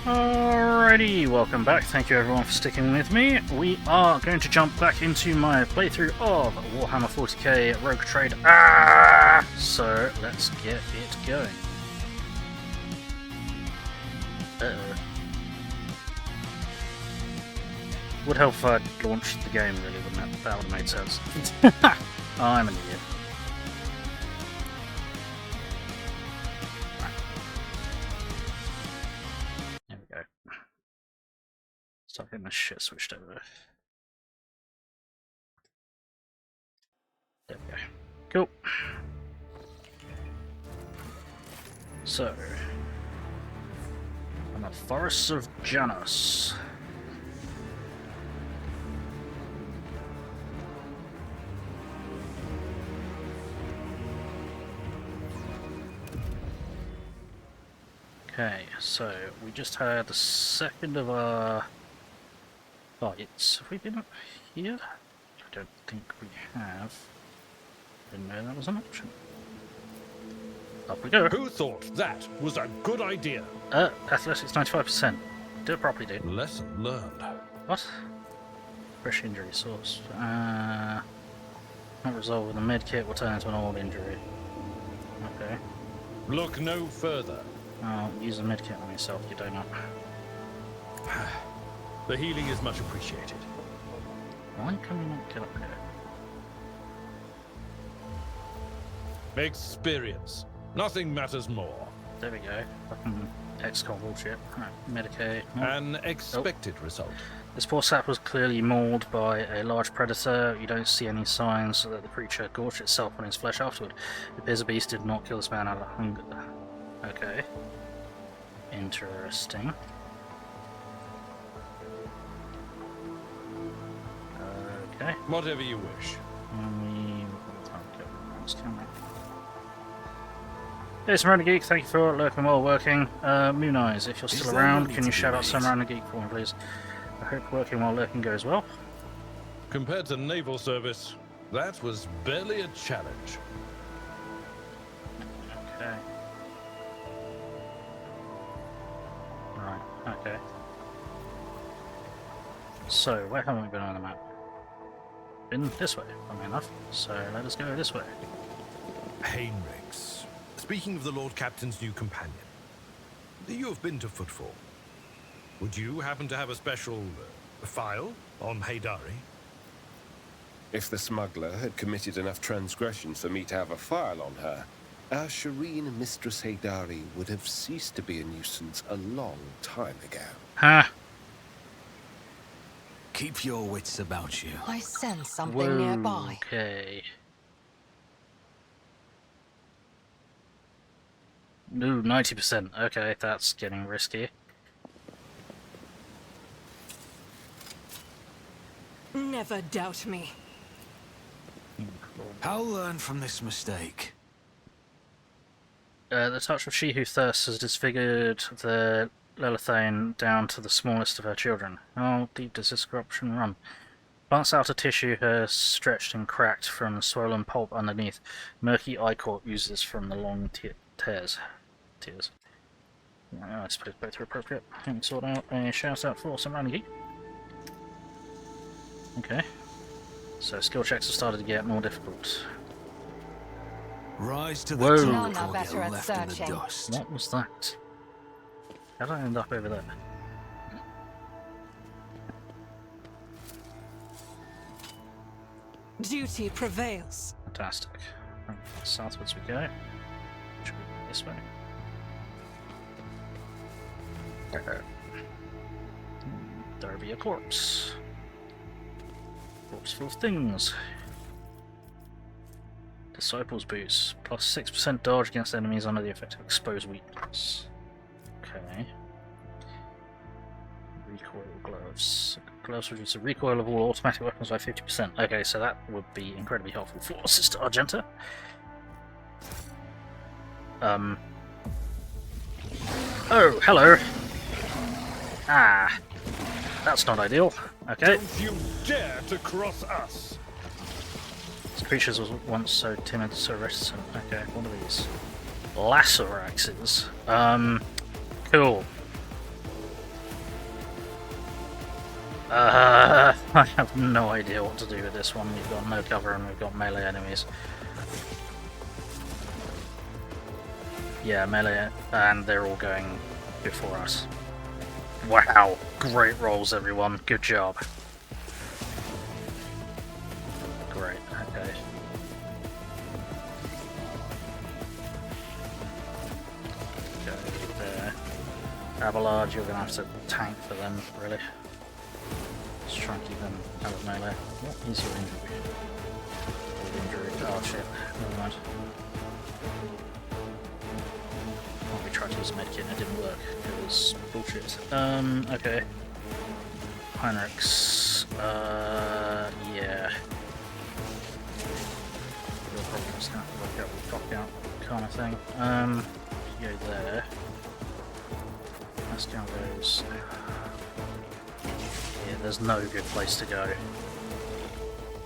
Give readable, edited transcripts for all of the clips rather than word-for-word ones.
Alrighty, welcome back. Thank you everyone for sticking with me. We are going to jump back into my playthrough of Warhammer 40k Rogue Trade. So let's get it going. Uh-oh. Would help if I'd launched the game, really, wouldn't it? That would have made sense. I'm an idiot. There we go. Start getting this shit switched over. There we go. Cool. So, on the forests of Janus. Okay, so we just had the second of our fights. Have we been up here? I don't think we have. Didn't know that was an option. Up we go. Who thought that was a good idea? Athletics 95%. Do it properly, dude. Lesson learned. What? Fresh injury source. Not resolved with a med kit will turn into an old injury. Okay. Look no further. I'll use a med kit on yourself, you donut. The healing is much appreciated. Why can we not get up here? Experience. Nothing matters more. There we go. Fucking XCOM bullshit. Alright, Medicaid. An expected result. This poor sap was clearly mauled by a large predator. You don't see any signs that the creature gorged itself on his flesh afterward. It appears the beast did not kill this man out of hunger. Okay. Interesting. Okay. Whatever you wish. Hey, Samurai Geek, thank you for lurking while working. Moon Eyes, if you're still around, can you shout out Samurai Geek for me, please? I hope working while lurking goes well. Compared to naval service, that was barely a challenge. Okay. Right, okay. So, where haven't we been on the map? Been this way, funnily enough. So, let us go this way. Heinrichs. Speaking of the Lord Captain's new companion, you have been to Footfall. Would you happen to have a special file on Haydari? If the smuggler had committed enough transgressions for me to have a file on her, our Shireen Mistress Haydari would have ceased to be a nuisance a long time ago. Huh. Keep your wits about you. I sense something nearby. Okay. No, 90%. Okay, that's getting risky. Never doubt me. I'll learn from this mistake. The touch of she who thirsts has disfigured the Lilithane down to the smallest of her children. How deep does this corruption run? Plants out a tissue has stretched and cracked from the swollen pulp underneath. Murky ichor oozes from the long tears. I suppose both are appropriate. I can sort out a shout out for some Geek. Okay. So skill checks have started to get more difficult. Rise to the Whoa. top None are or better get at left in the searching. dust. What was that? How did I end up over there? Duty prevails. Fantastic. Southwards we go. Should we go this way? There be a corpse. Corpse full of things. Disciples boots. Plus 6% dodge against enemies under the effect of exposed weakness. Okay. Recoil gloves. Gloves reduce the recoil of all automatic weapons by 50%. Okay, so that would be incredibly helpful for Sister Argenta. Oh, hello. Ah. That's not ideal. Okay. Don't you dare to cross us! These creatures was once so timid, so reticent. Okay, what are these? Lasseraxes. Cool. I have no idea what to do with this one. We've got no cover and we've got melee enemies. Yeah, melee, and they're all going before us. Wow, great rolls everyone, good job. Great, okay. Go there. Abelard, you're gonna have to tank for them, really. Just try and keep them out of melee. What is your injury? Injury. Oh shit, never mind. Oh, we tried to use a medkit and it didn't work. It was bullshit. Okay. Heinrichs. Yeah. You're probably just gonna have to work out with drop out kind of thing. You go there. This guy goes. Yeah, there's no good place to go.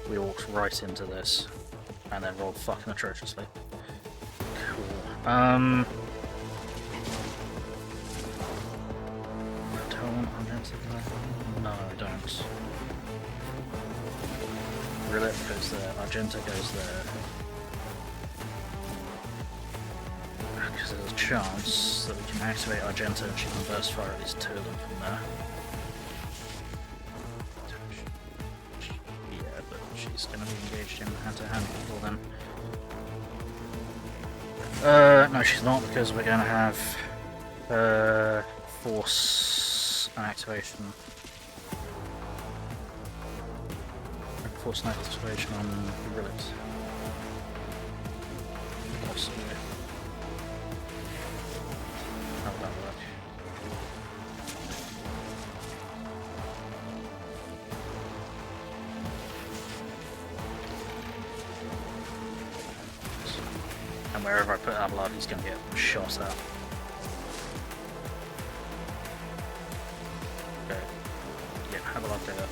We walked right into this and then rolled fucking atrociously. Cool. No, I don't. Rillet goes there, Argenta goes there. Because there's a chance that we can activate Argenta and she can burst fire at least 2 of them from there. Yeah, but she's going to be engaged in hand-to-hand before then. No, she's not, because we're going to have force and activation. Force and activation on Rillet. Possibly. How would that work? And wherever I put Abelard, he's going to get shot at. Okay. Yeah, Abelard go there.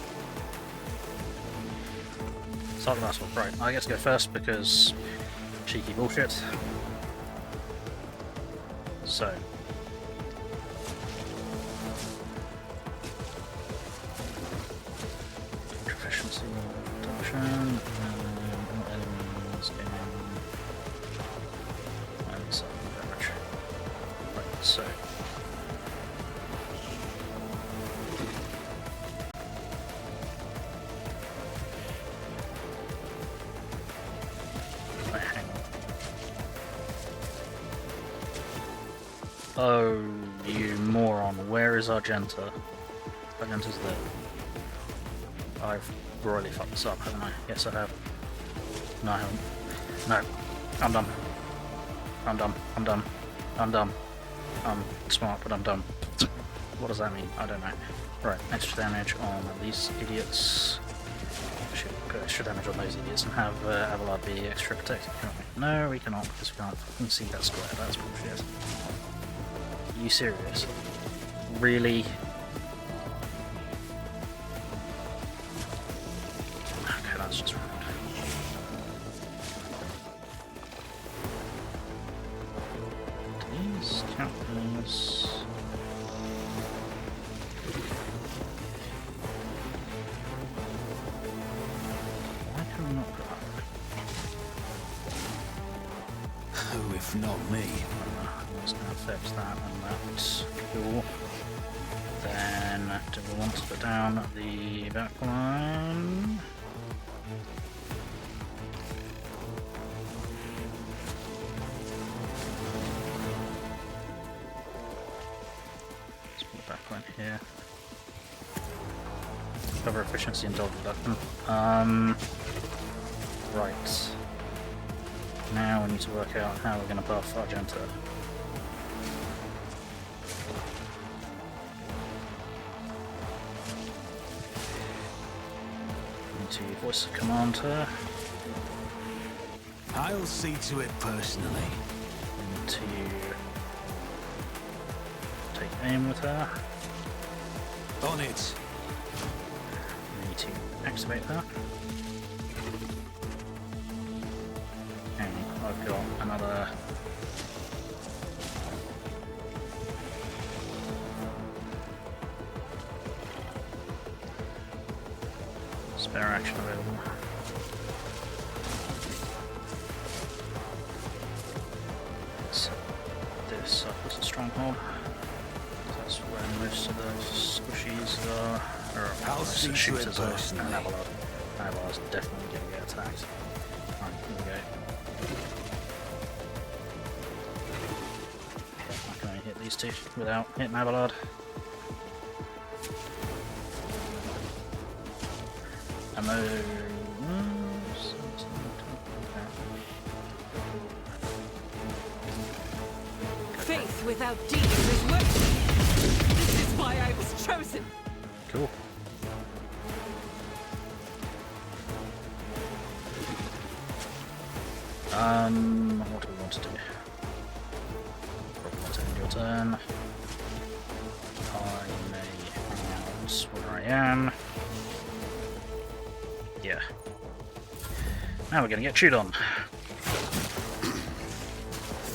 Start the last one. Right, I get to go first because cheeky bullshit. So. Proficiency reduction, enemies in and some damage. Right, so. Oh, you moron. Where is Argenta? Argenta's there. I've royally fucked this up, haven't I? Yes, I have. No, I haven't. No. I'm dumb. I'm dumb. I'm dumb. I'm dumb. I'm smart, but I'm dumb. What does that mean? I don't know. Right, extra damage on these idiots. Should put extra damage on those idiots and have Abelard be extra protected, can't we? No, we cannot, because we can't fucking see that square. That's bullshit. Are you serious? Really? Okay, that's just rude. These counters. Why can we not put that? Who, if not me? It's going to affect that and that. Cool. Then, do we want to put down the back line? Let's put the back line here. Cover efficiency and dog reduction. Right. Now we need to work out how we're going to buff Argenta. To voice a command her. I'll see to it personally. And to take aim with her. On it. We need to activate her. And I've got another Spare action available. So this up as a stronghold. That's where most of those squishies are. Or I'll most see of the to it shooters are. personally. And Avalar's definitely going to get attacked. Alright, here we go. I can only hit these two without hitting Avalard. And those... Faith without deeds is worthless. This is why I was chosen. Cool. What do we want to do? Probably want to end your turn. I may announce where I am. Yeah. Now we're gonna get chewed on.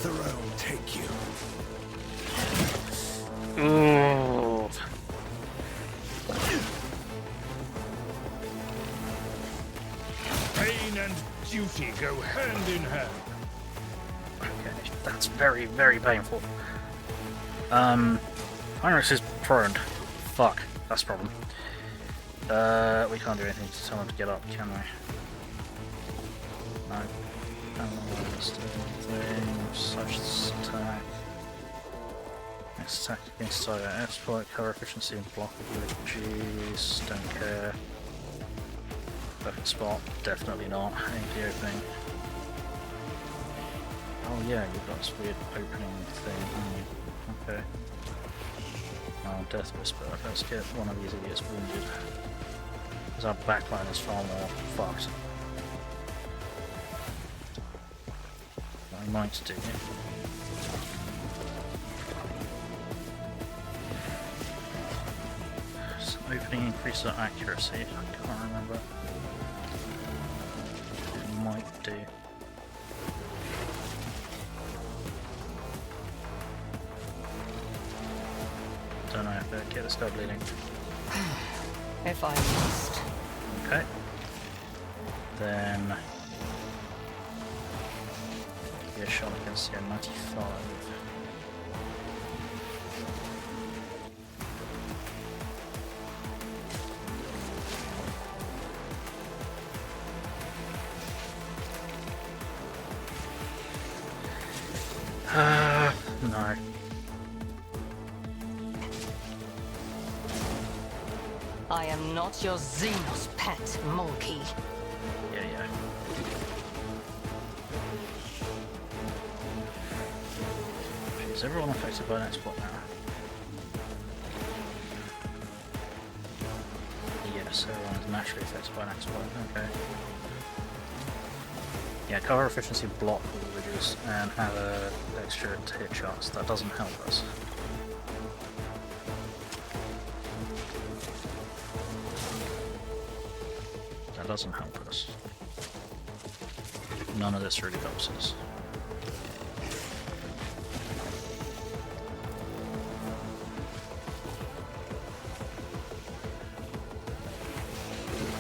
Throne take you. Ooh. Pain and duty go hand in hand. Okay, that's very, very painful. Heinrichs is prone. Fuck, that's a problem. We can't do anything to tell him to get up, can we? No. Such attack. Next attack against target exploit, cover efficiency and block abilities, don't care. Perfect spot, definitely not. AD opening. Oh yeah, you've got this weird opening thing, haven't you? Okay. Oh, Death Whisper. Let's get one of these idiots wounded. Because our backline is far more fucked. What I might do. Some opening increase our accuracy. I can't remember. It might do. Don't know, but get this guy bleeding. If I must. Okay. Then be a shot against the M95. No. I am not your Xenos pet, monkey. Yeah, yeah. Is everyone affected by an export now? Yes, everyone is naturally affected by an export. Okay. Yeah, cover efficiency block will reduce and have a extra hit chance. That doesn't help us. That doesn't help us. None of this really helps us.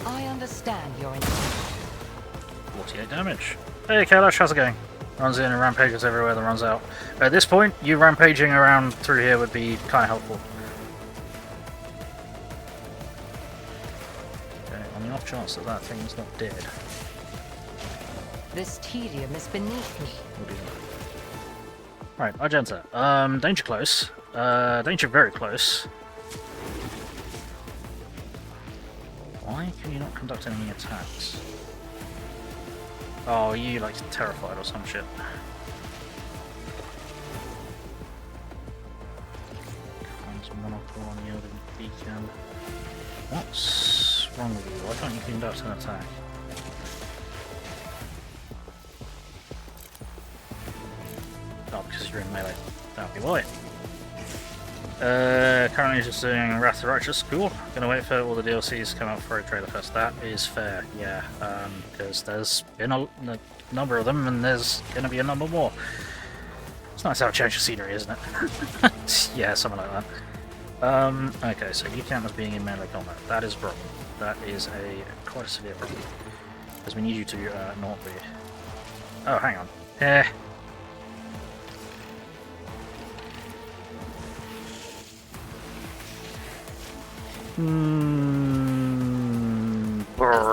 I understand your intent. 48 damage. Hey Kailash, how's it going? Runs in and rampages everywhere that runs out. At this point, you rampaging around through here would be kind of helpful. Okay, on the off chance that that thing's not dead, This tedium is beneath me. we'll do that. Right, Argenta. Danger close. Danger very close. Why can you not conduct any attacks? Oh, you like terrified or some shit. Comes monocle on yielding beacon. What's wrong with you? Why can't you conduct an attack? Oh, because you're in melee. That'll be why. Currently just doing Wrath of the Righteous. Cool. Gonna wait for all the DLCs to come out for a trailer first. That is fair, yeah. Because there's been a number of them and there's gonna be a number more. It's nice to have a change of scenery, isn't it? Yeah, something like that. Okay, so you count as being in melee combat. That is a problem. that is quite a severe problem. Because we need you to not be. Oh, hang on. As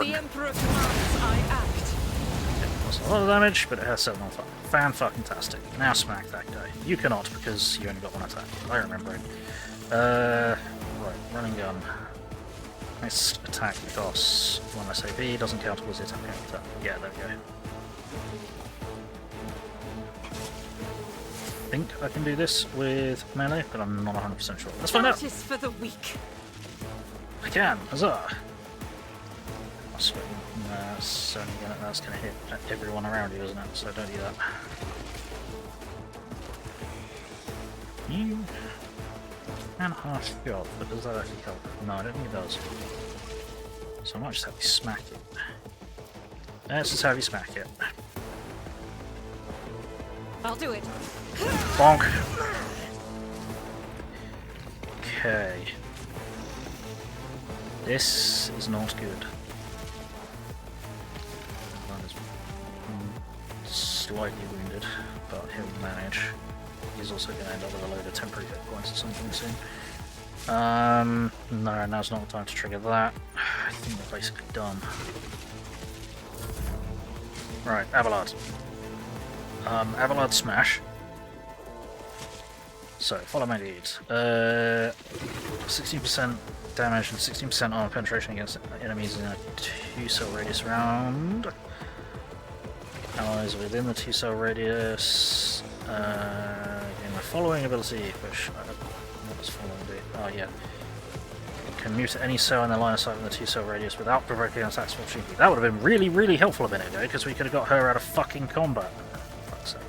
the Emperor commands, I act. That's a lot of damage, but it has 7 on fire. Fan-fucking-tastic. Now smack that guy. You cannot, because you only got 1 attack. I remember it. Right, running gun. Next attack costs 1 SAB, doesn't count towards the attack. Yeah, there we go. I think I can do this with melee, but I'm not 100% sure. Let's find out! Justice for the weak. I can! Huzzah! I swear, that's gonna hit everyone around you, isn't it? So don't do that. You and harsh shot, but does that actually help? No, I don't think it does. So I might just have you smack it. Let's just have you smack it. I'll do it. Bonk! Okay. This is not good. One is slightly wounded, but he'll manage. He's also going to end up with a load of temporary hit points or something soon. No, now's not the time to trigger that. I think we're basically done. Right, Abelard. Abelard smash. So, follow my lead. 16% damage and 16% armor penetration against enemies in a 2-cell radius round. Allies within the 2-cell radius. In the following ability, which what does following do? Oh yeah. Can move to any cell in the line of sight in the 2-cell radius without provoking an attack opportunity. That would have been really, really helpful a minute ago, because we could have got her out of fucking combat. Fuck's sake.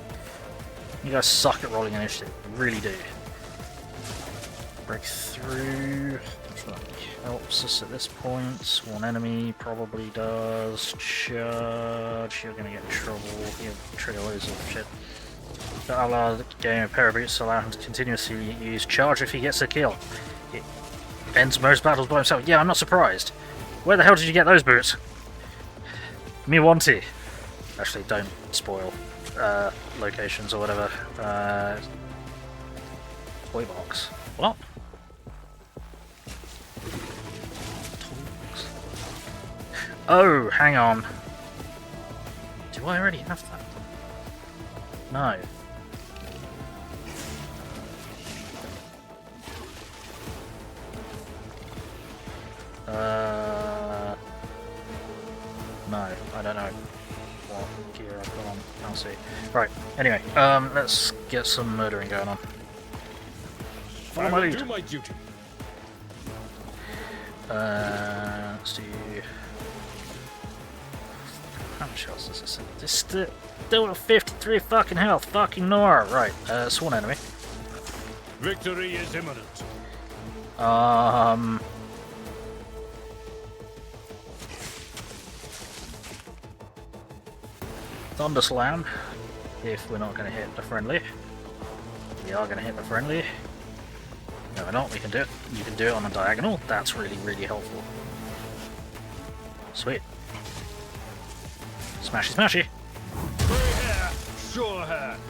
You guys suck at rolling initiative. You really do. Break through. Helps us at this point. One enemy probably does. Charge. You're gonna get in trouble. You trigger loads of shit. But allow the game of pair of boots to allow him to continuously use charge if he gets a kill. It ends most battles by himself. Yeah, I'm not surprised. Where the hell did you get those boots? Me wanty. Actually, don't spoil locations or whatever. Toy box. What? Oh, hang on. Do I already have that? No. No, I don't know what gear I've got on. Can't see. Right, anyway, let's get some murdering going on. Follow my lead. Do my duty. Let's do... How much else does this? This still at 53 fucking health. Fucking Nora. Right, sworn enemy. Victory is imminent. Thunder Slam. If we're not going to hit the friendly. We are going to hit the friendly. No, we're not. We can do it. You can do it on a diagonal. That's really, really helpful. Sweet. Smashy, smashy. Free hair, sure hand.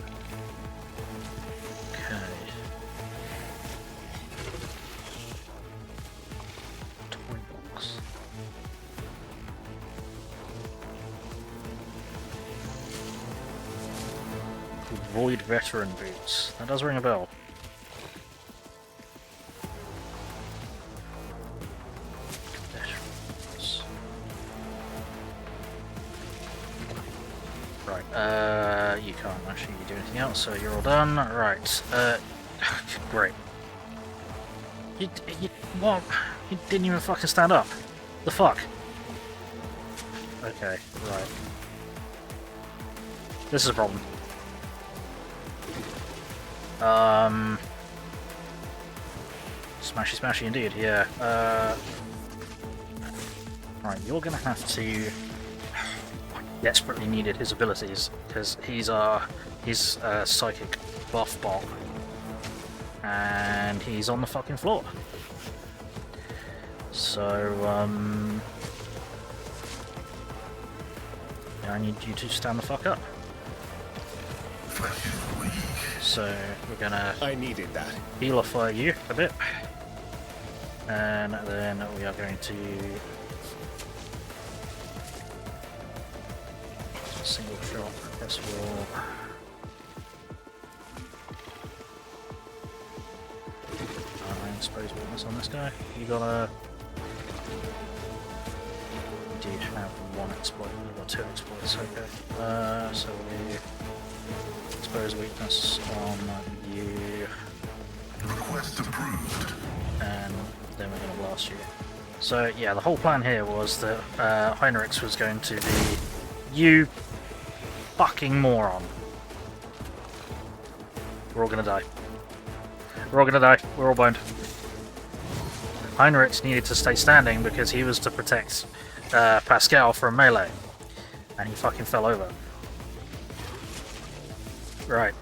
Okay. Toy box. Void veteran boots. That does ring a bell. Veterans. Right, you can't actually do anything else, so you're all done. Right, great. What? You didn't even fucking stand up. The fuck? Okay, right. This is a problem. Smashy smashy indeed, yeah. Right, you're gonna have to... Desperately needed his abilities, because he's a psychic buff bot. And he's on the fucking floor. So, yeah, I need you to stand the fuck up. So, we're gonna I needed that. healify you a bit. And then we are going to single shot, press wall. I suppose weakness on this guy. You got you do have one exploit, you've got two exploits, okay. So we expose weakness on you. Request approved. And then we're going to blast you. So yeah, the whole plan here was that Heinrichs was going to be you fucking moron. We're all going to die. We're all going to die. We're all boned. Heinrichs needed to stay standing because he was to protect Pascal from melee. And he fucking fell over. Right.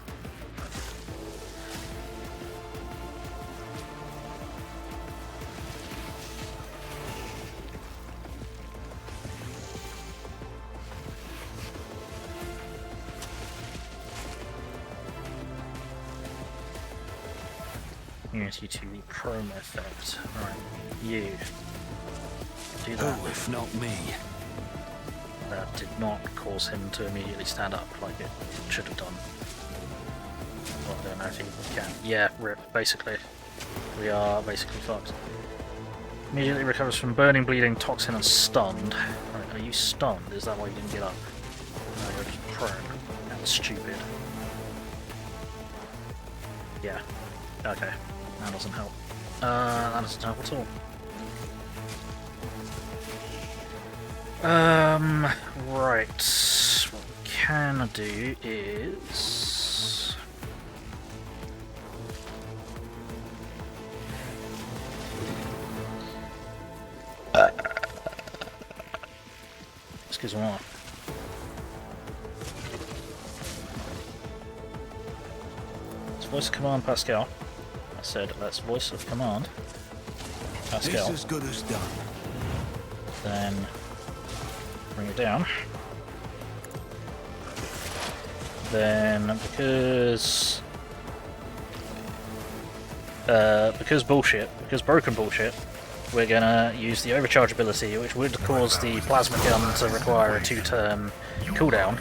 Unity to the chrome effect. Right, you do that. Oh, if not me. That did not cause him to immediately stand up like it should have done. Well, I don't know if he can. Yeah, rip, basically. We are basically fucked. Immediately recovers from burning, bleeding, toxin, and stunned. Right, are you stunned? Is that why you didn't get up? No, you're just prone. That's stupid. Yeah. Okay. That doesn't help. That doesn't help at all. Right. What we can do is... Excuse me. Let's voice of command Pascal. I said, let's voice of command Pascal. This as good as done. Then bring it down. Then because broken bullshit, we're gonna use the overcharge ability, which would cause the plasma gun to require a 2-turn cooldown.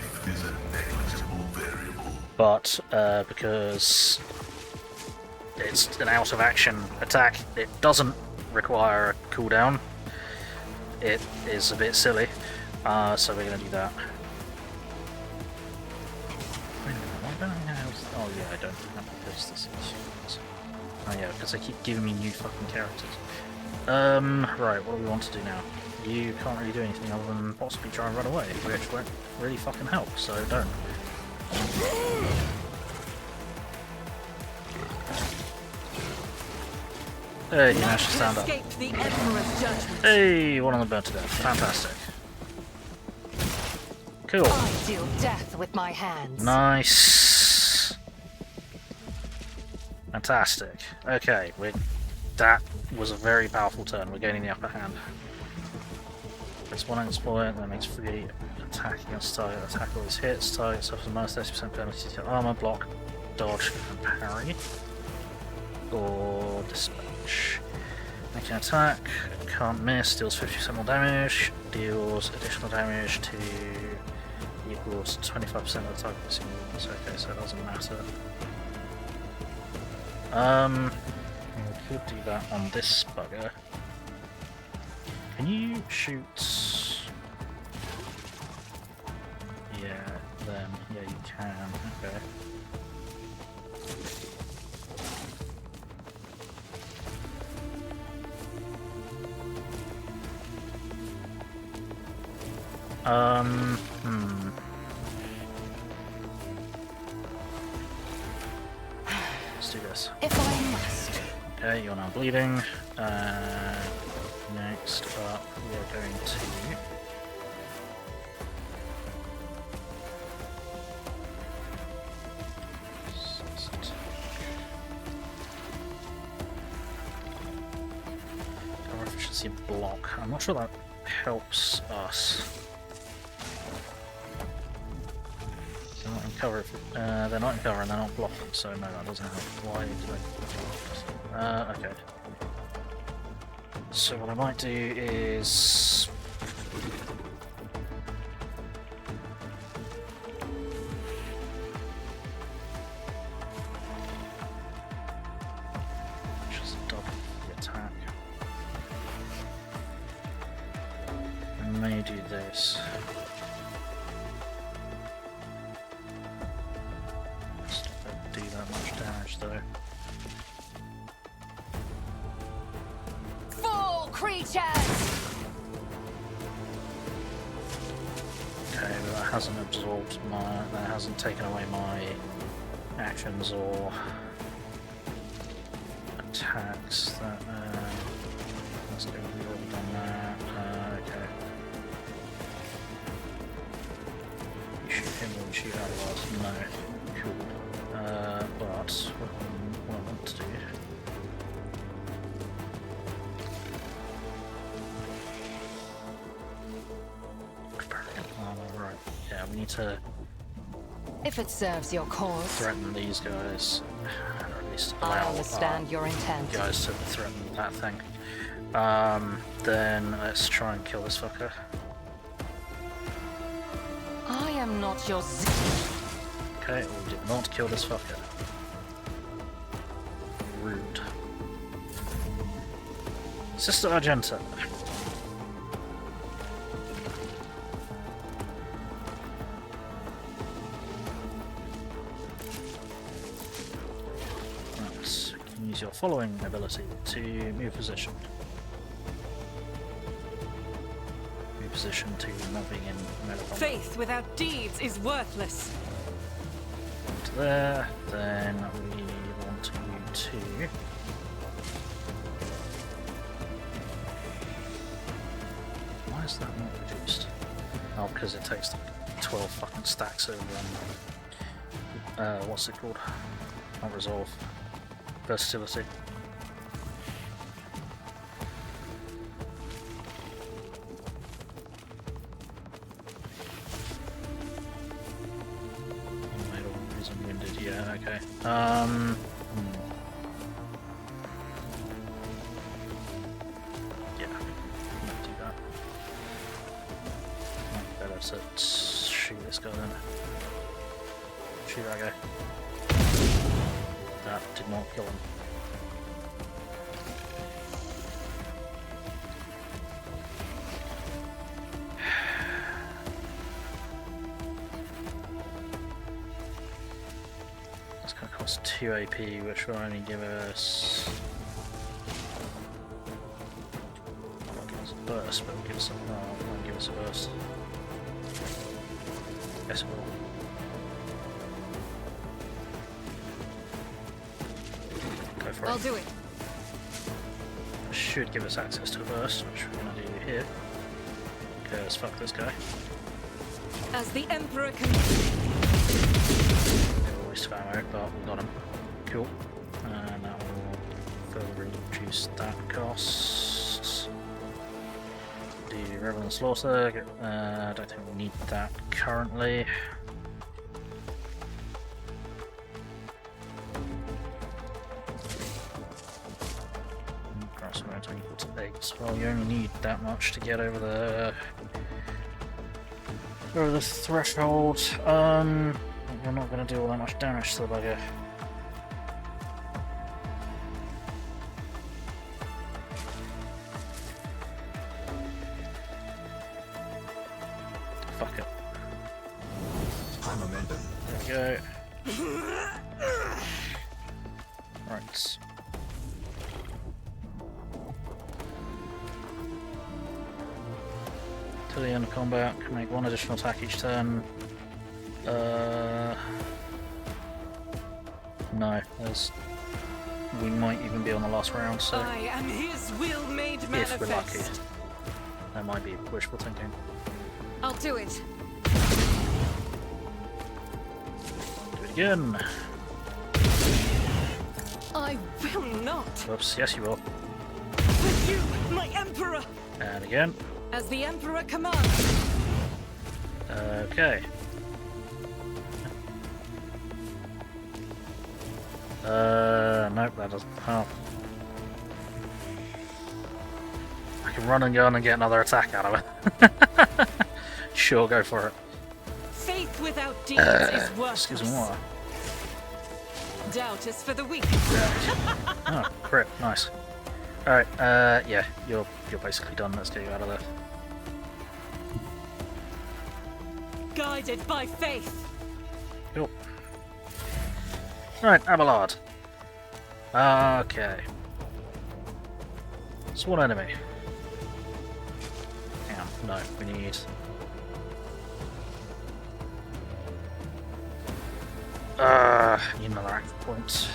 But because it's an out of action attack, it doesn't require a cooldown. It is a bit silly, so we're going to do that. Wait a minute, why don't I have... Oh yeah, I don't have because this is... Oh yeah, because they keep giving me new fucking characters. Right, what do we want to do now? You can't really do anything other than possibly try and run away, which won't really fucking help, so don't. Hey, you managed to stand up. Escaped the Emperor's judgment. Hey, one on the burn to death. Fantastic. Cool. I deal death with my hands. Nice. Fantastic. Okay, that was a very powerful turn. We're gaining the upper hand. It's one exploit, that makes free attack against target. Attack always hits. Target suffers minus 30% penalty to armor, block, dodge, and parry. Or dispatch. Make an attack, can't miss, deals 50% more damage, deals additional damage to equals 25% of the target missing units. Okay, so it doesn't matter. We could do that on this bugger. Can you shoot? Yeah, then yeah you can. Okay. Let's do this. If I must. Okay, you're now bleeding. Next up, we are going to... see block. I'm not sure that helps us. They're not in cover. They're not in cover and they're not blocking, so no, that doesn't help. Why do they? Okay. So what I might do is just double the attack. I may do this. Just don't do that much damage though. Creatures! Okay, but that hasn't absorbed that hasn't taken away my actions or attacks. Let's go, we've already done that. Okay. You shoot him or you shoot otherwise? No. Cool. But what I want to do. Yeah, we need to If it serves your cause, threaten these guys, or at least I allow understand your intent. guys to threaten that thing. Then let's try and kill this fucker. I am not your Okay, we did not kill this fucker. Rude. Sister Argenta. Use your following ability to move position. Move position to not being in melee combat. faith without deeds is worthless. To there, then we want you to why is that not reduced? Oh, because it takes 12 fucking stacks of what's it called? Not resolve. Versatility. Reason winded, yeah, okay. Yeah, might do that. Better to shoot this guy then. Shoot that guy. That did not kill him. That's going to cost 2 AP, which will only give us... Won't give us a burst, but it'll give us a... No, it won't give us a burst. Yes, it will. I'll do it. Should give us access to a burst, which we're going to do here. Because fuck this guy. As the Emperor can. They're always ammo, but we got him. Cool. And that will further reduce that cost. Do Revel and Slaughter. I don't think we need that currently. Well, you only need that much to get over the threshold. We're not going to do all that much damage to the bugger. Fuck it. High momentum. There we go. Right. To the end of combat, can make one additional attack each turn. No, we might even be on the last round, so I am his will made manifest. if we're lucky, that might be wishful thinking. I'll do it. Do it again. I will not. Whoops, yes you will. With you, my Emperor! And again. As the Emperor commands. Okay. Nope, that doesn't help. I can run and gun and get another attack out of it. Sure, go for it. Faith without deeds is worthless. Excuse me, what? Doubt is for the weak. Oh, crit, nice. Alright, yeah, you're basically done. Let's get you out of there. Guided by faith. Cool. Right, Abelard. Okay. Sworn enemy. Hang on, no, we need... need another active point.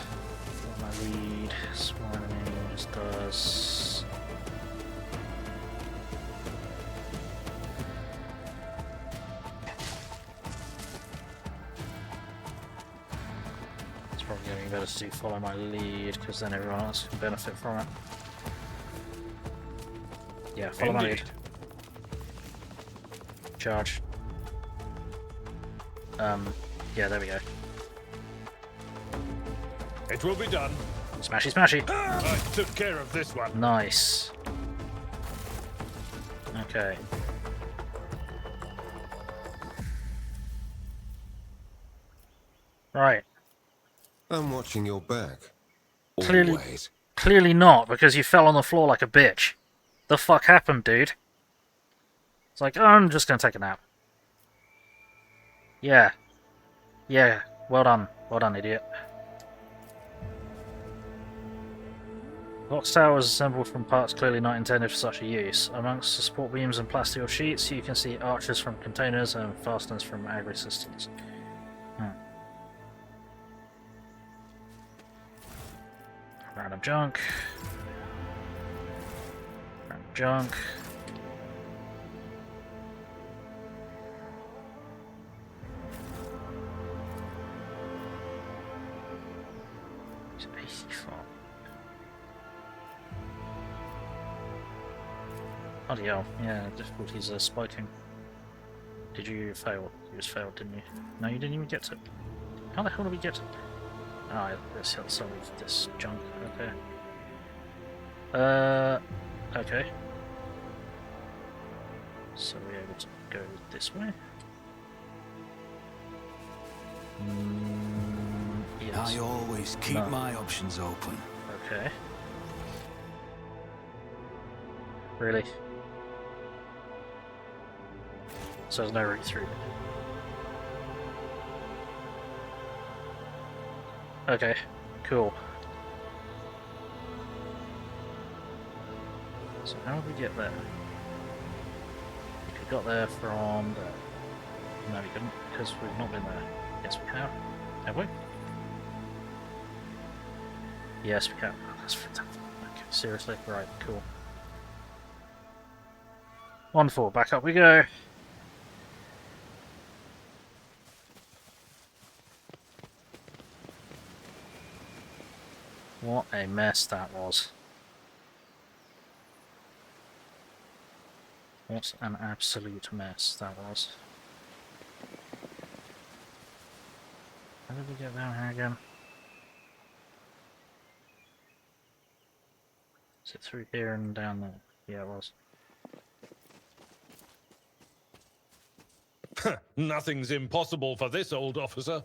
My lead, sworn enemy just does... It's probably getting better to do follow my lead, because then everyone else can benefit from it. Yeah, follow my lead. Charge. Yeah, there we go. It will be done. Smashy, smashy! I took care of this one. Nice. Okay. Right. I'm watching your back. Clearly- Always. Clearly not, because you fell on the floor like a bitch. The fuck happened, dude? It's like, oh, I'm just gonna take a nap. Yeah. Yeah, well done. Well done, idiot. Box tower is assembled from parts clearly not intended for such a use. Amongst the support beams and plasteel sheets, you can see arches from containers and fasteners from agri systems. Random junk. Random junk. It's 84. Bloody hell, yeah, difficulties are spiking. Did you fail? You just failed, didn't you? No, you didn't even get to it. How the hell did we get to it? Ah, let's solve this junk, okay. Okay. So we're able to go this way? Yes. I always keep No. my options open. Okay. Really? So there's no route through. Okay, cool. So how did we get there? We got there from there. No, we couldn't, because we've not been there. Yes, we have. Have we? Yes, we can. Oh, that's fantastic. Okay, seriously? Right, cool. Wonderful, back up we go. What a mess that was. What an absolute mess that was. How did we get down here again? Is it through here and down there? Yeah, it was. Nothing's impossible for this old officer.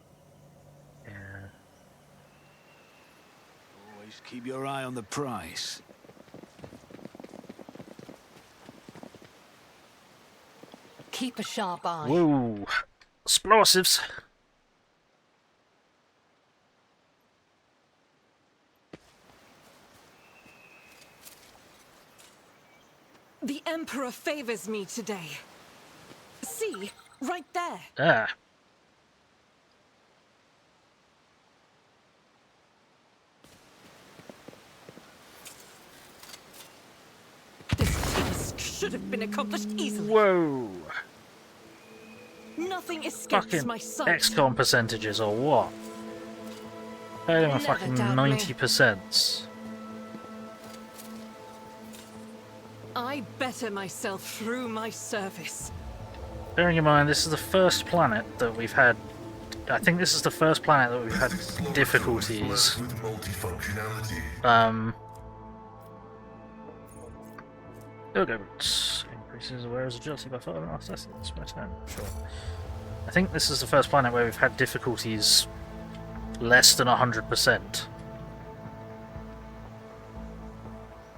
Yeah. Always keep your eye on the price. Keep a sharp eye. Whoa! Explosives! The Emperor favors me today. See, right there. Ah. This task should have been accomplished easily. Whoa! Nothing escapes Fucking my sight. XCOM percentages or what? Failing on Never fucking doubt me. 90%. I better myself through my service. Bearing in mind, this is the first planet that we've had. I think this is the first planet that we've had difficulties. Overlords increases awareness agility by 5 after that's my turn. Sure. I think this is the first planet where we've had difficulties less than 100%.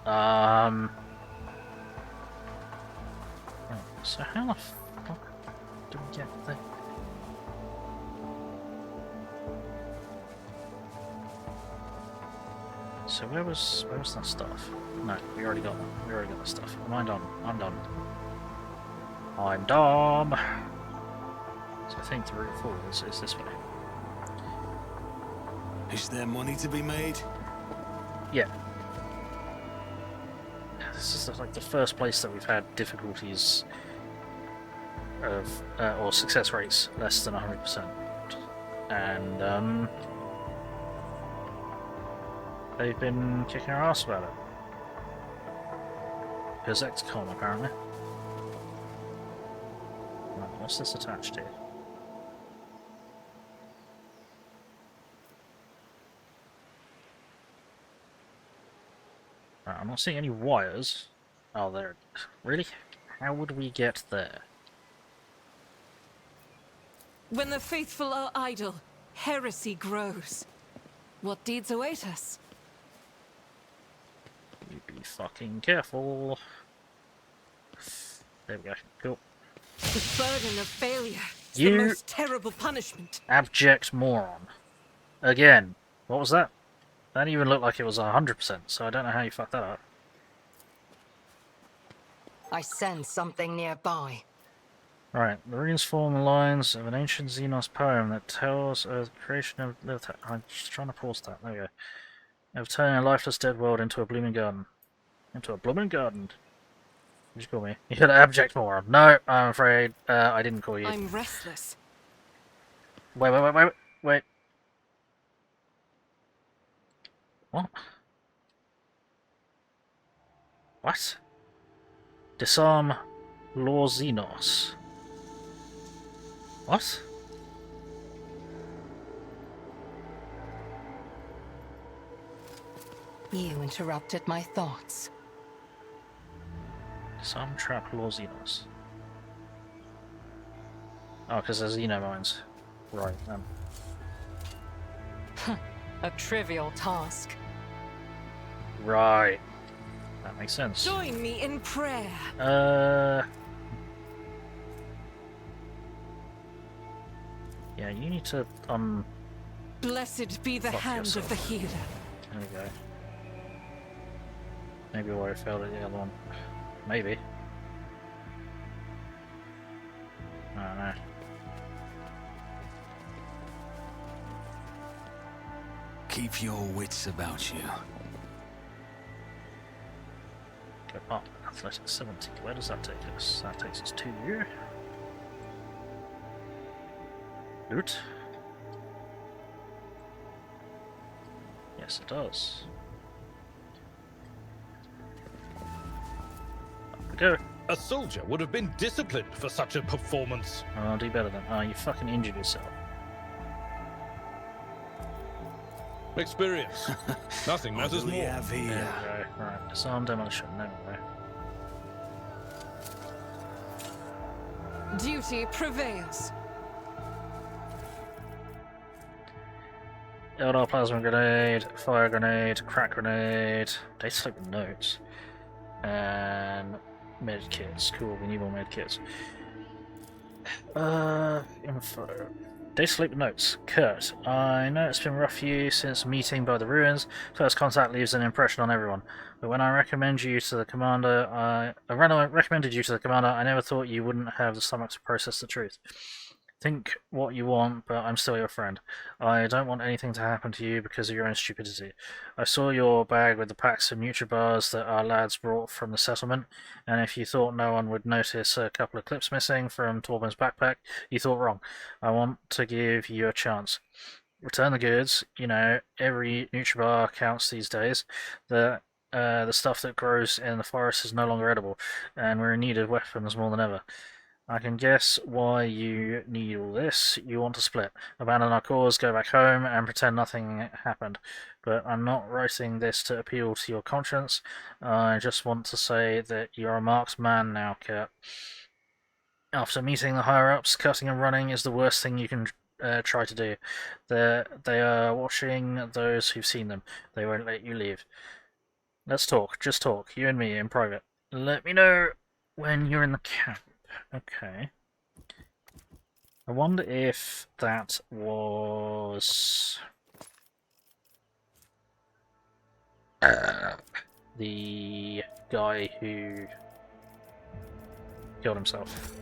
Right, so how the fuck do we get there? So where was that stuff? No, we already got that. We already got the stuff. I'm done. I'm done. I'm dumb. So I think the route forward is this way. Is there money to be made? Yeah. This is like the first place that we've had difficulties of or success rates less than 100%, and they've been kicking our ass about it. Because XCOM apparently. Right, what's this attached to? Right, I'm not seeing any wires. Oh, there. Really? How would we get there? When the faithful are idle, heresy grows. What deeds await us? You be fucking careful. There we go. Cool. The burden of failure is You- the most terrible punishment. Abject moron. Again. What was that? That didn't even look like it was 100%, so I don't know how you fucked that up. I sense something nearby. Right, the runes form the lines of an ancient Xenos poem that tells of the creation of... I'm just trying to pause that, there we go. Of turning a lifeless dead world into a blooming garden. Into a blooming garden. What did you call me? You're an abject moron. No, I'm afraid I didn't call you. I'm restless. Wait. What? What? Disarm Lord Xenos. What? You interrupted my thoughts. Disarm trap Lord Xenos. Oh, because there's Xenomines. Right, A trivial task. Right. That makes sense. Join me in prayer. Yeah, you need to, Blessed be the Fuck hand yourself. of the healer. there we go. Maybe why I failed at the other one. Maybe. I don't know. Keep your wits about you. Go up. Athletics 70. Where does that take us? That takes us to you. Loot. Yes, it does. Up we go. A soldier would have been disciplined for such a performance. Oh, I'll do better than. Oh, you fucking injured yourself. Experience. Nothing What matters do we more. have There we here? go. Right, disarm demolition. There we go. Duty prevails. Eldar plasma grenade, fire grenade, crack grenade, data slip with notes, and med kits. Cool, we need more med kits. Info. Data slip with notes. Kurt, I know it's been rough for you since meeting by the ruins. First contact leaves an impression on everyone. But when I recommended you to the commander, I never thought you wouldn't have the stomach to process the truth. Think what you want, but I'm still your friend. I don't want anything to happen to you because of your own stupidity. I saw your bag with the packs of Nutribars that our lads brought from the settlement, and if you thought no one would notice a couple of clips missing from Torben's backpack, you thought wrong. I want to give you a chance. Return the goods. You know, every Nutribar counts these days. The the stuff that grows in the forest is no longer edible, and we're in need of weapons more than ever. I can guess why you need all this. You want to split, abandon our cause, go back home, and pretend nothing happened. But I'm not writing this to appeal to your conscience. I just want to say that you're a marked man now, Kurt. After meeting the higher-ups, cutting and running is the worst thing you can try to do. They are watching those who've seen them. They won't let you leave. Let's talk. Just talk. You and me in private. Let me know when you're in the camp. Okay. I wonder if that was the guy who killed himself.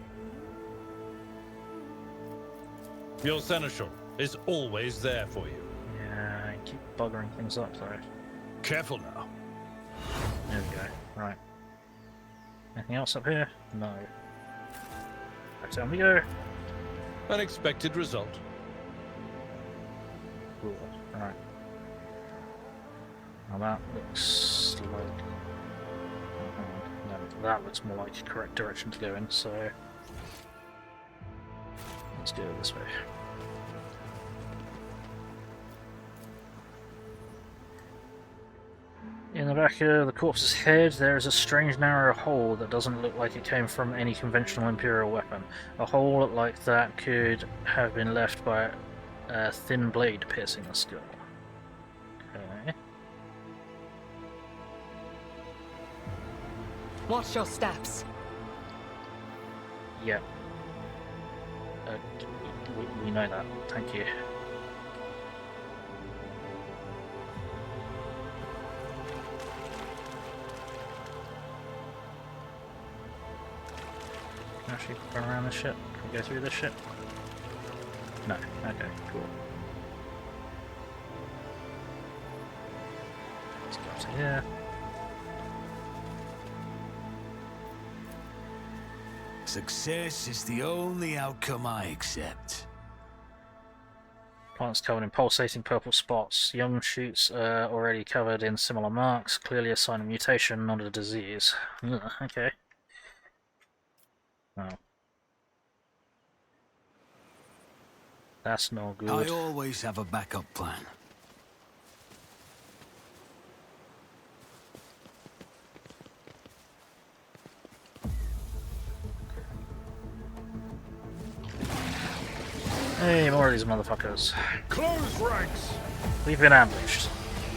Your seneschal is always there for you. Yeah, I keep buggering things up though. Careful now. There we go. Right. Anything else up here? No. Right, down we go. Unexpected result. Cool. Right. Now that looks like... oh, hang on. No, that looks more like the correct direction to go in, so... let's go this way. In the back of the corpse's head, there is a strange narrow hole that doesn't look like it came from any conventional Imperial weapon. A hole like that could have been left by a thin blade piercing the skull. Okay. Watch your steps. Yeah. We know that. Thank you. Can I actually run around this shit? Can we go through this shit? No. Okay, cool. Let's go up to here. Success is the only outcome I accept. Plants covered in pulsating purple spots. Young shoots are already covered in similar marks. Clearly a sign of mutation, not a disease. Ugh, okay. Oh. That's no good. I always have a backup plan. Hey, more of these motherfuckers. Close ranks! We've been ambushed.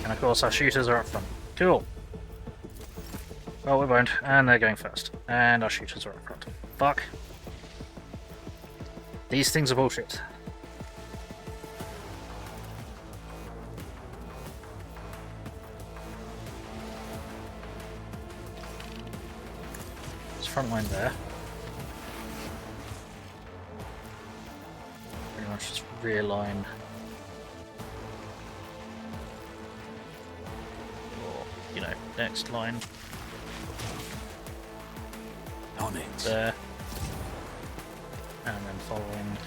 And of course our shooters are up front. Cool. Oh, we won't. And they're going first. And our shooters are up front. Fuck. These things are bullshit. There's front line there. Pretty much just rear line. Or, you know, next line. On it. There. And then following.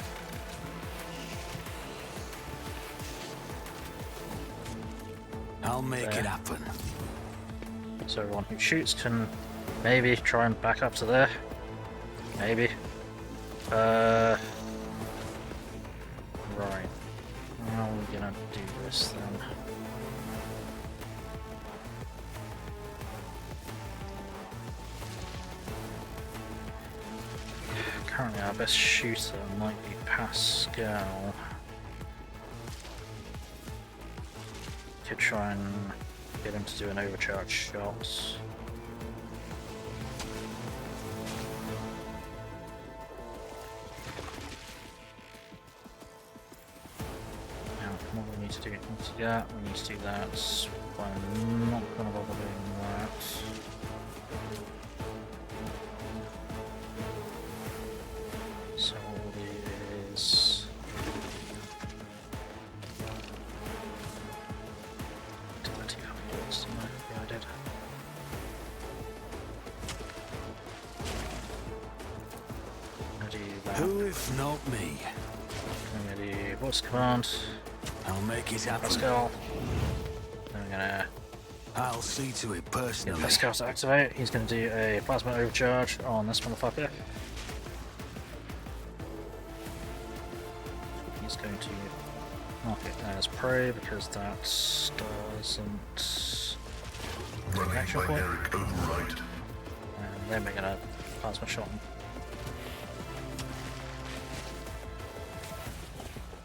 I'll make There. it happen. So everyone who shoots can maybe try and back up to there. Maybe. Right. How are we gonna do this then? Currently our best shooter might be Pascal. Could try and get him to do an overcharge shot. Now, what do we need to do? We need to do that, we need to do that. But I'm not going to bother doing that. So what we'll do is... did that take a couple of bullets, didn't I? Yeah, I did. I'm going to do that. Who if not me? I'm going to do voice command. I'll make it happen. Pascal. Then we're gonna I'll see to it personally. Get the scout to activate. He's going to do a plasma overcharge on this motherfucker. He's going to mark it as prey because that doesn't Running action point. binaric override. And then we're going to plasma shot him.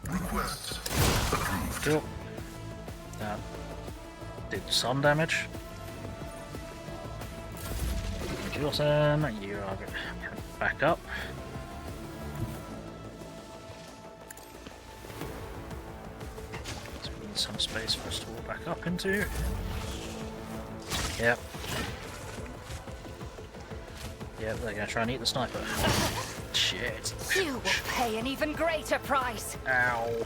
Request approved. Cool. That did some damage. Your turn. You are going back up. So we need some space for us to walk back up into. Yep. Yep, they're going to try and eat the sniper. Shit. You will pay an even greater price. Ow.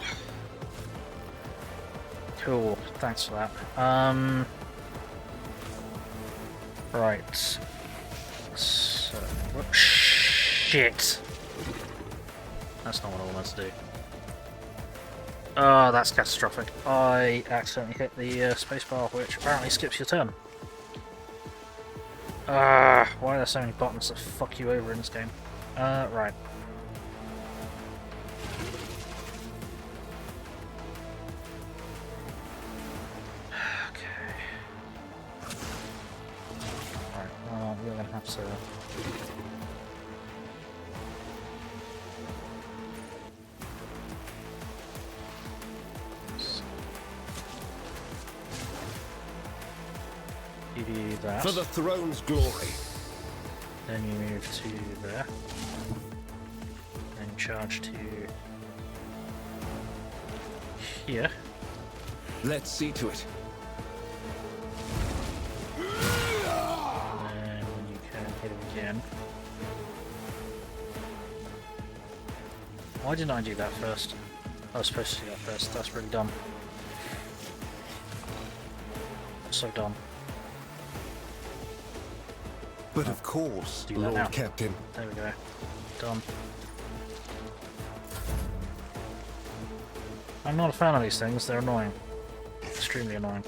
Cool, thanks for that. Right. So, shit. That's not what I wanted to do. Oh, that's catastrophic. I accidentally hit the spacebar, which apparently skips your turn. Why are there so many buttons that fuck you over in this game? Right. We're gonna have to you do that. For the throne's glory. Then you move to there. Then charge to here. Let's see to it. Hit him again. Why didn't I do that first? I was supposed to do that first. That's really dumb. So dumb. But of course, Do that Lord now. Captain. There we go. Done. I'm not a fan of these things. They're annoying. Extremely annoying.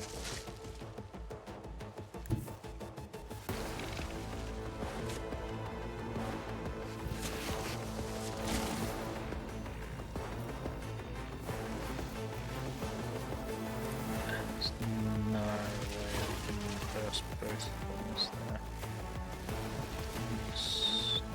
No way we can reverse both of those there. No.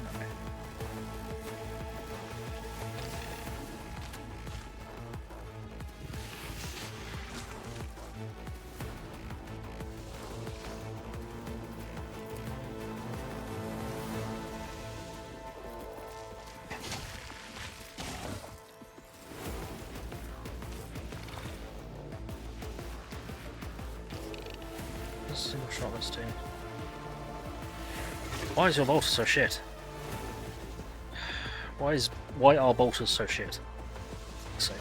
Single shot, let's do. Why is your bolter so shit? Why are bolters so shit? For fuck's sake.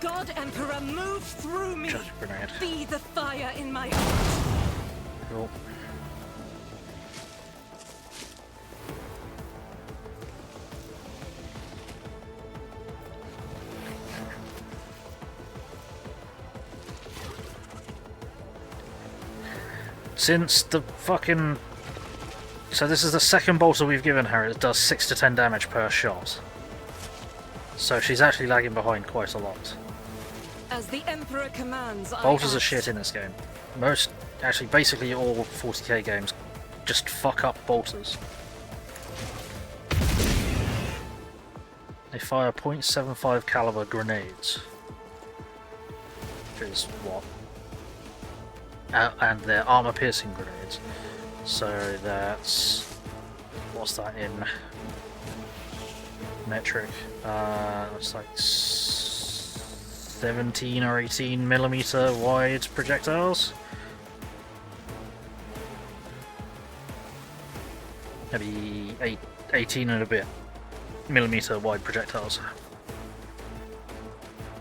God Emperor, move through me! Charge grenade. Be the fire in my heart! Cool. Since the fucking... So this is the second bolter we've given her, it does 6 to 10 damage per shot. So she's actually lagging behind quite a lot. As the Emperor commands, Bolters I are shit in this game. Most, actually basically all 40k games just fuck up bolters. They fire .75 caliber grenades. Which is what? And they're armor piercing grenades. So that's... what's that in metric? It's like 17 or 18 millimeter wide projectiles. Maybe 18 and a bit millimeter wide projectiles.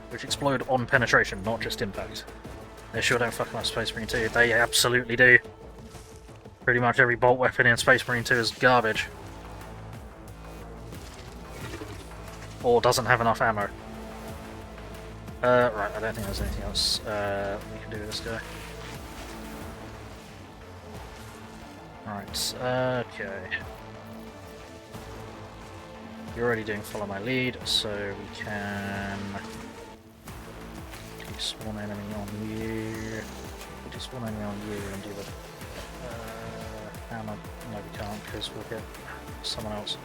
Which explode on penetration, not just impact. They sure don't fuck up Space Marine 2. They absolutely do. Pretty much every bolt weapon in Space Marine 2 is garbage. Or doesn't have enough ammo. Right, I don't think there's anything else we can do with this guy. Right, okay. You're already doing follow my lead, so we can do spawn enemy on you. We'll do spawn enemy on you and do the hammer. No, we can't because we'll get someone else.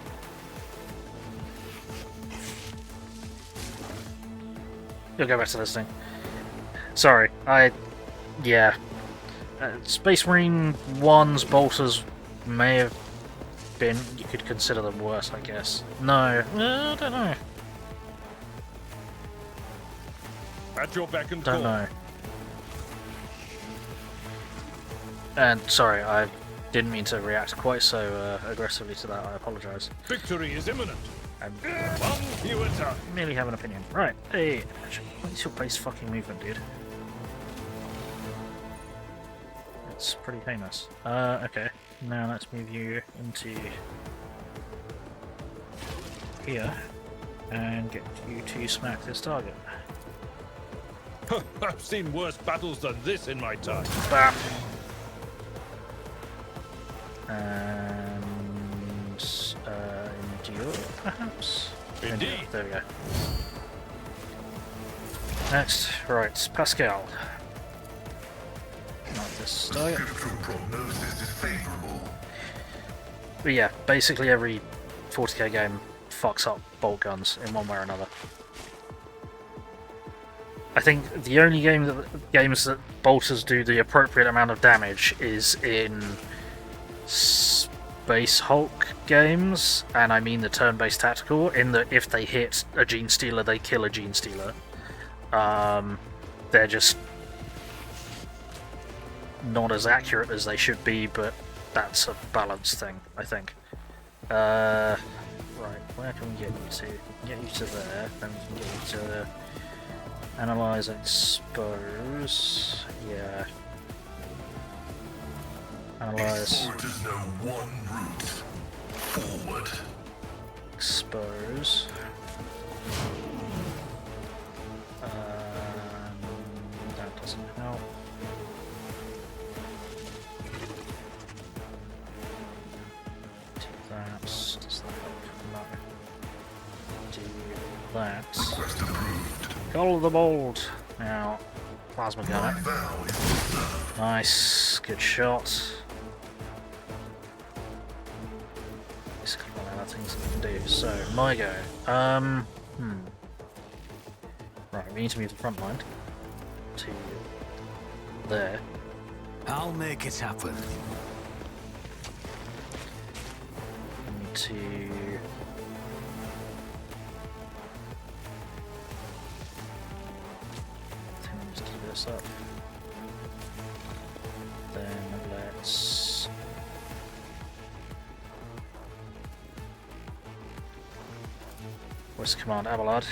You'll go back to listening. Sorry, yeah. Space Marine 1's bolters may have been, you could consider them worse, I guess. No, I don't know. At your beck and Don't call. know. And sorry, I didn't mean to react quite so aggressively to that. I apologise. Victory is imminent. I'm One fewer time. merely have an opinion. Right, hey, what's your base fucking movement, dude? It's pretty famous. Okay. Now let's move you into here and get you to smack this target. I've seen worse battles than this in my time. Bam! And endure, perhaps? Indeed. Endure. There we go. Next, right, Pascal. Not this target. Scriptural prognosis is favorable. But yeah, basically every 40k game fucks up bolt guns in one way or another. I think the only games that bolters do the appropriate amount of damage is in Space Hulk games, and I mean the turn-based tactical, in that if they hit a Gene Stealer, they kill a Gene Stealer. They're just not as accurate as they should be, but that's a balance thing, I think. Right, where can we get you to? We can get you to there, then we can get you to analyze, expose. Yeah. Analyze, Explorers know one route. Forward. expose. That doesn't help. Does that help? No. Do that. Request approved. Call the bold. Now, plasma My gunner. vow is observed. Nice, good shot. There's a couple of other things that we can do. So, my go. Right, we need to move the front line to there. I'll make it happen. We need to just keep this up. Then let's voice command Abelard.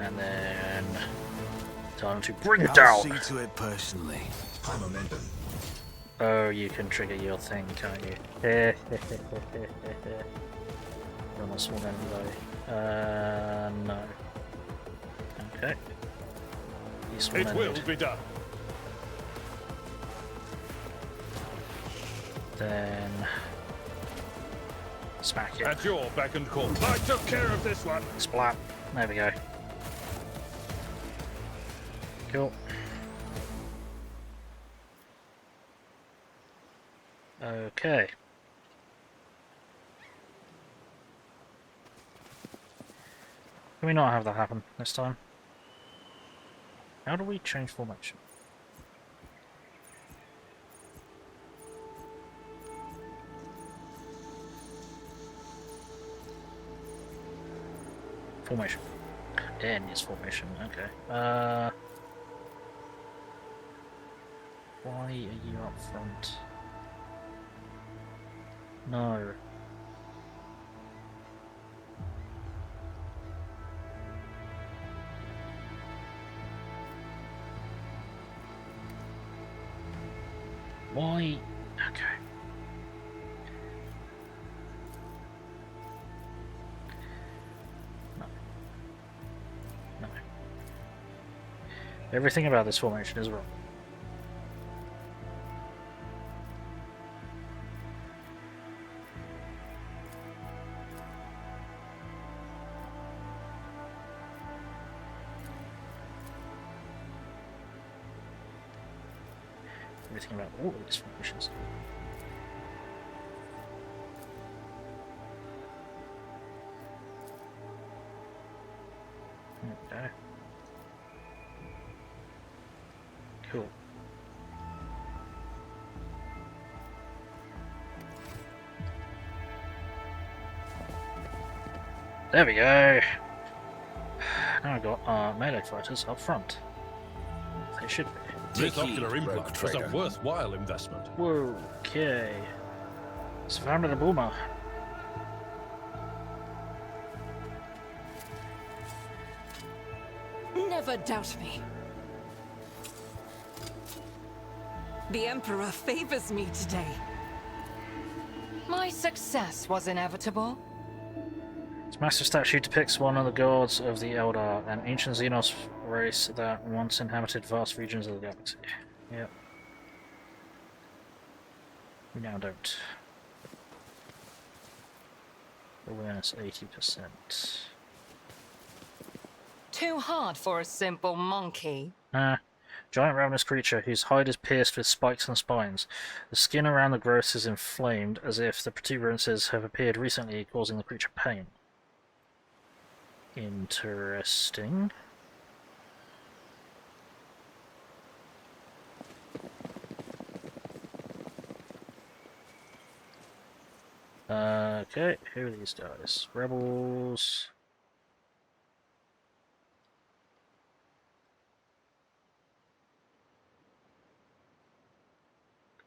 And then time to bring it I'll down. see to it personally. High momentum. Oh, you can trigger your thing, can't you? Run a small enemy though. No. Okay. Useful It will enemy. be done. Then smack it. At your beck and call. I took care of this one. Splat. There we go. Cool. Okay. Can we not have that happen this time? How do we change formation? Formation. N is formation, okay. Why are you up front? No. Why? Okay. No. No. Everything about this formation is wrong. Everything about all of these formations. There we go. Cool. There we go. Now I've got melee fighters up front. They should be. This ocular implant was a trader. worthwhile investment. Whoa, okay. Surrounded a boomer. Never doubt me. The Emperor favors me today. My success was inevitable. This massive statue depicts one of the gods of the Eldar, an ancient Xenos race that once inhabited vast regions of the galaxy. Yep. We now don't. Awareness 80%. Too hard for a simple monkey. Giant ravenous creature whose hide is pierced with spikes and spines. The skin around the growths is inflamed, as if the protuberances have appeared recently, causing the creature pain. Interesting. Okay, who are these guys? Rebels.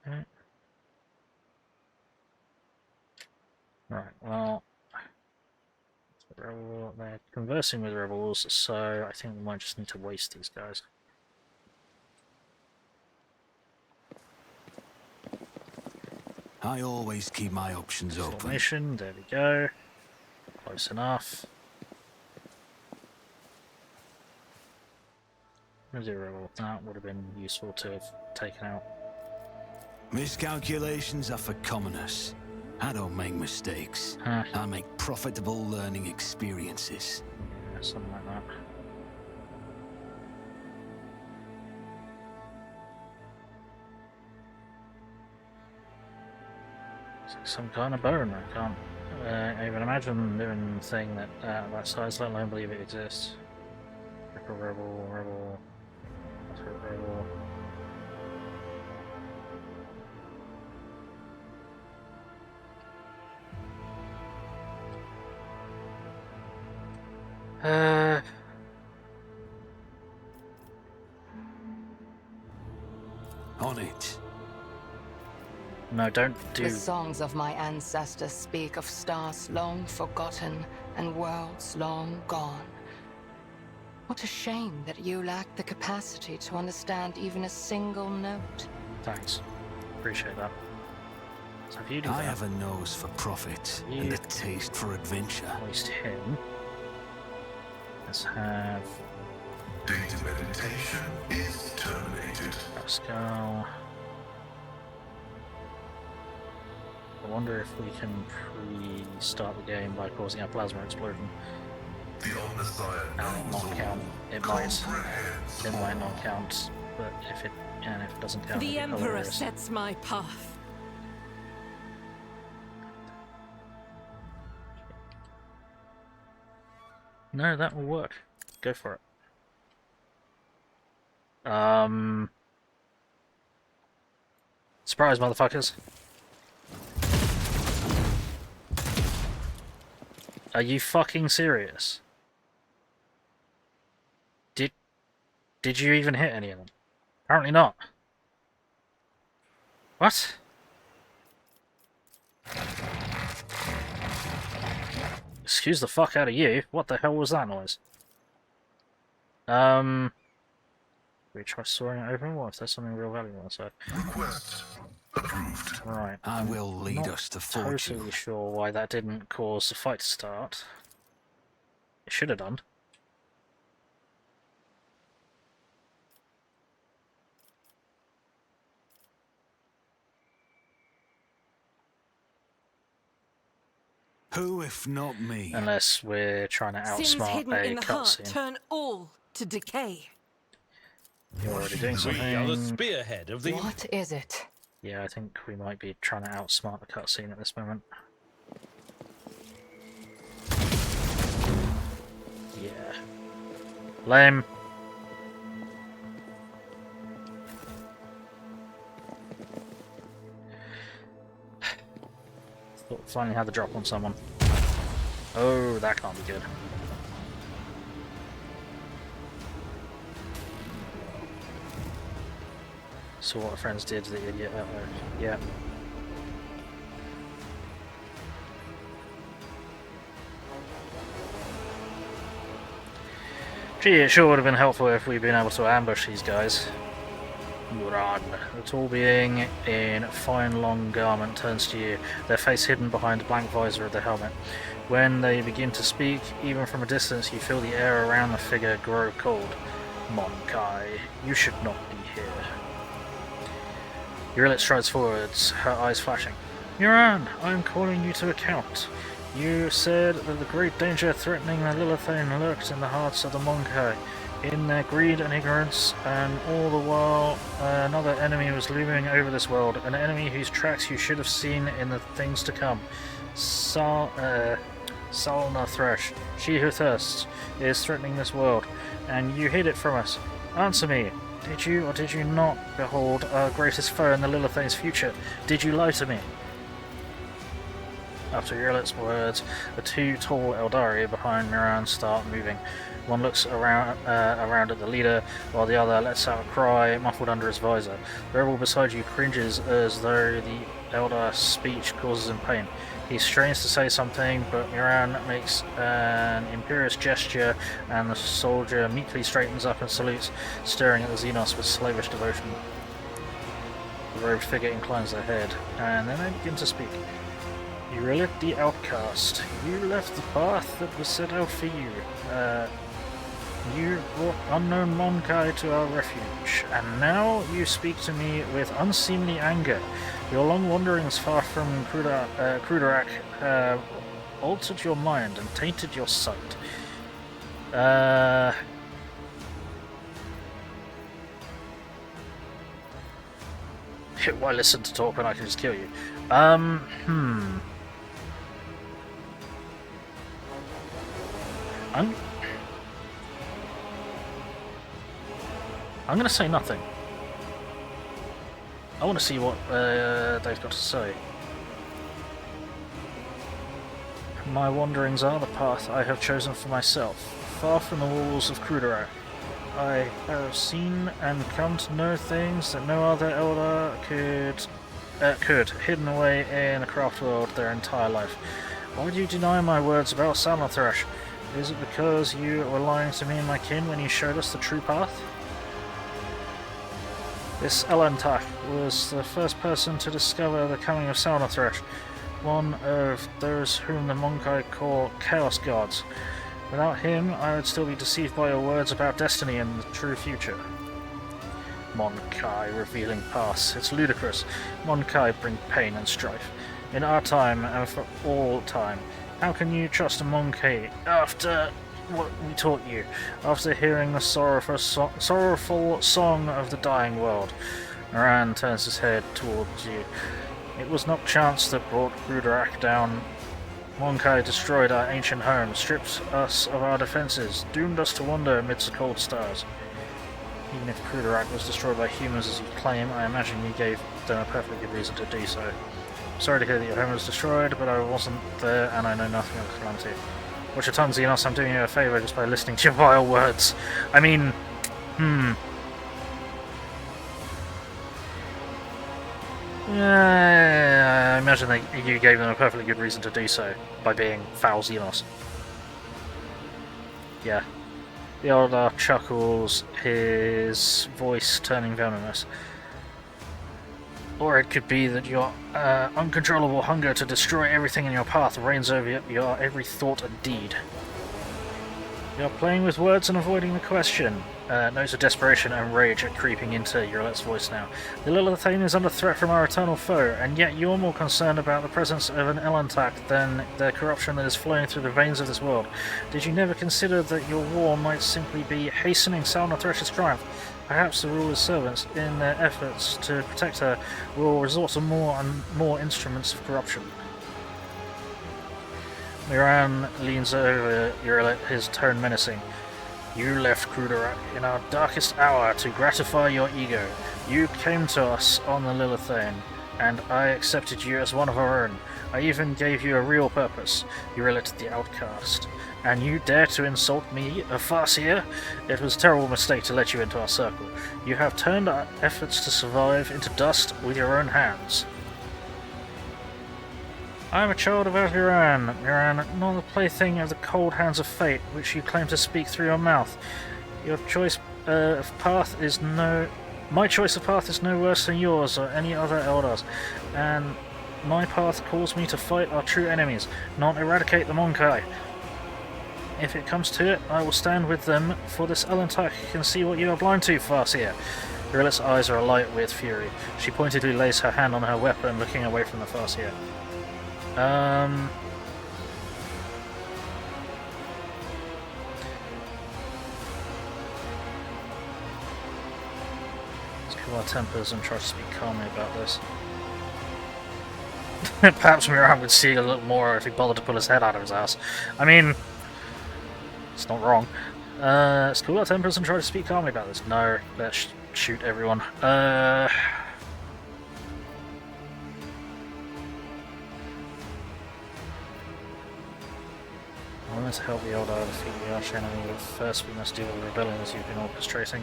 Okay. Right, well, they're conversing with rebels, so I think we might just need to waste these guys. I always keep my options open. Formation, there we go. Close enough. Zero, that would have been useful to have taken out. Miscalculations are for commoners. I don't make mistakes. I make profitable learning experiences. Yeah, something like that. It's like some kind of bone. I can't even imagine doing a thing that size, let alone believe it exists. Rebel. Rebel. On it. No, don't do. The songs of my ancestors speak of stars long forgotten and worlds long gone. What a shame that you lack the capacity to understand even a single note. Thanks. Appreciate that. So if you do I that, have a nose for profit and a taste for adventure. waste him. Let's have Data meditation is terminated. Pascal. I wonder if we can pre-start the game by causing a plasma explosion. The Omnissiah It might knows not all. count. It might. Comprehends It might all. not count. But if it doesn't count, The it'd be Emperor hilarious. sets my path. No, that will work. Go for it. Surprise, motherfuckers. Are you fucking serious? Did you even hit any of them? Apparently not. What? Excuse the fuck out of you. What the hell was that noise? We try soaring it over? What if there's something real valuable inside? Request Approved. Right. I will lead Not us to fortune. totally sure why that didn't cause the fight to start. It should have done. Who, if not me? Unless we're trying to Sins outsmart hidden a in the heart cutscene. turn all to decay. You're already doing We are the something. spearhead of the... What is it? Yeah, I think we might be trying to outsmart the cutscene at this moment. Yeah. Lame. Thought we finally had the drop on someone. Oh, that can't be good. So what our friends did, the idiot. Yeah. Gee, it sure would have been helpful if we'd been able to ambush these guys. Run. The tall being in fine long garment turns to you, their face hidden behind the blank visor of the helmet. When they begin to speak, even from a distance, you feel the air around the figure grow cold. Monkai, you should not be here. Yurillet strides forwards, her eyes flashing. Miran, I am calling you to account. You said that the great danger threatening the Lilithane lurked in the hearts of the Monkai, in their greed and ignorance, and all the while another enemy was looming over this world, an enemy whose tracks you should have seen in the things to come. Salna Thresh, she who thirsts, is threatening this world, and you hid it from us. Answer me. Did you or did you not behold our greatest foe in the Lilithane's future? Did you lie to me? After Yurillet's words, the two tall Eldari behind Miran start moving. One looks around at the leader, while the other lets out a cry muffled under his visor. The rebel beside you cringes as though the Eldar's speech causes him pain. He strains to say something, but Miran makes an imperious gesture, and the soldier meekly straightens up and salutes, staring at the Xenos with slavish devotion. The robed figure inclines their head, and then they begin to speak. Yurillet the outcast, you left the path that was set out for you. You brought unknown Monkai to our refuge, and now you speak to me with unseemly anger. Your long wanderings far from Cruderak have altered your mind and tainted your sight. Why listen to talk when I can just kill you? I'm gonna say nothing. I want to see what they've got to say. My wanderings are the path I have chosen for myself, far from the walls of Cruderak. I have seen and come to know things that no other Eldar could, hidden away in a craft world their entire life. Why do you deny my words about Salnathrash? Is it because you were lying to me and my kin when you showed us the true path? This Elantak was the first person to discover the coming of Salnathrash, one of those whom the Monkai call Chaos Gods. Without him, I would still be deceived by your words about destiny and the true future. Monkai revealing past. It's ludicrous. Monkai bring pain and strife. In our time, and for all time. How can you trust a Monkai after what we taught you, after hearing the sorrowful song of the dying world? Moran turns his head towards you. It was not chance that brought Cruderak down. Monkai destroyed our ancient home, stripped us of our defenses, doomed us to wander amidst the cold stars. Even if Cruderak was destroyed by humans as you claim, I imagine you gave them a perfectly good reason to do so. Sorry to hear that your home was destroyed, but I wasn't there and I know nothing of the calamity. Watch your tongue, Xenos, I'm doing you a favour just by listening to your vile words. I mean, I imagine that you gave them a perfectly good reason to do so, by being foul Xenos. Yeah. The Eldar chuckles, his voice turning venomous. Or it could be that your uncontrollable hunger to destroy everything in your path reigns over your every thought and deed. You're playing with words and avoiding the question. Notes of desperation and rage are creeping into Urilet's voice now. The Lilithane is under threat from our eternal foe, and yet you're more concerned about the presence of an Elantak than the corruption that is flowing through the veins of this world. Did you never consider that your war might simply be hastening Salna Thresh's triumph? Perhaps the ruler's servants, in their efforts to protect her, will resort to more and more instruments of corruption. Miran leans over Urilet, his tone menacing. You left Kruderak in our darkest hour to gratify your ego. You came to us on the Lilithane, and I accepted you as one of our own. I even gave you a real purpose, Urilet the Outcast. And you dare to insult me, a Farseer? It was a terrible mistake to let you into our circle. You have turned our efforts to survive into dust with your own hands. I am a child of Miran, not the plaything of the cold hands of fate, which you claim to speak through your mouth. Your choice of path is my choice of path is no worse than yours or any other Eldar's, and my path calls me to fight our true enemies, not eradicate the Monkai. If it comes to it, I will stand with them, for this Elantak can see what you are blind to, Farseer. Urilet's eyes are alight with fury. She pointedly lays her hand on her weapon, looking away from the Farseer. Let's cool our tempers and try to speak calmly about this. Perhaps Miran would see a little more if he bothered to pull his head out of his ass. I mean, it's not wrong. Let's cool our tempers and try to speak calmly about this. No, let's shoot everyone. I want to help the Eldar defeat the arch-enemy, but first we must deal with the rebellion as you've been orchestrating.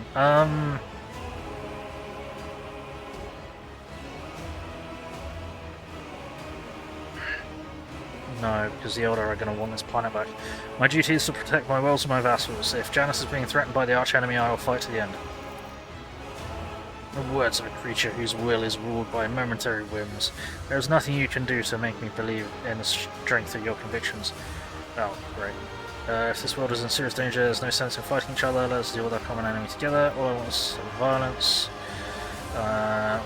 No, because the Eldar are going to want this planet back. My duty is to protect my wells and my vassals. If Janus is being threatened by the arch-enemy, I will fight to the end. The words of a creature whose will is ruled by momentary whims. There is nothing you can do to make me believe in the strength of your convictions. Oh, great. If this world is in serious danger, there's no sense in fighting each other. Let's deal with our common enemy together. All I want is some violence.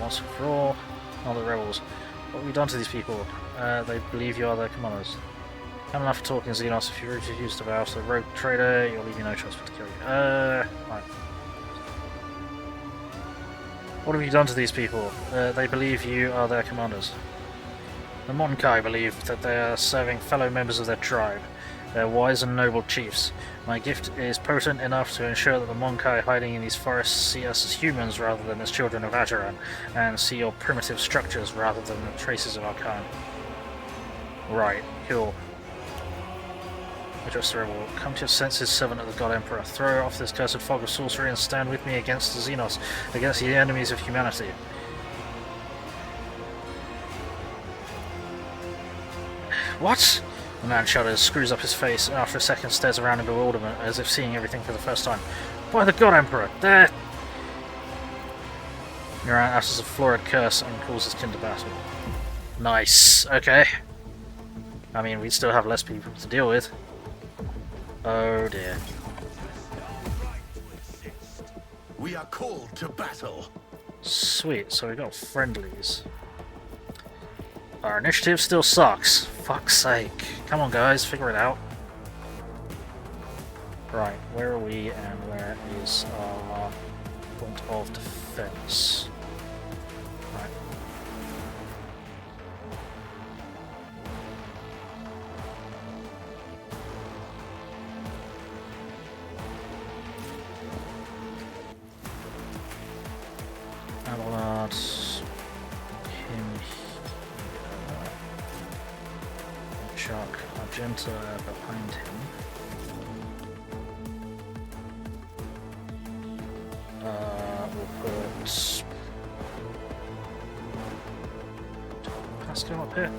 Once and for all. All the rebels. What have we done to these people? They believe you are their commanders. I'm enough for talking, Xenos. If you refuse to bow to the rogue trader, you'll leave me no choice but to kill you. Right. What have you done to these people? They believe you are their commanders. The Monkai believe that they are serving fellow members of their tribe. They're wise and noble chiefs. My gift is potent enough to ensure that the Monkai hiding in these forests see us as humans rather than as children of Acheran, and see your primitive structures rather than the traces of our kind. Right, cool. Address the rebel. Come to your senses, servant of the God Emperor. Throw off this cursed fog of sorcery and stand with me against the Xenos, against the enemies of humanity. What? The man shudders, screws up his face, and after a second stares around in bewilderment, as if seeing everything for the first time. By the God Emperor! There! Miran utters a florid curse and calls his kin to battle. Nice. Okay. I mean, we still have less people to deal with. Oh dear. We are called to battle. Sweet, so we got friendlies. Our initiative still sucks. Fuck's sake. Come on guys, figure it out. Right, where are we and where is our point of defense? Right. Overlords. Him here. Chuck Argenta behind him. We'll put Pascal up here.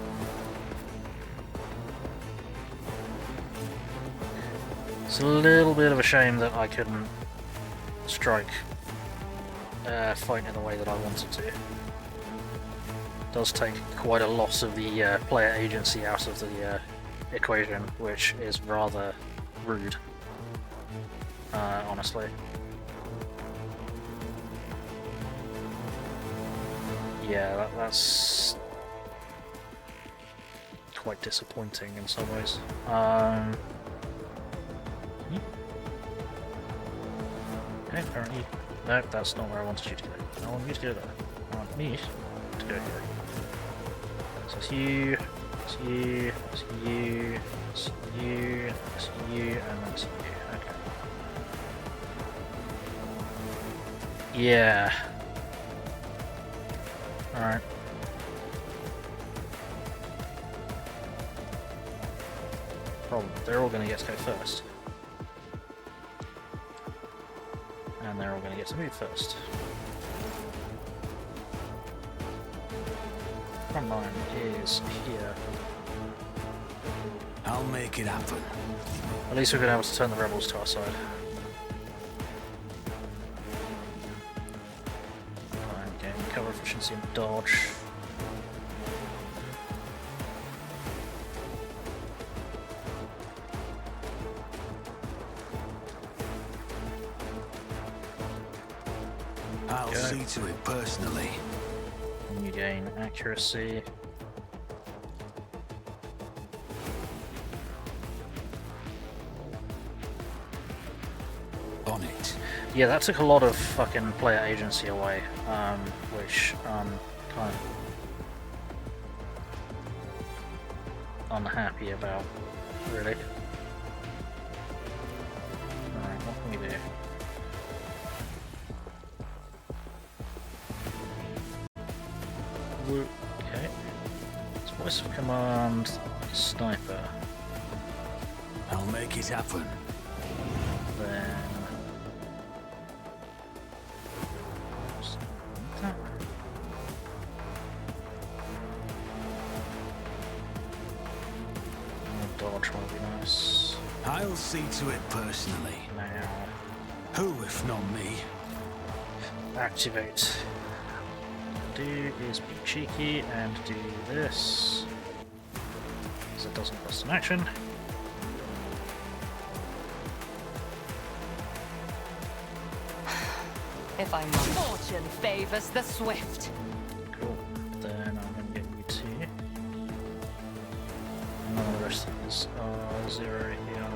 It's a little bit of a shame that I couldn't strike fight in the way that I wanted to. does take quite a lot of the player agency out of the equation, which is rather rude, honestly. Yeah, that's quite disappointing in some ways. Okay, apparently, no, that's not where I wanted you to go. I want you to go there. I want me to go here. So it's you, it's you, it's you, it's you, it's you, and then it's you. Okay. Yeah. Alright. Problem, they're all going to get to go first. And they're all going to get to move first. Front line is here. I'll make it happen. At least we're going to be able to turn the rebels to our side. Fine, getting cover efficiency and dodge. I'll see to it personally. And you gain accuracy. On it. Yeah, that took a lot of fucking player agency away, which I'm kind of unhappy about, really. Alright, what can we do? Okay. It's voice of command, sniper. I'll make it happen. Then dodge might be nice. I'll see to it personally. Now Who if not me? activate. Do is be cheeky and do this, because it doesn't cost an action. If I'm not. Fortune favors the swift. Cool. Then I'm going to get you two. None of the rest of these are 0 here.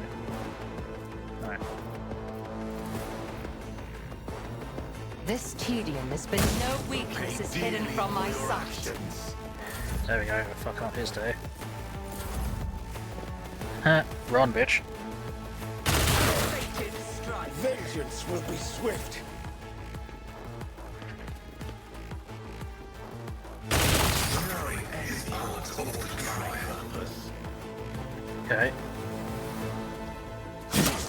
Alright. This tedium has been no weaknesses hidden from my sight. There we go, fuck up his day. Huh, run, bitch. Vengeance will be swift. Okay.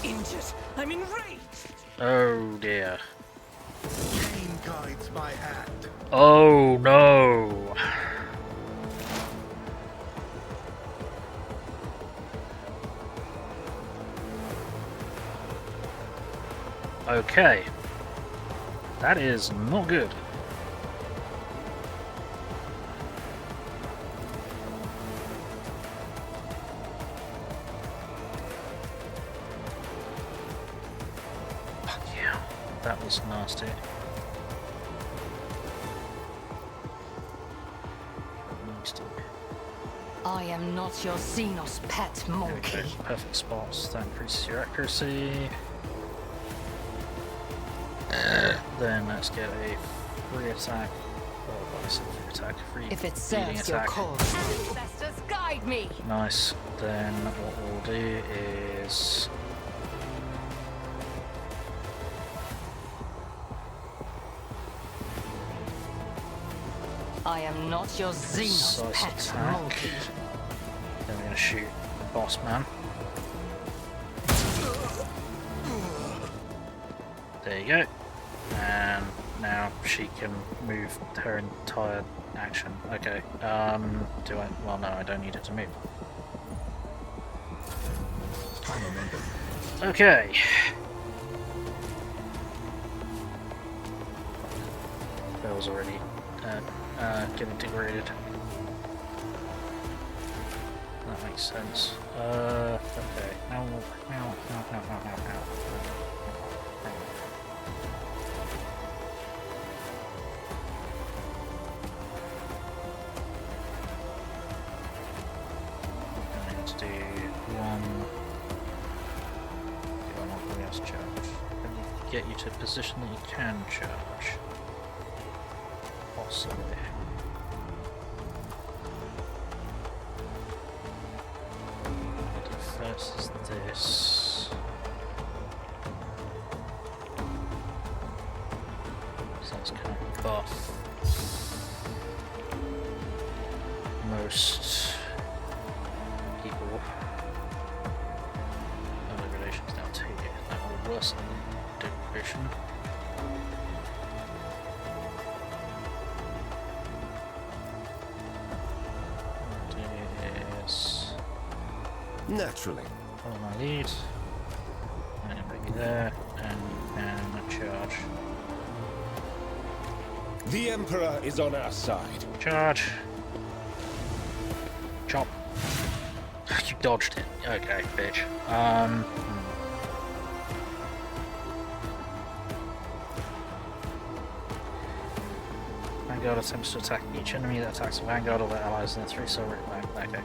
Injured. I'm enraged. Oh dear. Pain guides my hand. Oh no! Okay. That is not good. Fuck yeah. That was nasty. I am not your Xenos pet monkey. Okay, perfect spots. That increases your accuracy. Then let's get a free attack. Oh, I said free attack. Free If it leading serves your attack. cause. Ancestors, guide me. Nice. Then what we'll do is I am not your Xenos Size pet attack. monkey. Then we're gonna shoot boss man. There you go. And now she can move her entire action. Okay. Do I? Well, no, I don't need it to move. Okay. Bell's already getting degraded. That makes sense. Okay. Now. Let's do one. Charge. Can you get you to a position that you can charge? Possibly. What I do first is this. So that's kind of buff most people. Relations down to here. That will worsen degradation. Yes. Naturally. Follow my lead. And bring you there, and charge. The Emperor is on our side. Charge. Chop. You dodged it. Okay, bitch. Vanguard attempts to attack each enemy that attacks the Vanguard or their allies in the 3 silver rank. Okay.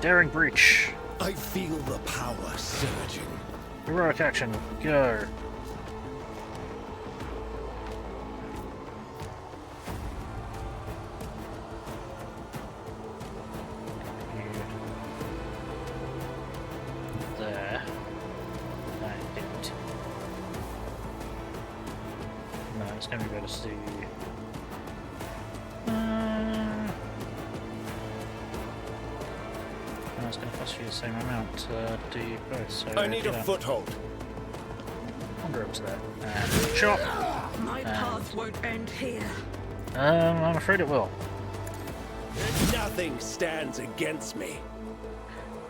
Daring breach. I feel the power surging. Heroic action. Go. There. I didn't. No, it's going to be better to do. It's going to cost you the same amount to do both. So I need a foothold. Wander up to there and chop. My path won't end here. I'm afraid it will. Nothing stands against me.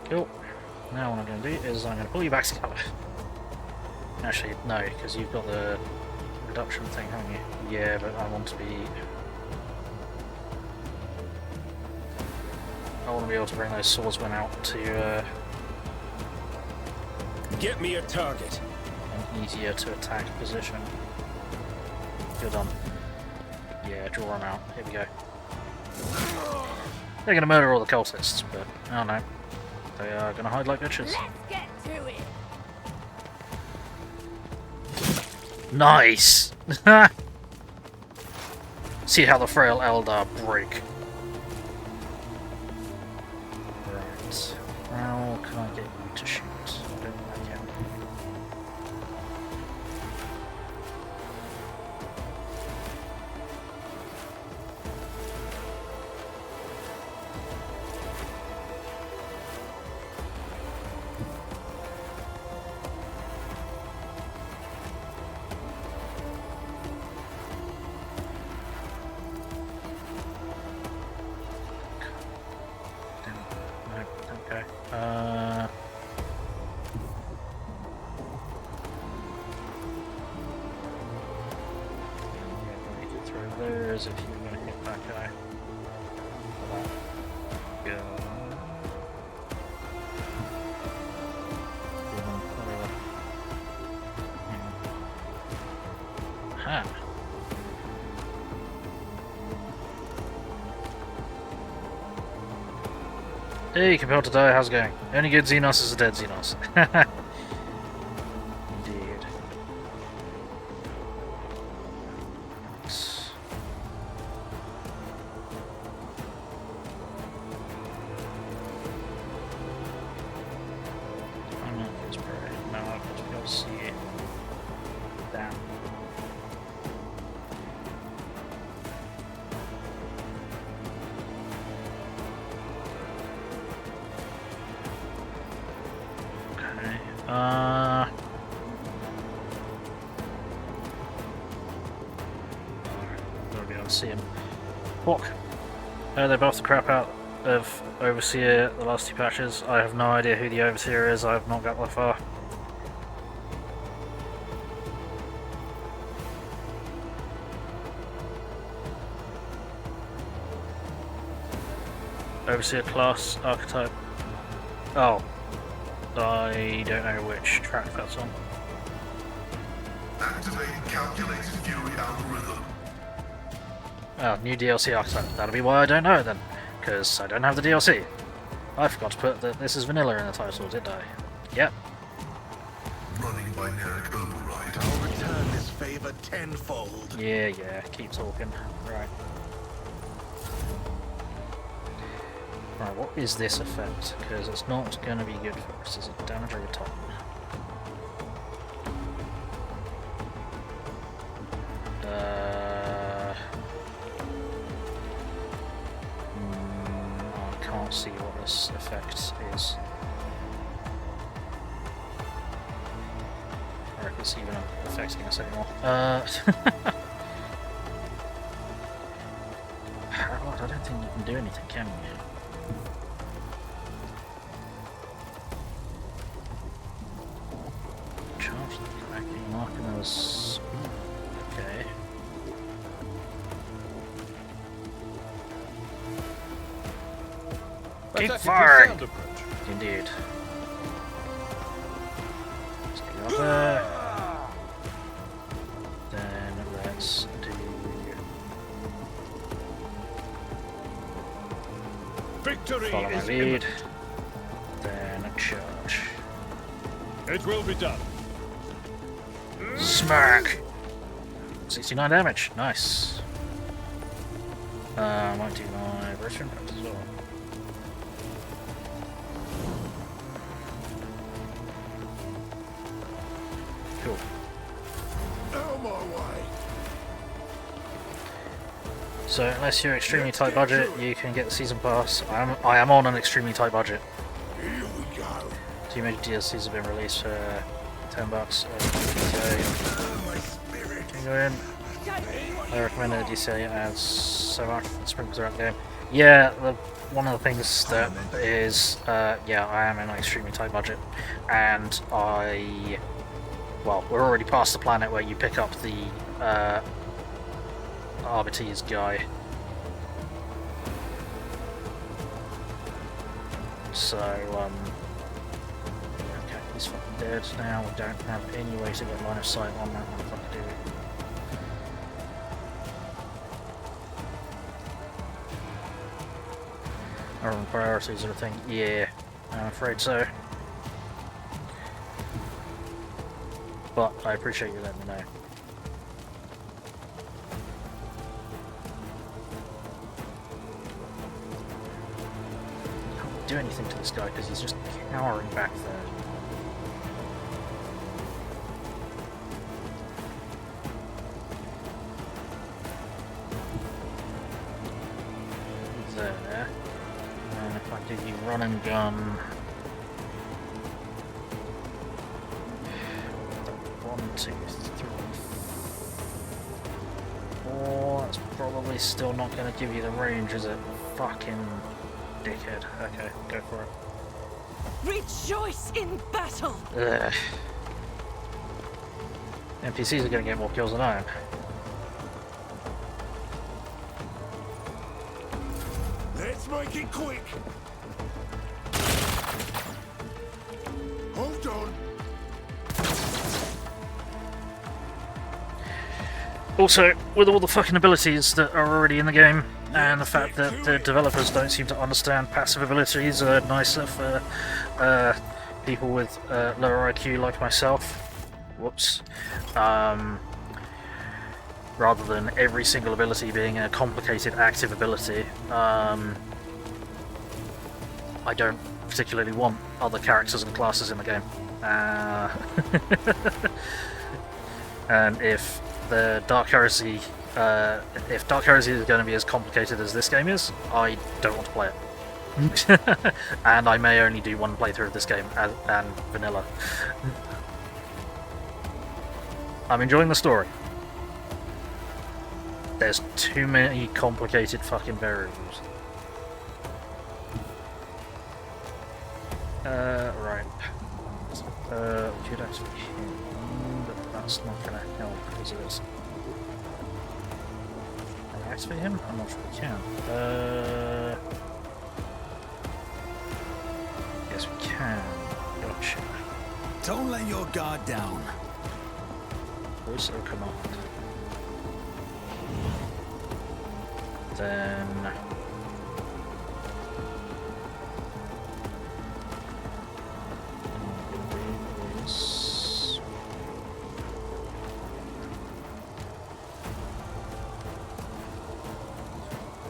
Cool. Now what I'm going to do is I'm going to pull you back to cover. Actually, no, because you've got the reduction thing, haven't you? Yeah, but I want to be able to bring those swordsmen out to Get me a target. an easier to attack position. Good on. Yeah, draw them out. Here we go. They're going to murder all the cultists, but I don't know. They are going to hide like bitches. Let's get to it. Nice! See how the frail Eldar break. Right. How can I get you to shoot? I don't think I can. Okay. Yeah, you can throw those if you're going to hit that guy. Go. Ha. Hey, compelled to die, how's it going? Only good Xenos is a dead Xenos. Indeed. I'm not this parade. No, I'll just be able to see it. Down. Gotta be able to see him. Walk. They buffed the crap out of Overseer the last 2 patches. I have no idea who the Overseer is, I have not got that far. Overseer class archetype. Oh. I don't know which track that's on. Activate calculated fury algorithm. Oh, new DLC archetype. That'll be why I don't know then. Because I don't have the DLC. I forgot to put that this is vanilla in the title, did I? Yep. Running binaric override. I'll return this favor tenfold. Yeah, keep talking. Right. Right, what is this effect? Because it's not going to be good for us. Is it damage over time? I can't see what this effect is. Or if it's even affecting us anymore. God, I don't think you can do anything, can you? Charge the cracking, marking those. Okay. Keep Attack firing! sound approach. Indeed. Let's get up there. Then let's do. Victory Follow my is lead. imminent. Then charge. It will be done. Smack! 69 damage. Nice. I might do my burst impact as well. Cool. Out my way. So unless you're extremely tight budget, you can get the season pass. I am on an extremely tight budget. Here we go. Two major DLCs have been released for $10. My spirit. Can you go in? I recommend a DCA adds so much sprinkles throughout the game. Yeah, one of the things that is, yeah, I am in an extremely tight budget, and well, we're already past the planet where you pick up the Arbiter's guy. So, okay, he's fucking dead now. We don't have any way to get line of sight on that motherfucker, do we? Urban priorities are a thing. Yeah, I'm afraid so. But I appreciate you letting me know. Can't do anything to this guy because he's just cowering back there. There. And if I give you run and gun. 1, 2, 3, 4. That's probably still not going to give you the range, is it? Fucking dickhead. Okay, go for it. Rejoice in battle! Ugh. NPCs are going to get more kills than I am. Let's make it quick. Hold on. Also, with all the fucking abilities that are already in the game, and the fact that the developers don't seem to understand passive abilities are nicer for people with lower IQ like myself. Whoops. Rather than every single ability being a complicated active ability, I don't particularly want other characters and classes in the game. And if the Dark Heresy, if Dark Heresy is going to be as complicated as this game is, I don't want to play it. And I may only do one playthrough of this game and vanilla. I'm enjoying the story. There's too many complicated fucking variables. Right. We could actually hit him, but that's not gonna help, is it? Can I activate him? I'm not sure we can. as we can. Gotcha. Don't let your guard down. Voice of command. Then...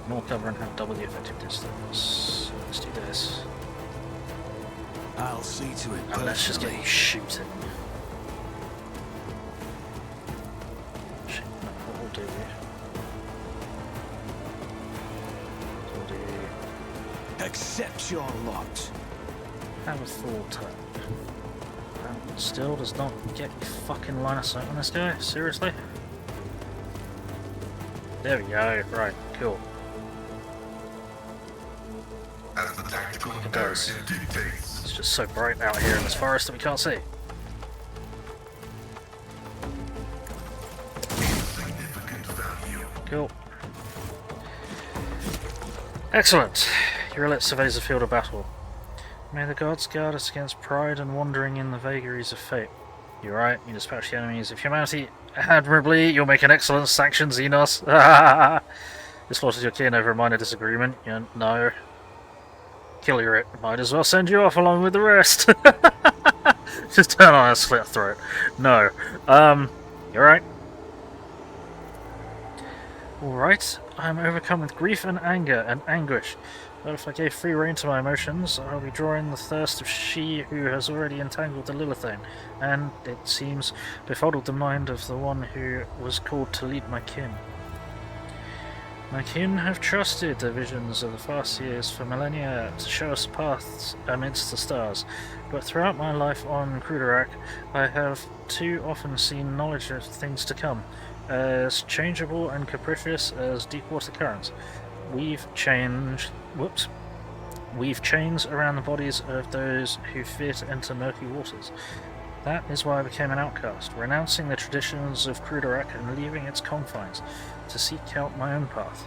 More cover and have double the effective distance. Let's do this. I'll see to it And let's just get personally. you shooting. Shit, no, what we'll do... We'll do... Accept your lot. Have a full turn. And still does not get you fucking line of sight on this guy? Seriously? There we go. Right, cool. As the tactical It does. imperative dictates. It's just so bright out here in this forest that we can't see. Insignificant value. Cool. Excellent. Your surveys the field of battle. May the gods guard us against pride and wandering in the vagaries of fate. You're right, you dispatch the enemies of humanity admirably. You'll make an excellent sanction, Xenos. You slaughtered your kin over a minor disagreement. No. Kill your it. Might as well send you off along with the rest. Just turn on a slit throat. No. You're right. Alright, I am overcome with grief and anger and anguish. But if I gave free rein to my emotions, I'll be drawing the thirst of she who has already entangled the Lilithane, and, it seems, befuddled the mind of the one who was called to lead my kin. My kin have trusted the visions of the Farseers for millennia to show us paths amidst the stars, but throughout my life on Cruderak, I have too often seen knowledge of things to come, as changeable and capricious as deep water currents. Weave chains around the bodies of those who fear to enter murky waters. That is why I became an outcast, renouncing the traditions of Cruderak and leaving its confines, to seek out my own path.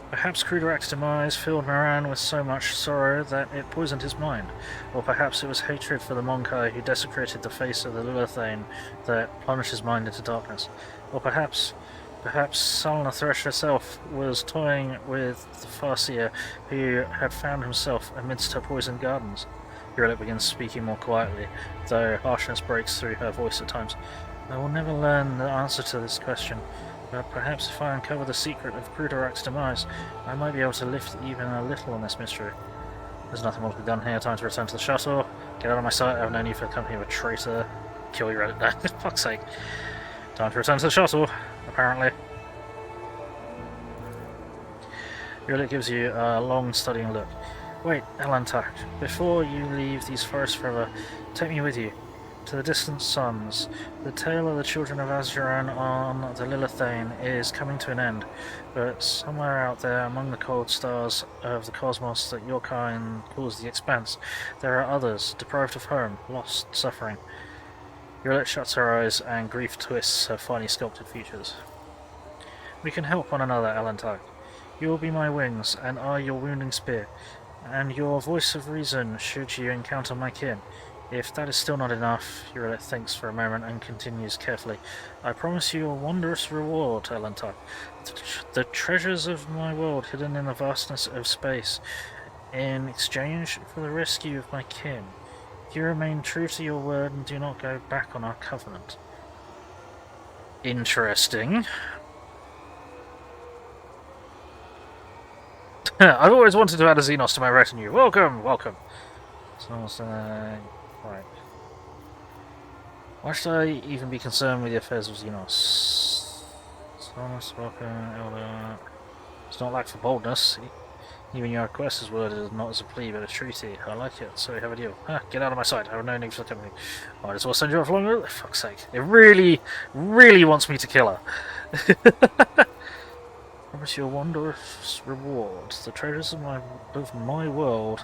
Perhaps Cruderak's demise filled Moran with so much sorrow that it poisoned his mind, or perhaps it was hatred for the Monkai who desecrated the face of the Lilithane that plunged his mind into darkness, or perhaps Salna Thresh herself was toying with the Farseer who had found himself amidst her poisoned gardens. Uriel begins speaking more quietly, though harshness breaks through her voice at times. I will never learn the answer to this question, but perhaps if I uncover the secret of Cruderak's demise, I might be able to lift even a little on this mystery. There's nothing more to be done here. Time to return to the shuttle. Get out of my sight. I have no need for the company of a traitor. Kill Uriel. No, for fuck's sake. Time to return to the shuttle, apparently. Uriel gives you a long, studying look. Wait, Elantak, before you leave these forests forever, take me with you. To the distant suns. The tale of the children of Azuran on the Lilithane is coming to an end, but somewhere out there among the cold stars of the cosmos that your kind calls the Expanse, there are others, deprived of home, lost, suffering. Uriel shuts her eyes and grief twists her finely sculpted features. We can help one another, Elantak. You will be my wings, and I your wounding spear, and your voice of reason should you encounter my kin. If that is still not enough, Uriel thinks for a moment and continues carefully. I promise you a wondrous reward, Elantak. The treasures of my world hidden in the vastness of space, in exchange for the rescue of my kin. You remain true to your word and do not go back on our covenant. Interesting. I've always wanted to add a Xenos to my retinue. Welcome, welcome. So, right. Why should I even be concerned with the affairs of Xenos? Xenos, welcome, Eldar. It's not lack for boldness. Even your request is worded not as a plea but a treaty. I like it, so we have a deal. Get out of my sight. I have no need for the company. Might as well send you off along with it. For fuck's sake. It really, really wants me to kill her. Promise you a wondrous reward. The treasures of my world,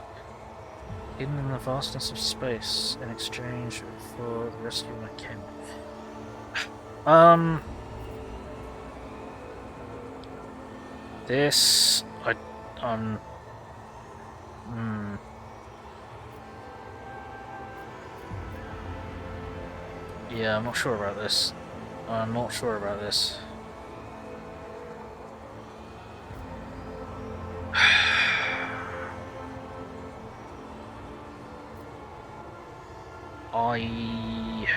hidden in the vastness of space, in exchange for the rescue of my kin. This Yeah, I'm not sure about this. I'm not sure about this. I...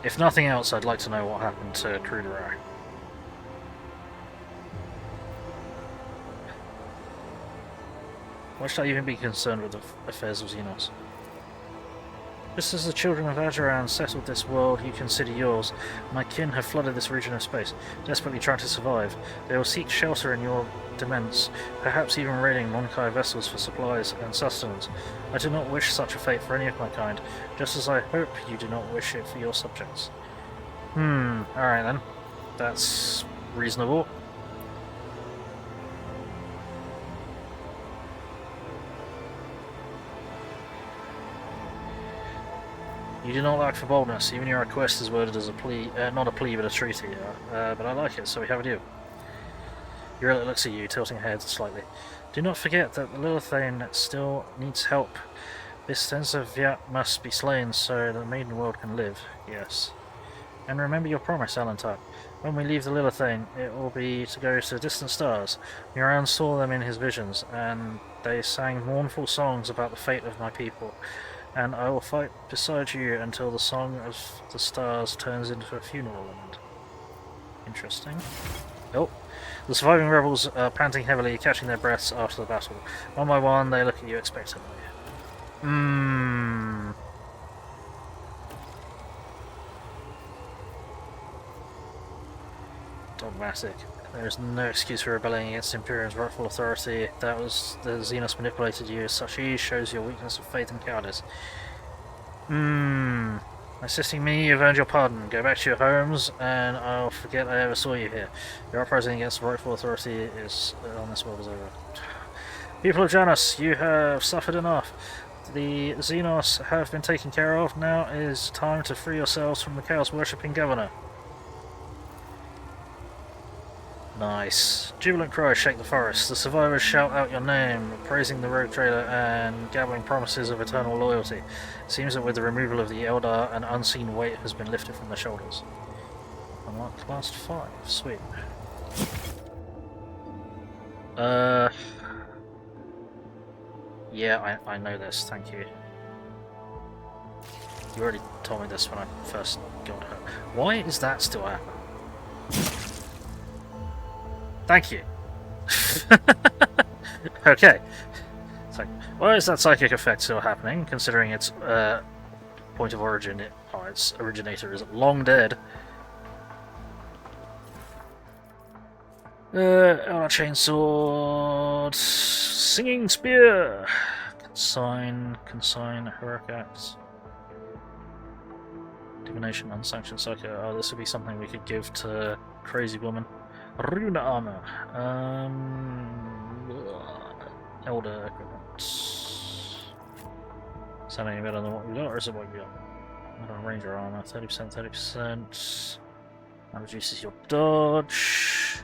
If nothing else, I'd like to know what happened to TradAAAH. Why should I even be concerned with the affairs of Xenos? Just as the children of Adoran settled this world you consider yours, my kin have flooded this region of space, desperately trying to survive. They will seek shelter in your demesnes, perhaps even raiding Monkai vessels for supplies and sustenance. I do not wish such a fate for any of my kind, just as I hope you do not wish it for your subjects. Alright then. That's reasonable. You do not lack for boldness. Even your request is worded as a plea, not a plea but a treaty. But I like it, so we have it you. Eureka looks at you, tilting her head slightly. Do not forget that the Lilithane still needs help. This Tensa Viat must be slain so the maiden world can live. Yes. And remember your promise, Alantar. When we leave the Lilithane, it will be to go to distant stars. Muran saw them in his visions, and they sang mournful songs about the fate of my people. And I will fight beside you until the song of the stars turns into a funeral lament. Interesting. Oh. The surviving rebels are panting heavily, catching their breaths after the battle. One by one, they look at you expectantly. Dogmatic. There is no excuse for rebelling against Imperium's rightful authority. That was the Xenos manipulated you. Such ease shows your weakness of faith and cowardice. Assisting me, you've earned your pardon. Go back to your homes, and I'll forget I ever saw you here. Your uprising against the rightful authority is on this world is over. People of Janus, you have suffered enough. The Xenos have been taken care of. Now is time to free yourselves from the chaos-worshipping governor. Nice. Jubilant cries shake the forest. The survivors shout out your name, praising the rogue trader and gabbling promises of eternal loyalty. It seems that with the removal of the Eldar, an unseen weight has been lifted from their shoulders. Unlocked last 5. Sweet. Yeah, I know this, thank you. You already told me this when I first got her. Why is that still happening? Thank you. Okay. So, why is that psychic effect still happening, considering its point of origin, its originator is long dead? Eldar Chainsword, Singing Spear, Consign, Heroic Acts, Divination, Unsanctioned Psycho. Oh, this would be something we could give to Crazy Woman. Rune Armor, Eldar Equipment. Is that any better than what we got, or is it what we got? Ranger Armor, 30%, 30%. That reduces your dodge.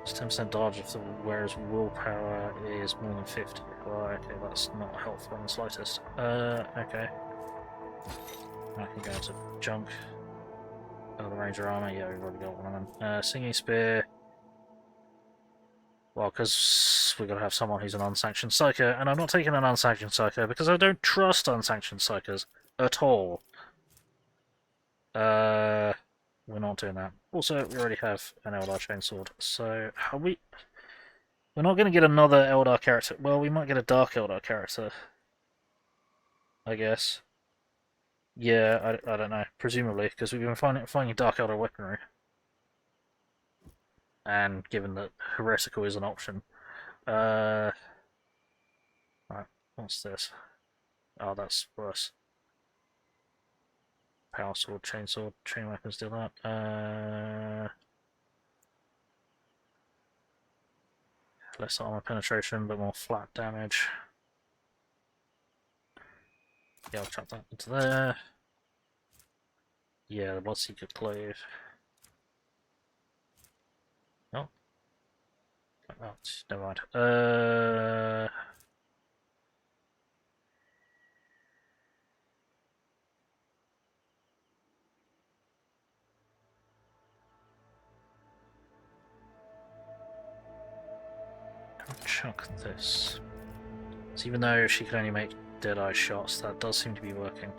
It's 10% dodge if the wearer's willpower is more than 50. Well, okay, that's not helpful in the slightest. Okay. I can go into junk. Oh, the Ranger Armor, yeah, we've already got one of them. Singing Spear. Well, because we've got to have someone who's an unsanctioned psyker, and I'm not taking an unsanctioned psyker because I don't trust unsanctioned psykers at all. We're not doing that. Also, we already have an Eldar Chainsword, so are we... We're not going to get another Eldar character. Well, we might get a Dark Eldar character, I guess. Yeah, I don't know. Presumably, because we've been finding Dark Eldar weaponry. And given that Heretical is an option. Right, what's this? Oh, that's worse. Power Sword, Chainsword, Chain Weapons do that. Less armor penetration, but more flat damage. Yeah, I'll trap that into there. Yeah, the Bloodseeker Glaive. Oh, never mind. I'll chuck this. So even though she can only make Deadeye shots, that does seem to be working.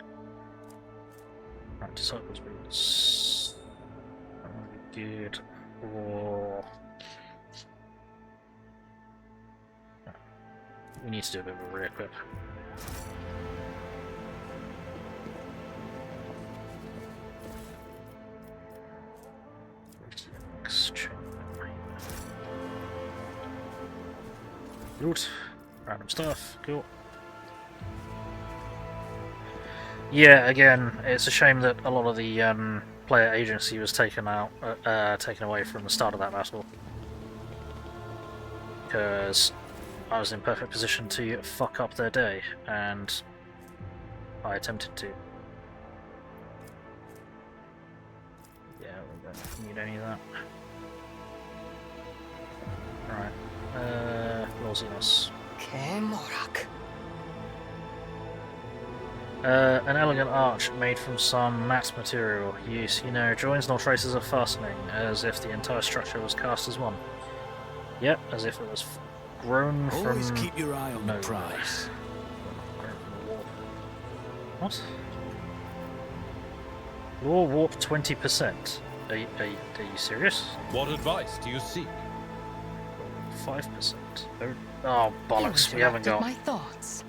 Right, Disciples Boots. That would be good. Or... we need to do a bit of a re-equip. Loot. Random stuff. Cool. Yeah, again, it's a shame that a lot of the player agency was taken away from the start of that battle. Because I was in perfect position to fuck up their day, and I attempted to. Yeah, we don't need any of that. Alright, Lord Xenos. An elegant arch made from some matte material. Use, joins nor traces of fastening, as if the entire structure was cast as one. Yep, as if it was grown from... Always keep your eye on the prize. What? Law warp 20%. Are you serious? What advice do you seek? 5%. Oh bollocks! We haven't got. My thoughts.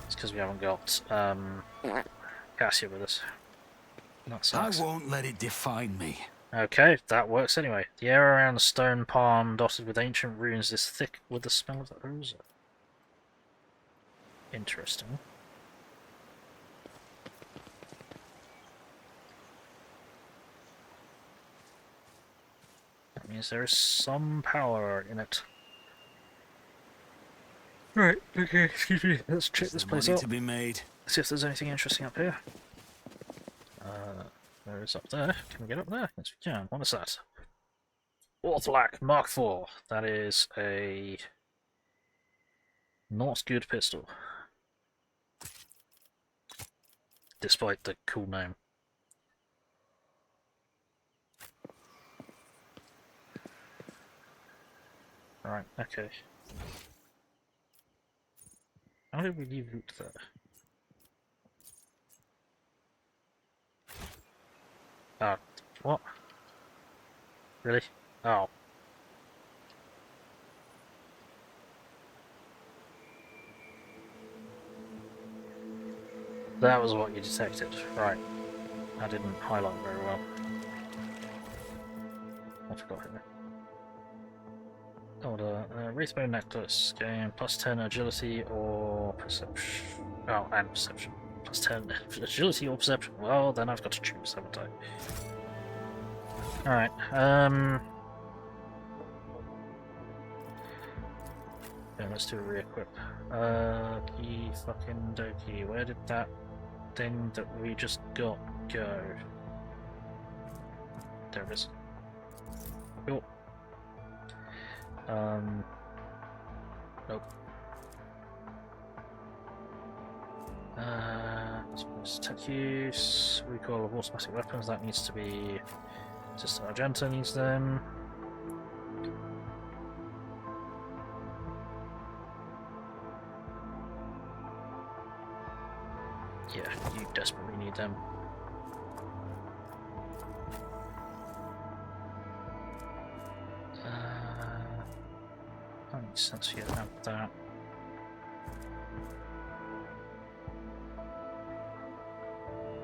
It's because we haven't got Cassia with us. That I sucks. won't let it define me. Okay, that works anyway. The air around the stone palm, dotted with ancient runes, is thick with the smell of the ozone. Interesting. That means there is some power in it. Right, okay, excuse me. Let's check this place out. To be made. See if there's anything interesting up here. There is up there. Can we get up there? Yes, we can. What is that? Orthlak Mark IV. That is a not good pistol. Despite the cool name. Right, okay. How did we leave loot there? Oh, what? Really? Oh. That was what you detected. Right. I didn't highlight very well. I forgot here. Order, Wraithbone Necklace. Gain plus 10 agility or perception. Oh, and perception. Plus 10 agility or perception. Well, then I've got to choose, haven't I? Alright, yeah, let's do a re-equip. Key fucking dokie. Where did that thing that we just got go? There it is. Cool. Nope. Tech use, recall of automatic weapons, that needs to be... System Argenta needs them. Yeah, you desperately need them. That makes sense for you to have that.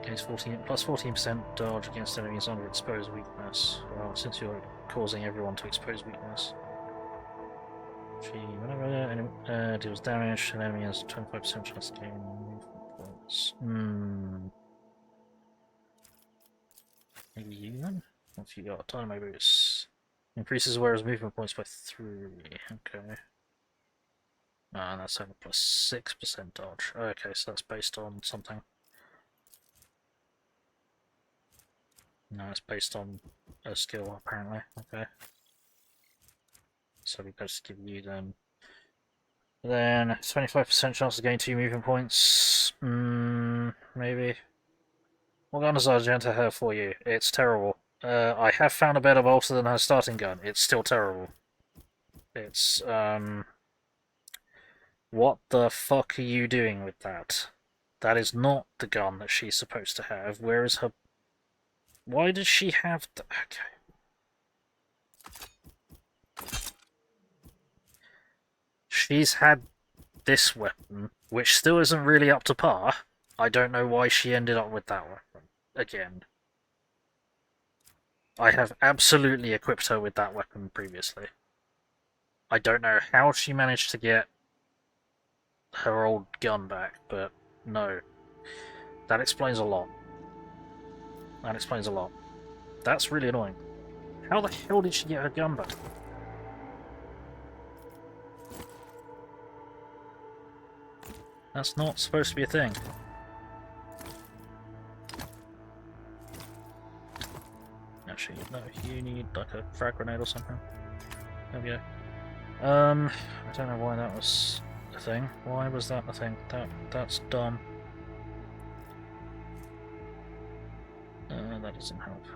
Gains 14% dodge against enemies under exposed weakness. Well, since you're causing everyone to expose weakness. Whenever enemy deals damage, an enemy has 25% chance to gain movement points. Maybe you then? What have you got? Dynamo boost. Increases wearer's movement points by 3. Okay. And that's only plus 6% dodge. Okay, so that's based on something. No, it's based on a skill, apparently. Okay. So we better give you them. Then 25% chance of getting 2 moving points. Maybe. What gun does Argenta have for you? It's terrible. I have found a better bolter than her starting gun. It's still terrible. It's, what the fuck are you doing with that? That is not the gun that she's supposed to have. Where is her... Why does she have... Okay. She's had this weapon, which still isn't really up to par. I don't know why she ended up with that weapon. Again. I have absolutely equipped her with that weapon previously. I don't know how she managed to get her old gun back, but no. That explains a lot. That explains a lot. That's really annoying. How the hell did she get her gun back? That's not supposed to be a thing. Actually, no, you need like a frag grenade or something. There we go. I don't know why that was a thing. Why was that a thing? That's dumb. That doesn't help.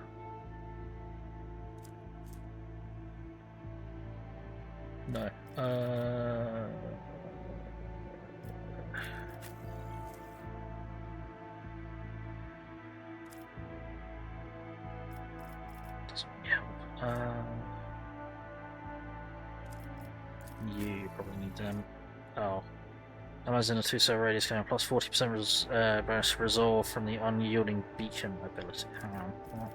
No. Doesn't help. You probably need them. Oh. Amazon a 2-star radius going plus 40% bonus resolve from the unyielding beacon ability. Hang on. What?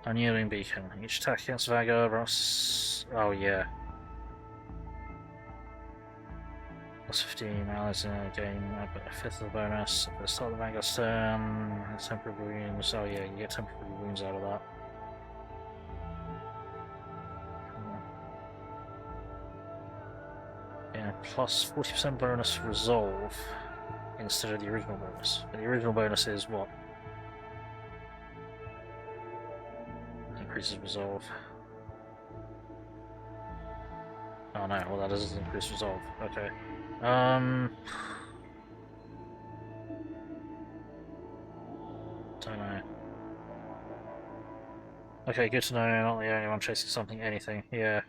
Unyielding beacon. Each attack against Vanguard plus... Oh yeah. Plus 15 allies gain a fifth of the bonus. At the start of the Vanguard's turn, temporary wounds. Oh yeah, you get temporary wounds out of that. Yeah, plus 40% bonus resolve instead of the original bonus. But the original bonus is what? Increases resolve. Oh no, well that doesn't increase resolve. Okay. Don't know. Okay, good to know I'm not the only one chasing something, anything. Yeah.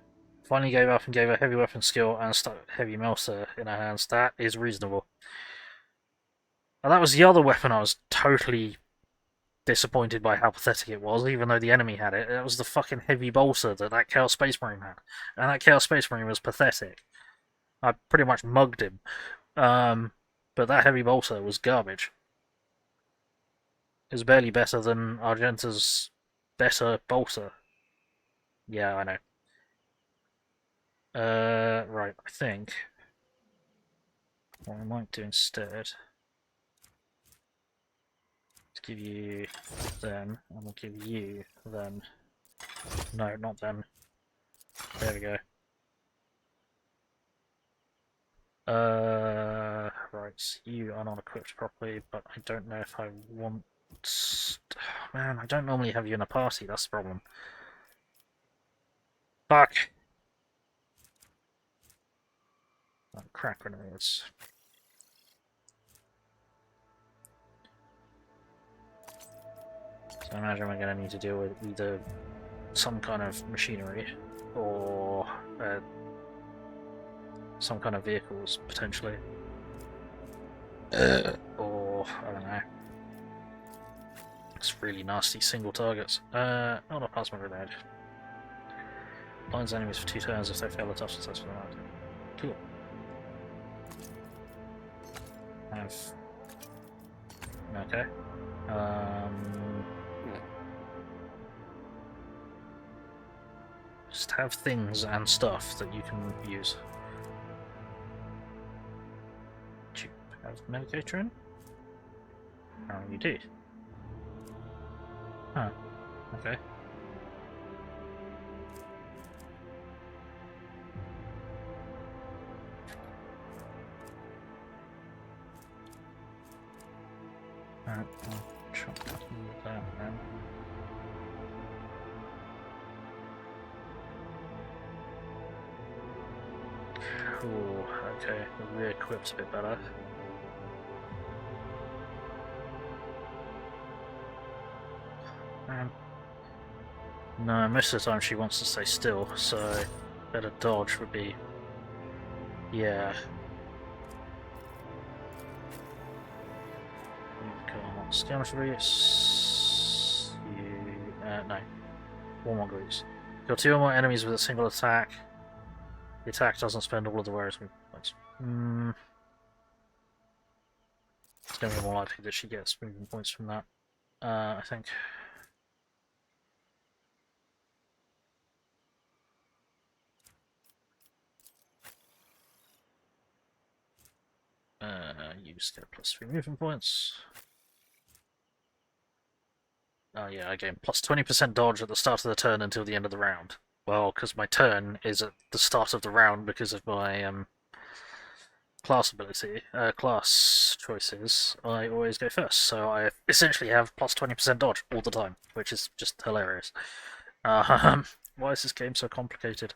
Finally gave up and gave a heavy weapon skill and stuck heavy melter in her hands. That is reasonable. And that was the other weapon I was totally disappointed by how pathetic it was, even though the enemy had it. It was the fucking heavy bolter that Chaos Space Marine had. And that Chaos Space Marine was pathetic. I pretty much mugged him. But that heavy bolter was garbage. It was barely better than Argenta's better bolter. Yeah, I know. Right, I think what I might do instead is give you them, and we'll give you them. No, not them. There we go. Right, you are not equipped properly, but I don't know if I want... Man, I don't normally have you in a party, that's the problem. Fuck! Crack grenades. So I imagine we're going to need to deal with either some kind of machinery or some kind of vehicles, potentially. Or, I don't know. It's really nasty single targets. Not a plasma grenade. Blinds enemies for 2 turns if they fail the tough success for the round. Cool. Have... Okay. Just have things and stuff that you can use. Do you have medicator in? Oh, you do. Huh. Okay. Alright, I'll chop that then. Ooh, okay, the rear equip's a bit better. No, most of the time she wants to stay still, so better dodge would be... Yeah. You've got skirmish groups. No. One more groups. You've got 2 or more enemies with a single attack. The attack doesn't spend all of the wearer's movement points. It's going to be more likely that she gets movement points from that, I think. You just get +3 movement points. Oh yeah, I gain +20% dodge at the start of the turn until the end of the round. Well, because my turn is at the start of the round because of my class choices, I always go first. So I essentially have +20% dodge all the time, which is just hilarious. Why is this game so complicated?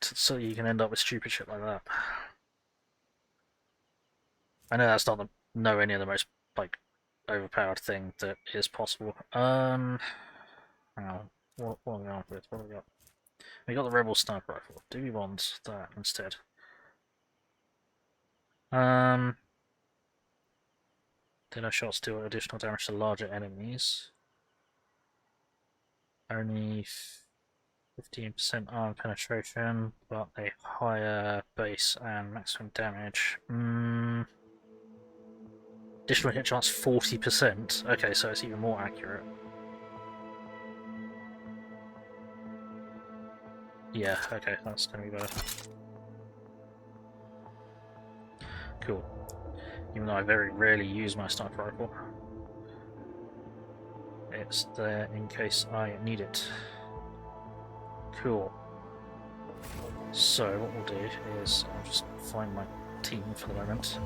So you can end up with stupid shit like that. I know that's not nowhere near the most like overpowered thing that is possible. Hang on. What are we on with? What have we got? We got the Rebel Sniper Rifle. Do we want that instead? Dinner shots do additional damage to larger enemies. Only 15% armor penetration, but a higher base and maximum damage. Additional hit chance 40%. Okay, so it's even more accurate. Yeah, okay, that's gonna be better. Cool. Even though I very rarely use my sniper rifle. It's there in case I need it. Cool. So, what we'll do is, I'll just find my team for the moment.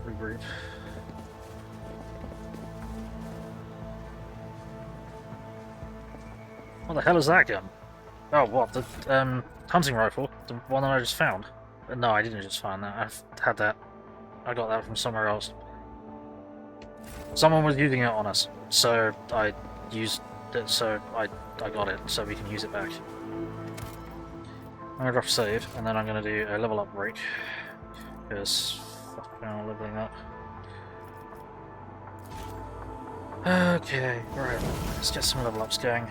Regroup. What the hell is that gun? Oh, what? The hunting rifle? The one that I just found? No, I didn't just find that. I've had that. I got that from somewhere else. Someone was using it on us, so I used it. So I got it, so we can use it back. I'm gonna drop a save, and then I'm gonna do a level up break because fuck now, leveling up. Okay, right. Let's get some level ups going.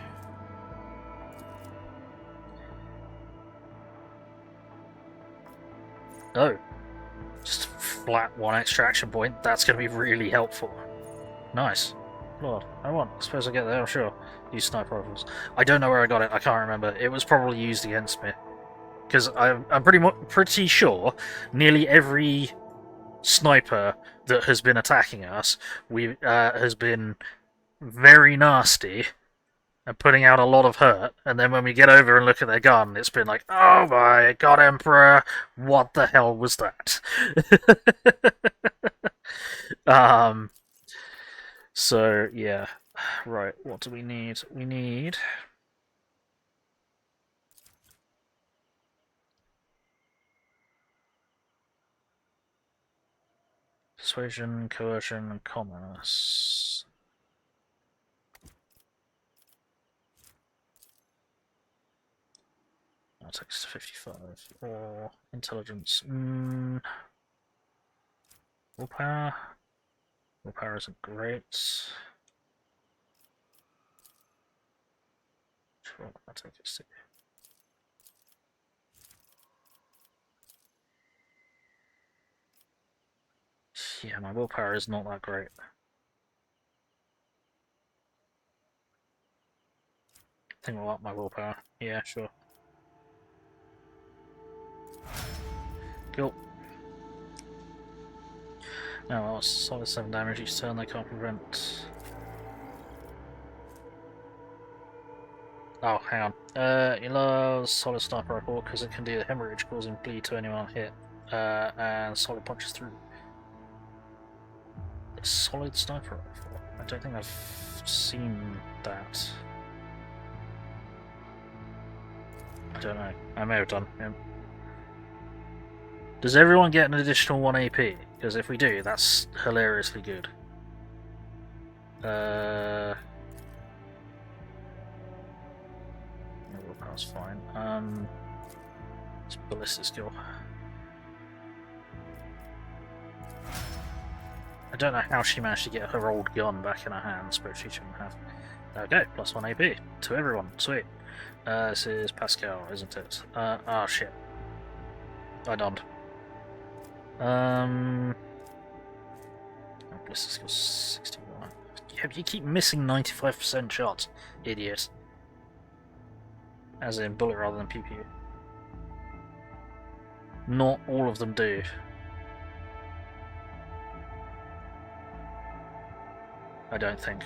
Oh, just flat 1 extraction point. That's going to be really helpful. Nice. Lord, I suppose I get there, I'm sure. Use sniper rifles. I don't know where I got it, I can't remember. It was probably used against me. Because I'm pretty sure nearly every sniper that has been attacking us has been very nasty and putting out a lot of hurt, and then when we get over and look at their gun, it's been like, oh my god, Emperor, what the hell was that? So, yeah. Right, what do we need? We need... Persuasion, coercion, and commerce. That takes 55. Or intelligence. Willpower. Willpower isn't great. Sure, I'll take it to. Yeah, my willpower is not that great. I think we'll up my willpower. Yeah, sure. Cool. Now, well, solid 7 damage each turn, they can't prevent. Oh, hang on. It loves solid sniper rifle because it can do the hemorrhage causing bleed to anyone hit, and solid punches through. A solid sniper rifle? I don't think I've seen that. I don't know. I may have done. Yeah. Does everyone get an additional 1 AP? Because if we do, that's hilariously good. Willpower's fine. It's ballistic skill. I don't know how she managed to get her old gun back in her hands, but she shouldn't have. Okay, plus 1 AP to everyone. Sweet. This is Pascal, isn't it? Oh shit. I donned. Ballistic skill 61. You keep missing 95% shots, idiot. As in bullet rather than pew pew. Not all of them do. I don't think.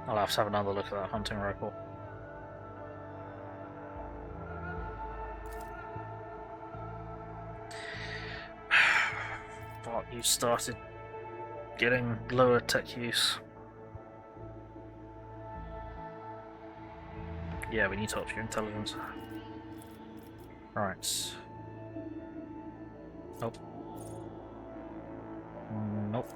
I'll have to have another look at that hunting rifle. But you started getting lower tech use. Yeah, we need to up your intelligence. Right. Nope. Nope.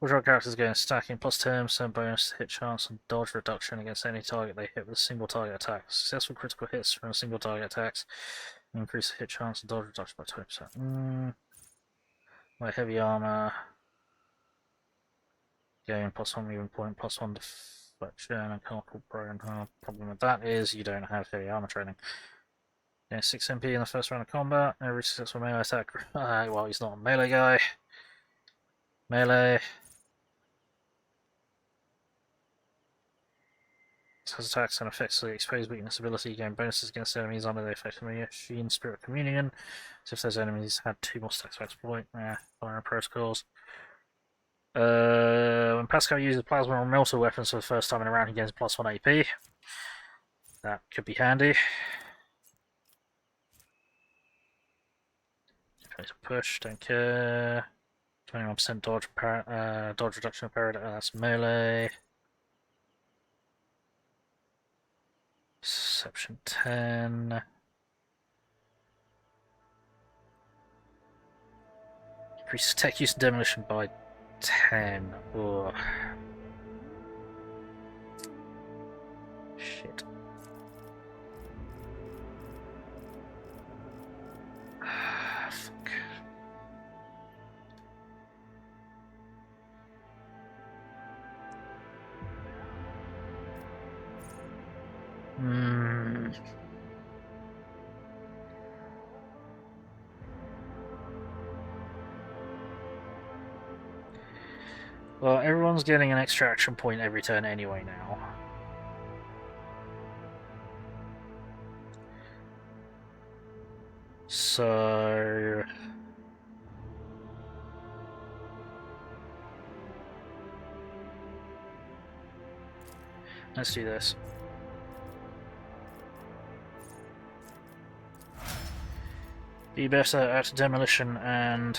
Which our characters gain stacking plus 10% bonus to hit chance and dodge reduction against any target they hit with a single target attack. Successful critical hits from a single target attacks increase the hit chance and dodge reduction by 20%. My heavy armor. Gain plus 1 movement point, plus 1 deflection, and chemical prone. Problem with that is you don't have heavy armor training. Gain 6 MP in the first round of combat. Every successful melee attack. Well, he's not a melee guy. Melee. This has attacks and effects to the exposed weakness ability. You gain bonuses against enemies under the effect of machine spirit communion. So if those enemies had 2 more stacks of exploit, fire protocols. When Pascal uses plasma or melter weapons for the first time in a round, he gains plus 1 AP. That could be handy. Push, don't care. 21% dodge, dodge reduction of parry, that's melee. Perception 10. Increases tech use and demolition by 10. Ugh. Shit. Fuck. Well, everyone's getting an extraction point every turn anyway now. So... let's do this. Be better at demolition and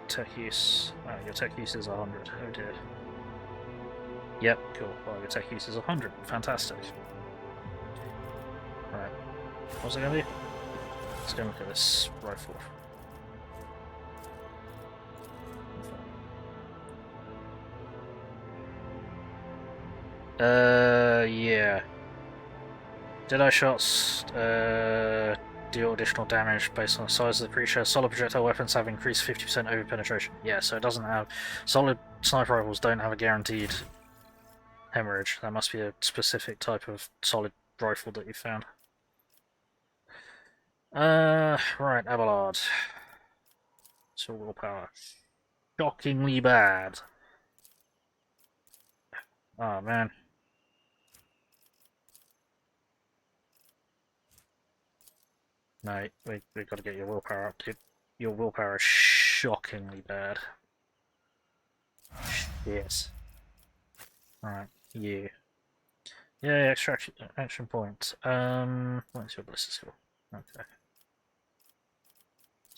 tech use. Your tech use is 100. Oh dear. Yep, cool. Well, your tech use is 100. Fantastic. Right. What's it gonna be? Let's go look at this rifle. Yeah. Deadeye shots deal additional damage based on the size of the creature. Solid projectile weapons have increased 50% over penetration. Yeah, so it doesn't have... solid sniper rifles don't have a guaranteed hemorrhage. That must be a specific type of solid rifle that you found. Right, Abelard. So willpower. Shockingly bad. Oh, man. No, we got to get your willpower up, dude. Your willpower is shockingly bad. Yes. Alright, you. Yeah, extraction action point. What's your ballistic skill? Okay.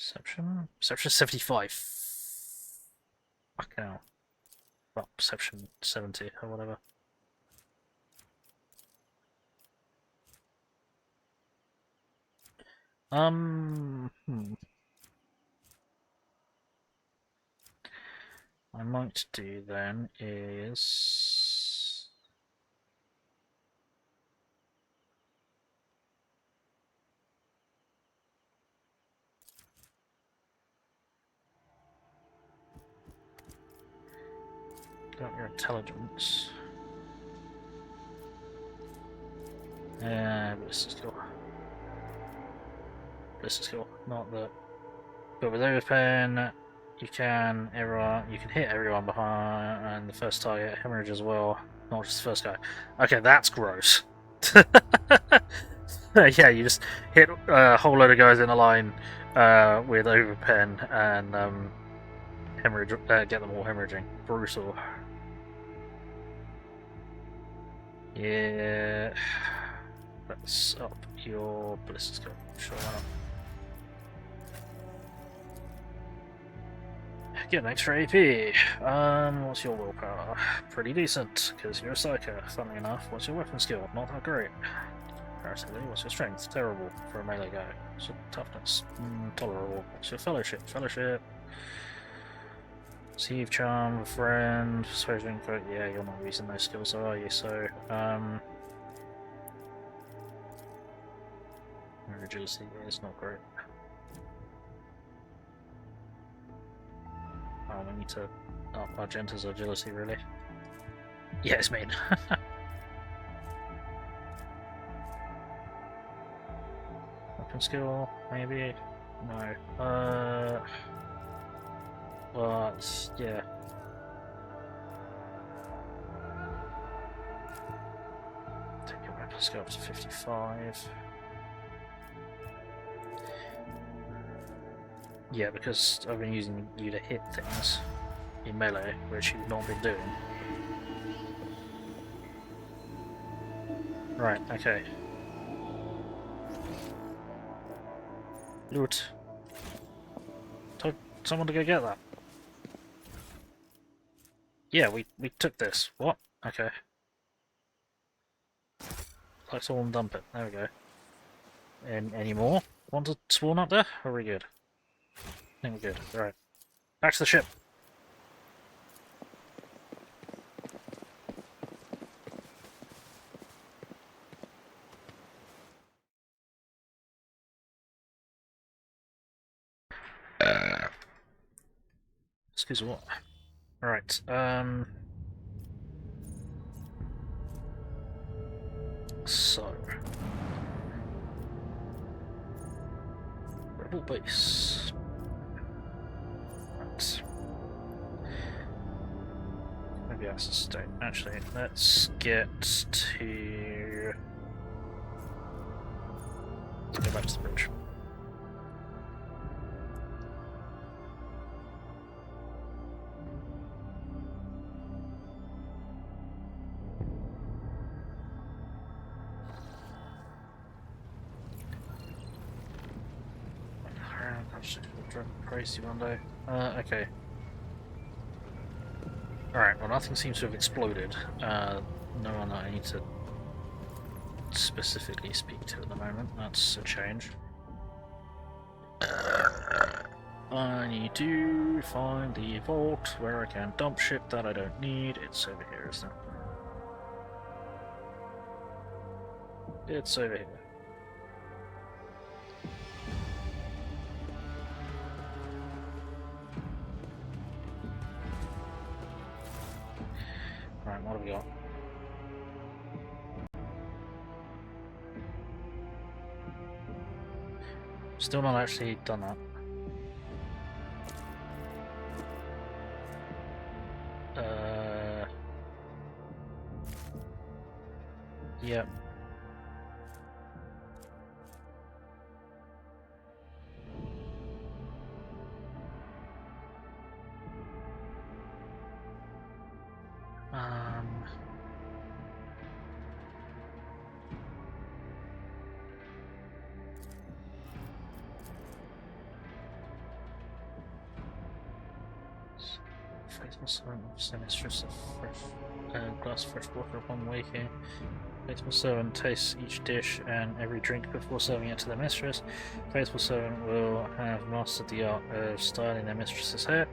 Perception? Perception 75. Fucking hell. Well, perception 70 or whatever. I might do then is got your intelligence. This is cool. This is cool. Not that. But with overpen, you can hit everyone behind, and the first target hemorrhage as well. Not just the first guy. Okay, that's gross. Yeah, you just hit a whole load of guys in a line with overpen and hemorrhage, get them all hemorrhaging. Brutal. Yeah. Let's up your ballistic skill. Sure, why not? Get an extra AP. What's your willpower? Pretty decent, because you're a psycho. Funnily enough, what's your weapon skill? Not that great. Comparatively, what's your strength? Terrible for a melee guy. What's your toughness? Tolerable. What's your fellowship? Fellowship. Receive charm, friend, persuasion. Yeah, you're not using those skills, are you? So, agility is not great. Oh, we need to up Argenta's agility, really. Yeah, it's mean. Weapon skill, maybe? No. But, yeah. Take your weapon skill up to 55. Yeah, because I've been using you to hit things in melee, which you've not been doing. Right, okay. Loot. Told someone to go get that. Yeah, we took this. What? Okay. Let's all dump it. There we go. And any more? Want to spawn up there? Or are we good? I think we're good. Alright. Back to the ship. Excuse me, what? Alright, so... Rebel base. Right. Maybe that's a state. Actually, let's get to... Let's go back to the bridge. Crazy one day. Okay. Alright, well nothing seems to have exploded. No one that I need to specifically speak to at the moment. That's a change. I need to find the vault where I can dump shit that I don't need. It's over here, isn't it? It's over here. Right, what have we got? Still not actually done that. Yep. Faithful servant offers their mistress a glass of fresh water upon waking. Faithful servant tastes each dish and every drink before serving it to their mistress. Faithful servant will have mastered the art of styling their mistress's hair.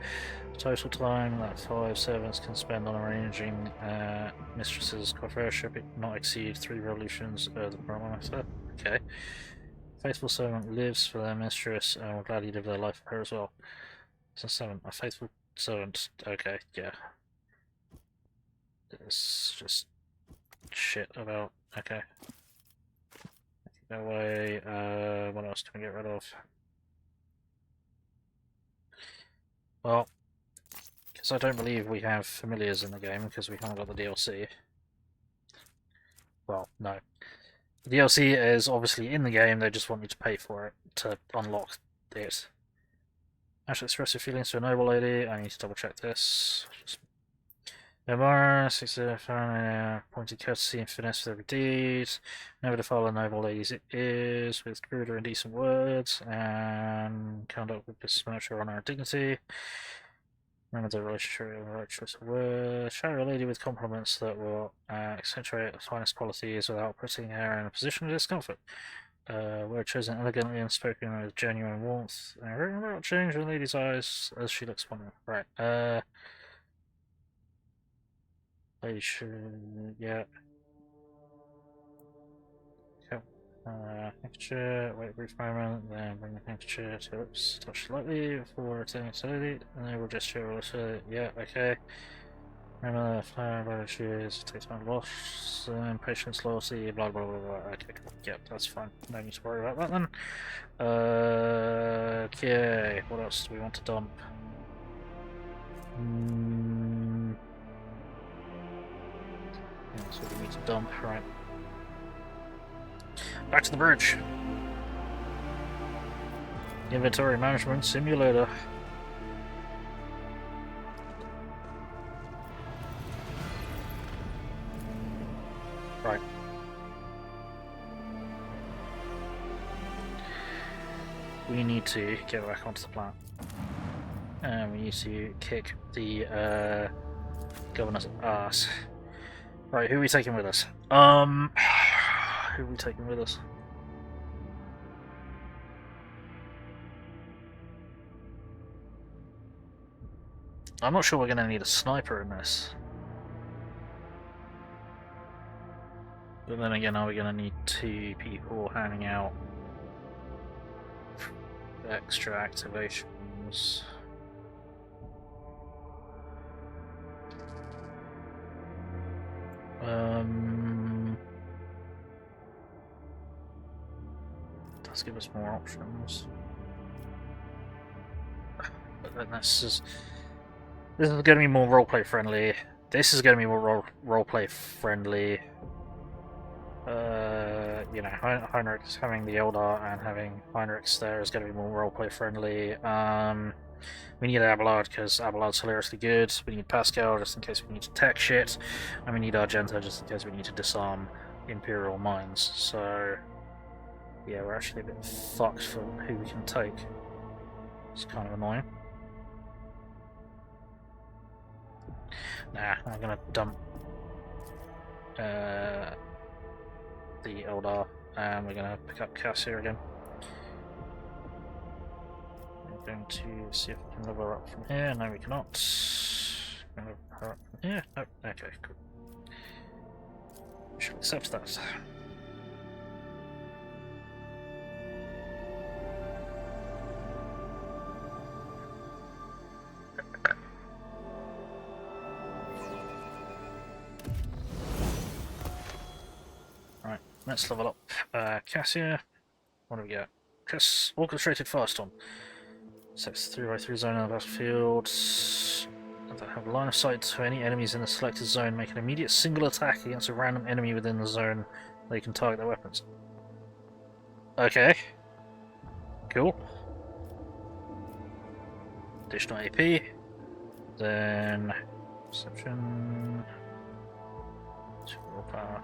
Total time that 5 servants can spend on arranging mistress's coiffure should not exceed 3 revolutions of the chronometer. Okay. Faithful servant lives for their mistress and will gladly live their life for her as well. So servant, a faithful servant. Okay, yeah. It's just shit about. Okay. No way. What else can we get rid of? Well, because I don't believe we have familiars in the game because we haven't got the DLC. Well, no. The DLC is obviously in the game, they just want you to pay for it to unlock it. Actually, express your feelings to a noble lady. I need to double check this. Omar, 65, pointed courtesy and finesse with every deed. Never defile a noble lady's ears with crude or indecent words, and conduct with besmirch honor and dignity. Remember the relationship with the right choice of words. Shower a lady with compliments that will accentuate the finest qualities without putting her in a position of discomfort. Word chosen elegantly and spoken with genuine warmth. Remember what change in the lady's eyes as she looks upon you. Right, lady should, yeah. Yep. Handkerchief, wait a brief moment, then bring the handkerchief to lips, touch lightly before returning to the lady, and then we'll gesture, yeah, okay. Remember the flower by the shoes, takes my loss, patience, loyalty, blah blah blah blah. Okay, cool. Yep, that's fine. No need to worry about that then. Okay, what else do we want to dump? That's what we need to dump, right. Back to the bridge. Inventory management simulator. Right. We need to get back onto the planet. And we need to kick the Governess ass. Right, who are we taking with us? Who are we taking with us? I'm not sure we're going to need a sniper in this. But then again, are we going to need 2 people handing out extra activations? Does give us more options. But then this is going to be more roleplay friendly. This is going to be more roleplay friendly. You know, Heinrich's having the Eldar and having Heinrich's there is going to be more roleplay friendly. We need Abelard because Abelard's hilariously good. We need Pascal just in case we need to tech shit. And we need Argenta just in case we need to disarm Imperial mines. So, yeah, we're actually a bit fucked for who we can take. It's kind of annoying. Nah, I'm gonna dump the Eldar, and we're gonna pick up Cassia again. I'm going to see if we can level her up from here. No, we cannot. Level her up from here. Oh, okay, cool. We should accept that. Right, let's level up Cassia. What do we get? Chris, orchestrated firestorm. Sets 3x3 zone on the battlefield that have line of sight to any enemies in the selected zone. Make an immediate single attack against a random enemy within the zone. They can target their weapons. Okay. Cool. Additional AP. Then perception. Willpower.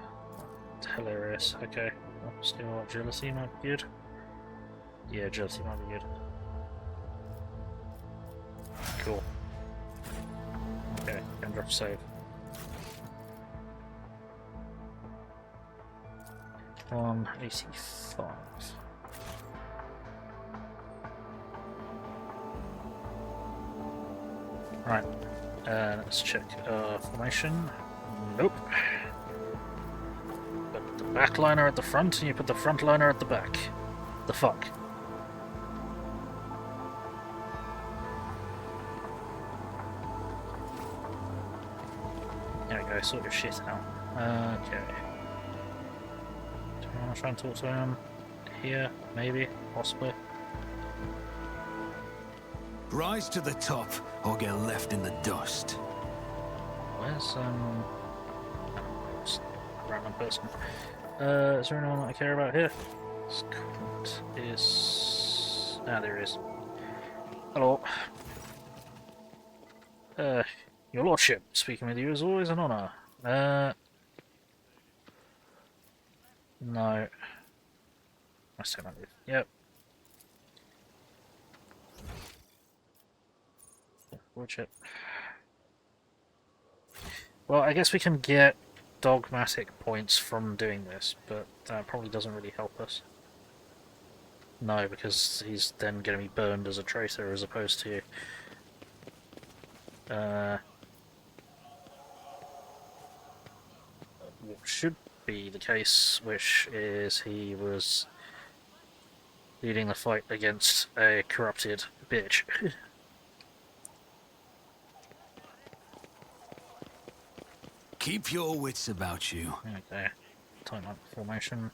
Hilarious. Okay. Well, still agility might be good. Yeah, agility might be good. Cool. Okay, and drop save. 185. Right, let's check formation. Nope. Put the back liner at the front, and you put the front liner at the back. The fuck? There we go, sort your shit out. Okay. Do I want to try and talk to him? Here, maybe, possibly. Rise to the top, or get left in the dust. Where's just a random person. Is there anyone that I care about here? Scott is... Ah, there he is. Hello. Your Lordship, speaking with you is always an honour. No. I still not leave. Yep. Lordship. Well, I guess we can get dogmatic points from doing this, but that probably doesn't really help us. No, because he's then going to be burned as a traitor as opposed to... what should be the case, which is he was leading the fight against a corrupted bitch. Keep your wits about you. Okay, time up formation.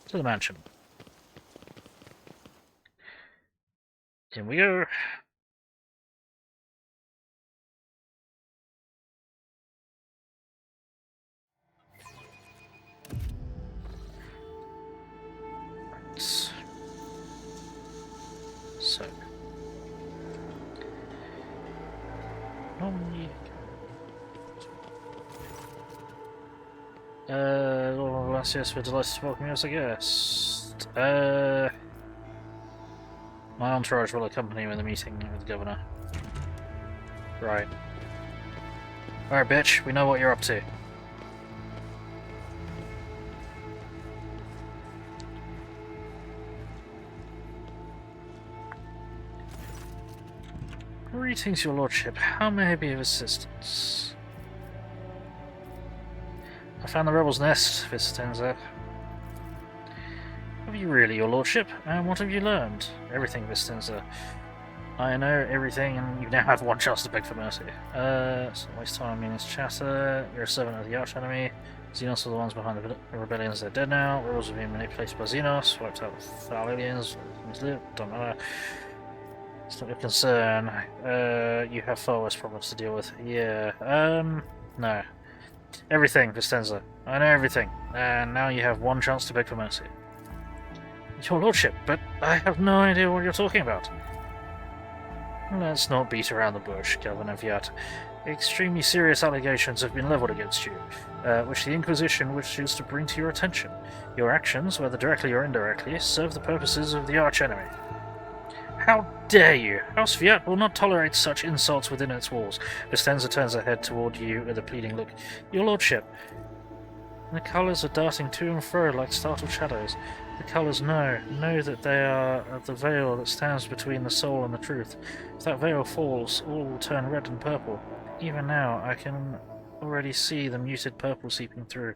To the mansion. In we go. So, normally, yes, we're delighted to welcome you, as I guess. My entourage will accompany you in the meeting with the governor. Right. Alright, bitch, we know what you're up to. Greetings, your lordship. How may I be of assistance? I found the rebel's nest, Vicenza. Have you really, your lordship? And what have you learned? Everything, Vicenza. I know everything, and you now have one chance to beg for mercy. So waste time means chatter. You're a servant of the arch-enemy. Xenos are the ones behind the rebellions. They're dead now. Rebels have been manipulated by Xenos. Wiped out foul aliens. Don't matter. It's not your concern. You have far worse problems to deal with. Yeah, no. Everything, Vicenza. I know everything. And now you have one chance to beg for mercy. Your lordship, but I have no idea what you're talking about. Let's not beat around the bush, Governor Viat. Extremely serious allegations have been levelled against you, which the Inquisition wishes to bring to your attention. Your actions, whether directly or indirectly, serve the purposes of the arch-enemy. How dare you! House Viat will not tolerate such insults within its walls. Vicenza turns her head toward you with a pleading look. Your lordship. The colours are darting to and fro like startled shadows. The colours know that they are the veil that stands between the soul and the truth. If that veil falls, all will turn red and purple. Even now, I can already see the muted purple seeping through.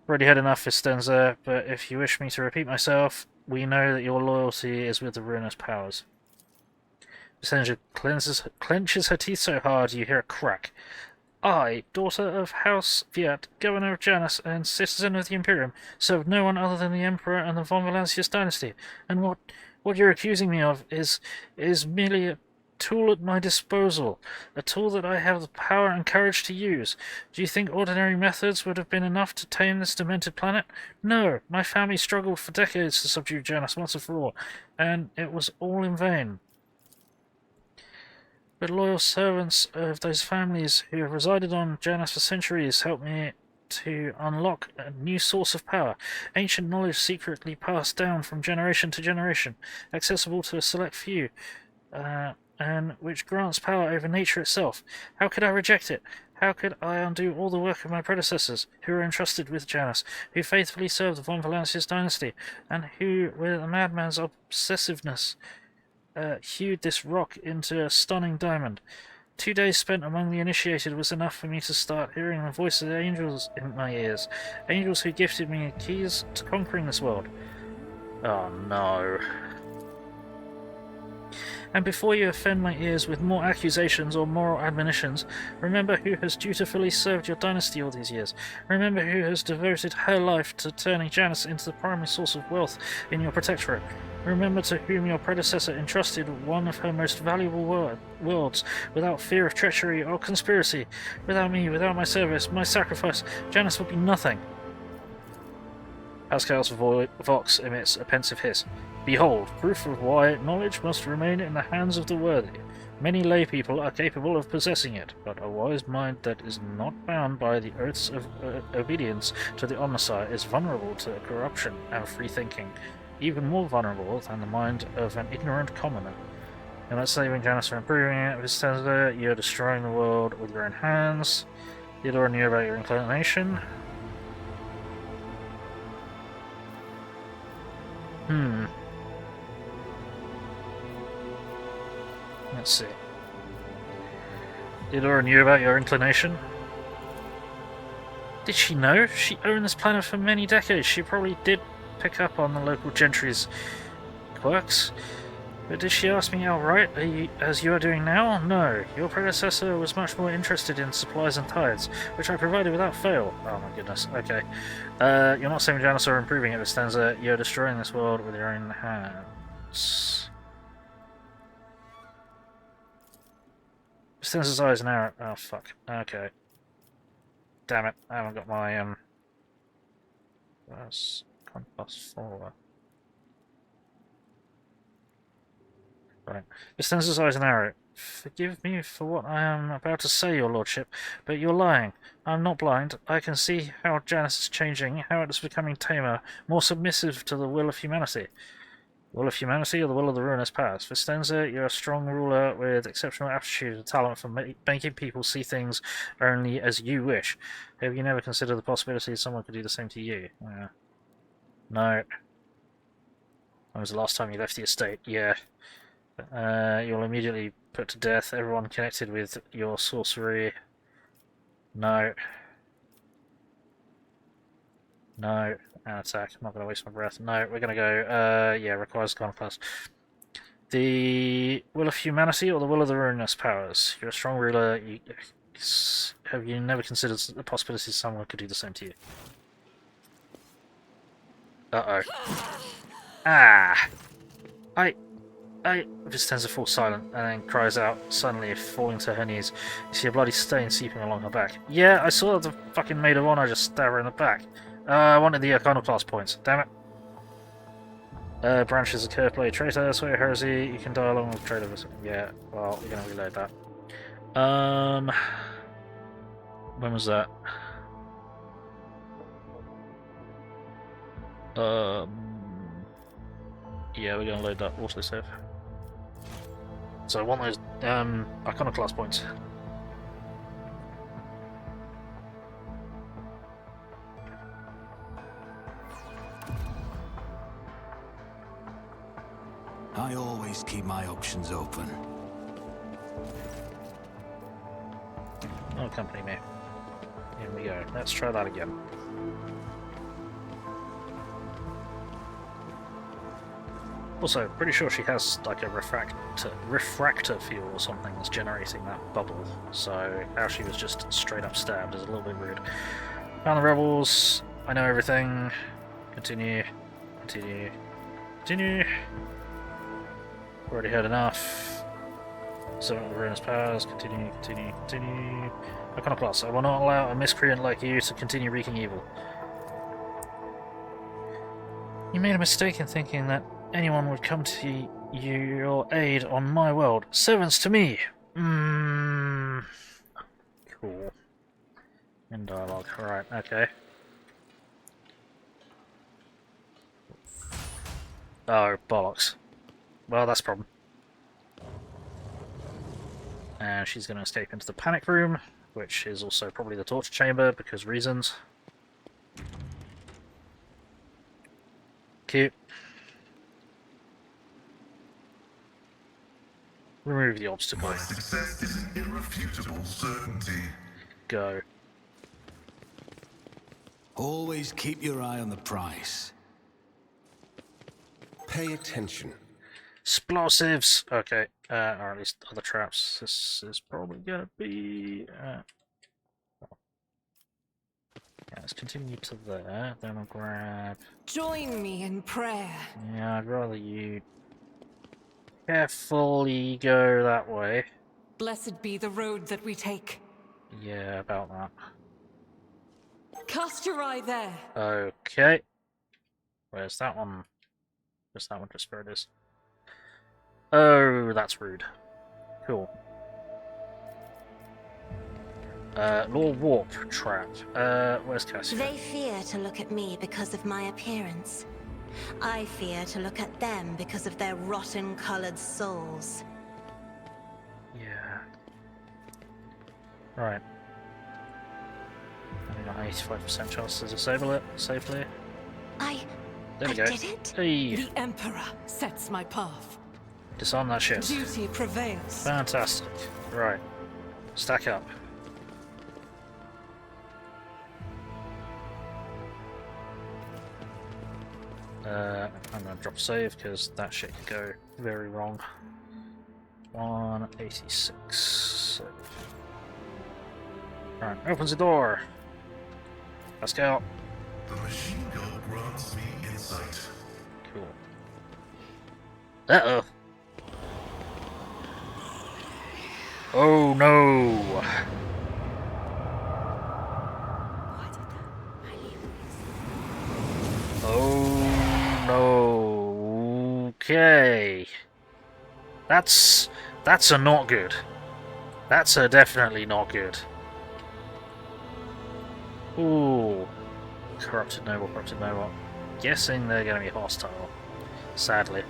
Already had enough, Vicenza, but if you wish me to repeat myself, we know that your loyalty is with the ruinous powers. Vicenza clenches her teeth so hard you hear a crack. I, daughter of House Viat, Governor of Janus, and citizen of the Imperium, serve no one other than the Emperor and the von Valancius dynasty, and what you're accusing me of is merely a tool at my disposal, a tool that I have the power and courage to use. Do you think ordinary methods would have been enough to tame this demented planet? No, my family struggled for decades to subdue Janus once and for all, and it was all in vain. But loyal servants of those families who have resided on Janus for centuries helped me to unlock a new source of power, ancient knowledge secretly passed down from generation to generation, accessible to a select few. and which grants power over nature itself. How could I reject it? How could I undo all the work of my predecessors, who were entrusted with Janus, who faithfully served the Von Valancius dynasty, and who, with a madman's obsessiveness, hewed this rock into a stunning diamond? 2 days spent among the initiated was enough for me to start hearing the voice of the angels in my ears. Angels who gifted me keys to conquering this world. Oh no. And before you offend my ears with more accusations or moral admonitions, remember who has dutifully served your dynasty all these years. Remember who has devoted her life to turning Janus into the primary source of wealth in your protectorate. Remember to whom your predecessor entrusted one of her most valuable worlds, without fear of treachery or conspiracy. Without me, without my service, my sacrifice, Janus would be nothing. Pascal's vox emits a pensive hiss. Behold, proof of why knowledge must remain in the hands of the worthy. Many lay people are capable of possessing it, but a wise mind that is not bound by the oaths of obedience to the Omnissiah is vulnerable to corruption and free thinking, even more vulnerable than the mind of an ignorant commoner. You're not saving Janus or improving it, Vicenza. You're destroying the world with your own hands. Eldar knew about your inclination. Let's see. Eldar knew about your inclination. Did she know? She owned this planet for many decades. She probably did pick up on the local gentry's quirks. But did she ask me outright, as you are doing now? No. Your predecessor was much more interested in supplies and tides, which I provided without fail. Oh my goodness. Okay. You're not saving Janus or improving it, Vicenza. You're destroying this world with your own hands. Vicenza's eyes now. Oh fuck. Okay. Damn it. I haven't got my That's +4. Right. Vicenza's eyes narrow. Forgive me for what I am about to say, your lordship, but you're lying. I'm not blind. I can see how Janus is changing, how it is becoming tamer, more submissive to the will of humanity. Will of humanity or the will of the ruinous powers? Vicenza, you're a strong ruler with exceptional aptitude and talent for making people see things only as you wish. Have you never considered the possibility someone could do the same to you? No. When was the last time you left the estate? Yeah. You'll immediately put to death everyone connected with your sorcery. No. No. An attack. I'm not going to waste my breath. No, we're going to go, yeah, requires conquest. The will of humanity or the will of the ruinous powers? You're a strong ruler. Have you never considered the possibility someone could do the same to you? Uh-oh. Ah! Vicenza falls silent and then cries out, suddenly falling to her knees. You see a bloody stain seeping along her back. Yeah, I saw the fucking maid of honor just stab her in the back. I wanted the iconoclast points. Damn it. Branches of curve blade traitor, swear heresy. You can die along with traitor. Yeah, well, we're gonna reload that. When was that? Yeah, we're gonna load that autosave. So I want those iconoclast points. I always keep my options open. Oh, accompany me. Here we go. Let's try that again. Also, pretty sure she has like a refractor field or something that's generating that bubble. So how she was just straight up stabbed is a little bit rude. Found the rebels. I know everything. Continue. Continue. Continue. Already heard enough. Summon the ruinous powers. Continue. Continue. Continue. Iconoclast. I will not allow a miscreant like you to continue wreaking evil. You made a mistake in thinking that anyone would come to your aid on my world. Servants to me! Cool. In dialogue. Right, okay. Oh, bollocks. Well, that's a problem. And she's going to escape into the panic room, which is also probably the torture chamber, because reasons. Cute. Remove the obstacle. My success is an irrefutable certainty. Go. Always keep your eye on the prize. Pay attention. Explosives! Okay, or at least other traps. This is probably gonna be... yeah, let's continue to there, then I'll grab... Join me in prayer. Yeah, I'd rather you carefully go that way. Blessed be the road that we take. Yeah, about that. Cast your eye there. Okay. Where's that one? Where's that one? Just where it is. Oh, that's rude. Cool. Law Warp Trap. Where's Cassia? They fear to look at me because of my appearance. I fear to look at them because of their rotten-colored souls. Yeah. Right. Only got 85% chance to disable it safely. There we go. did it? Hey! The Emperor sets my path. Disarm that shit. Duty prevails. Fantastic. Right. Stack up. I'm gonna drop save because that shit could go very wrong. 186. Right, opens the door. Let's go. The machine gun grants me insight. Cool. Uh-oh. Oh no! Oh no. Okay. That's a not good. That's a definitely not good. Ooh. Corrupted noble, corrupted noble. Guessing they're going to be hostile. Sadly.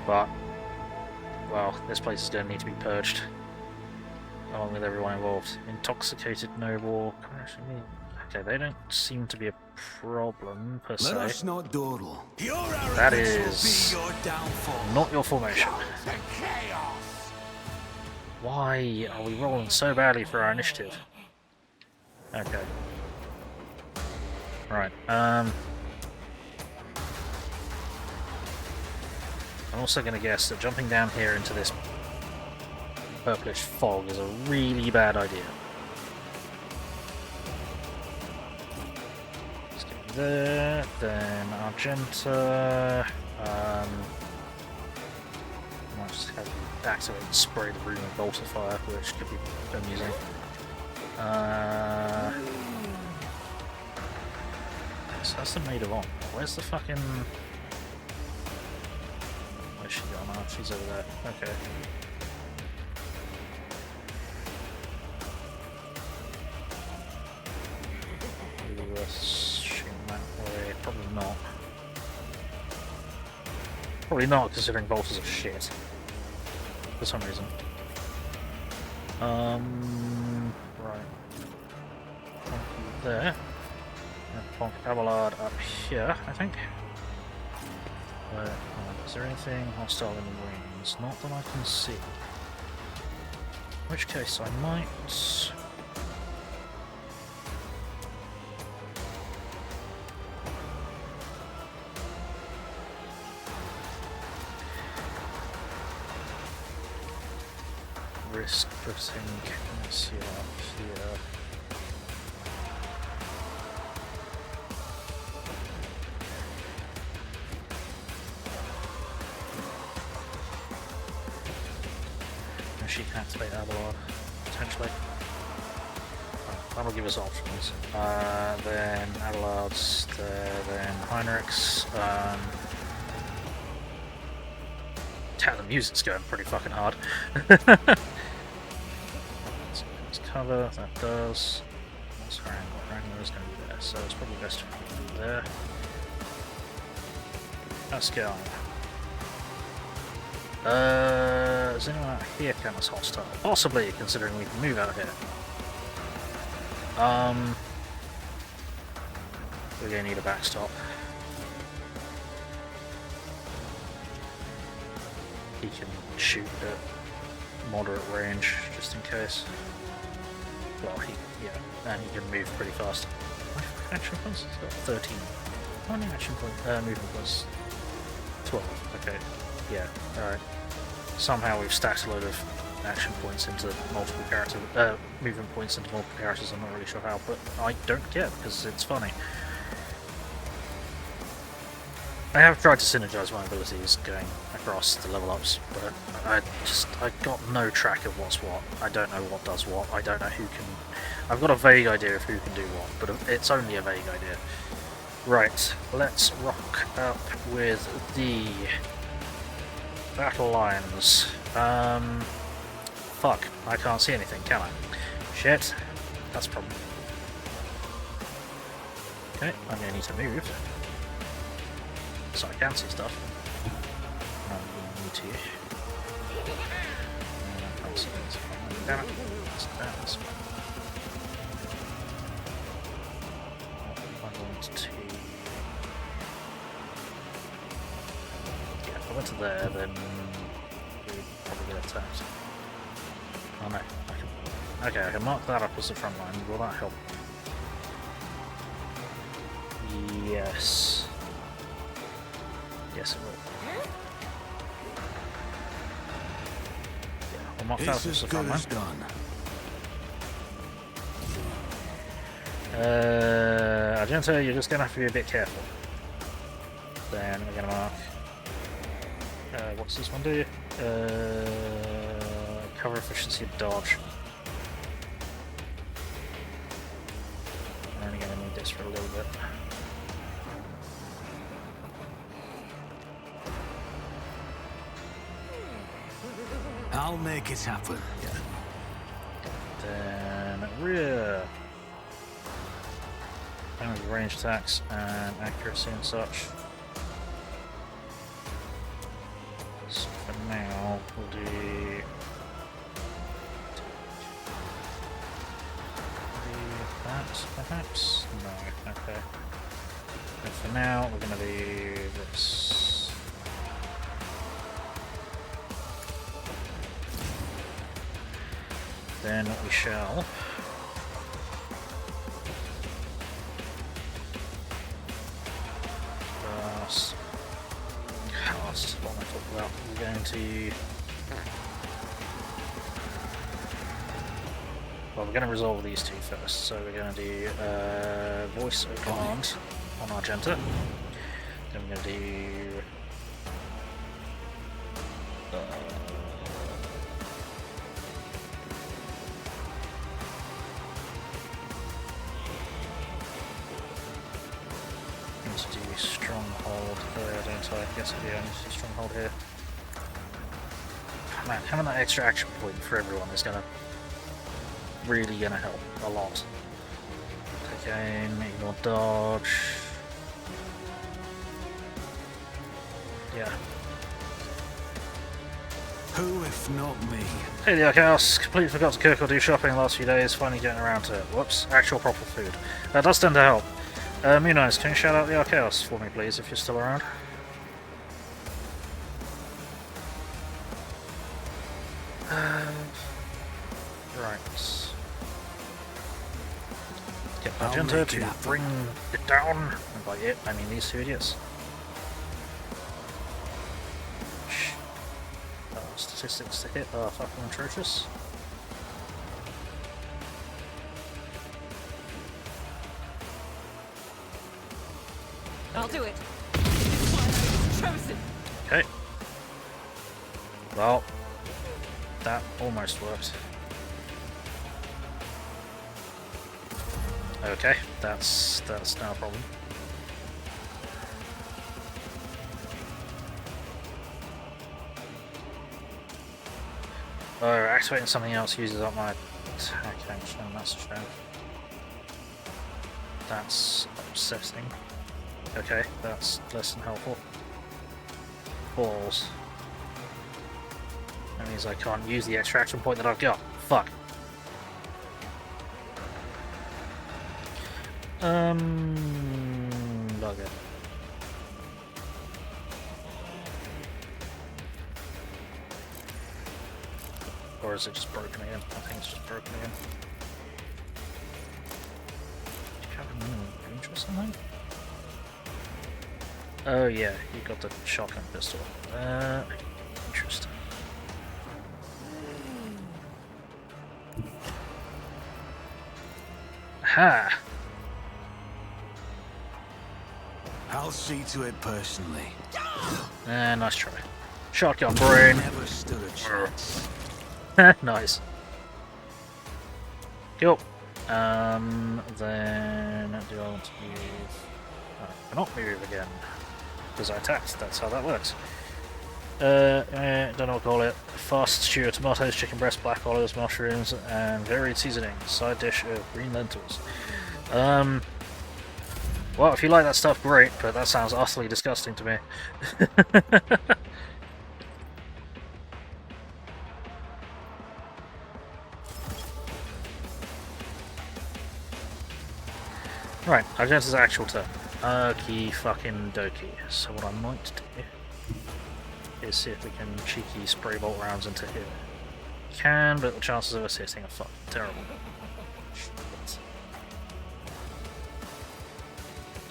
But, well, this place is going to need to be purged. Along with everyone involved. Intoxicated noble. Okay, they don't seem to be a problem, per se. Let us not dawdle. That is not your formation. Why are we rolling so badly for our initiative? Okay. Right, I'm also going to guess that jumping down here into this purplish fog is a really bad idea. Let's get there, then Argenta. Might just have to activate and spray the room with bolter fire, which could be amusing. So that's the Maid of Honor. Where's the fucking... Where's she gone? Oh, she's over there. Okay. Maybe worth shooting that way. Probably not. Probably not, considering bolters are shit. For some reason. Right. There. Bonk Abelard up here, I think. Is there anything hostile in the rings? Not that I can see. In which case I might... risk putting Cassia up here. She can activate Abelard, potentially. That'll give us options. Then Abelard's there, then Heinrich's. The music's going pretty fucking hard. Let's cover, that does. That's Wrangler is going to be there, so it's probably best to put them there. Let's go. Is anyone out here count as hostile? Possibly, considering we can move out here. We're gonna need a backstop. He can shoot at moderate range, just in case. Well, and he can move pretty fast. Action points? He's got 13. How many action points? Movement points? 12. Okay. Yeah, alright. Somehow we've stacked a load of action points into multiple characters, movement points into multiple characters, I'm not really sure how, but I don't care, because it's funny. I have tried to synergize my abilities going across the level ups, but I got no track of what's what. I don't know what does what, I don't know who can... I've got a vague idea of who can do what, but it's only a vague idea. Right, let's rock up with the battle lines. Fuck, I can't see anything, can I? Shit, that's a problem. Okay, I'm gonna need to move, so I can see stuff. I'm gonna need to... Damn it, that's fine. I want to... Yeah, if I went to there, then we'd probably get attacked. Oh no, okay, I can mark that up as the front line. Will that help? Yes. Yes, it will. Yeah, I'll mark that up as the front line. Argento, you're just gonna have to be a bit careful. Then we're gonna mark. What's this one do? Cover efficiency of dodge. I'm only gonna need this for a little bit. I'll make it happen. Yeah. Then rear. And with range attacks and accuracy and such. So for now, we'll do that, perhaps? No, okay. And for now, we're going to do this. Then we shall cast. What am I talking about? We're going to... Well, we're going to resolve these two first. So we're going to do voice of command on Argenta. Then we're going to do... to do stronghold there, don't I? Yes, I do. I need to do stronghold here. Man, having that extra action point for everyone is really gonna help a lot. Take aim, ignore dodge. Yeah. Who if not me? Hey, the Chaos. Completely forgot to cook or do shopping the last few days. Finally getting around to it. Whoops. Actual proper food. That does tend to help. Mooneyes, can you shout out the Archaeos for me, please, if you're still around? Right. Get Argenta to bring it down. And by it, I mean these two idiots. Statistics to hit are fucking atrocious. I'll do it. Chosen. Okay. Well, that almost worked. Okay, that's no problem. Oh, activating something else uses up my attack action. That's a shame. That's upsetting. Okay, that's less than helpful. Balls. That means I can't use the extraction point that I've got. Fuck. Bugger. Or is it just broken again? I think it's just broken again. Do you have a minimum range or something? Oh yeah, you got the shotgun pistol. Interesting. Ha! I'll see to it personally. Nice try. Shotgun brain. Never stood a chance. Nice. Cool. Then do I want to move? I cannot move again because I attacked. That's how that works. Don't know what to call it. Fast stew of tomatoes, chicken breast, black olives, mushrooms, and varied seasoning. Side dish of green lentils. Well, if you like that stuff, great, but that sounds utterly disgusting to me. Right, Argenta's actual turn. Okie fucking dokie. So what I might do is see if we can cheeky spray bolt rounds into here. Can, but the chances of us hitting are fucking terrible. Shit.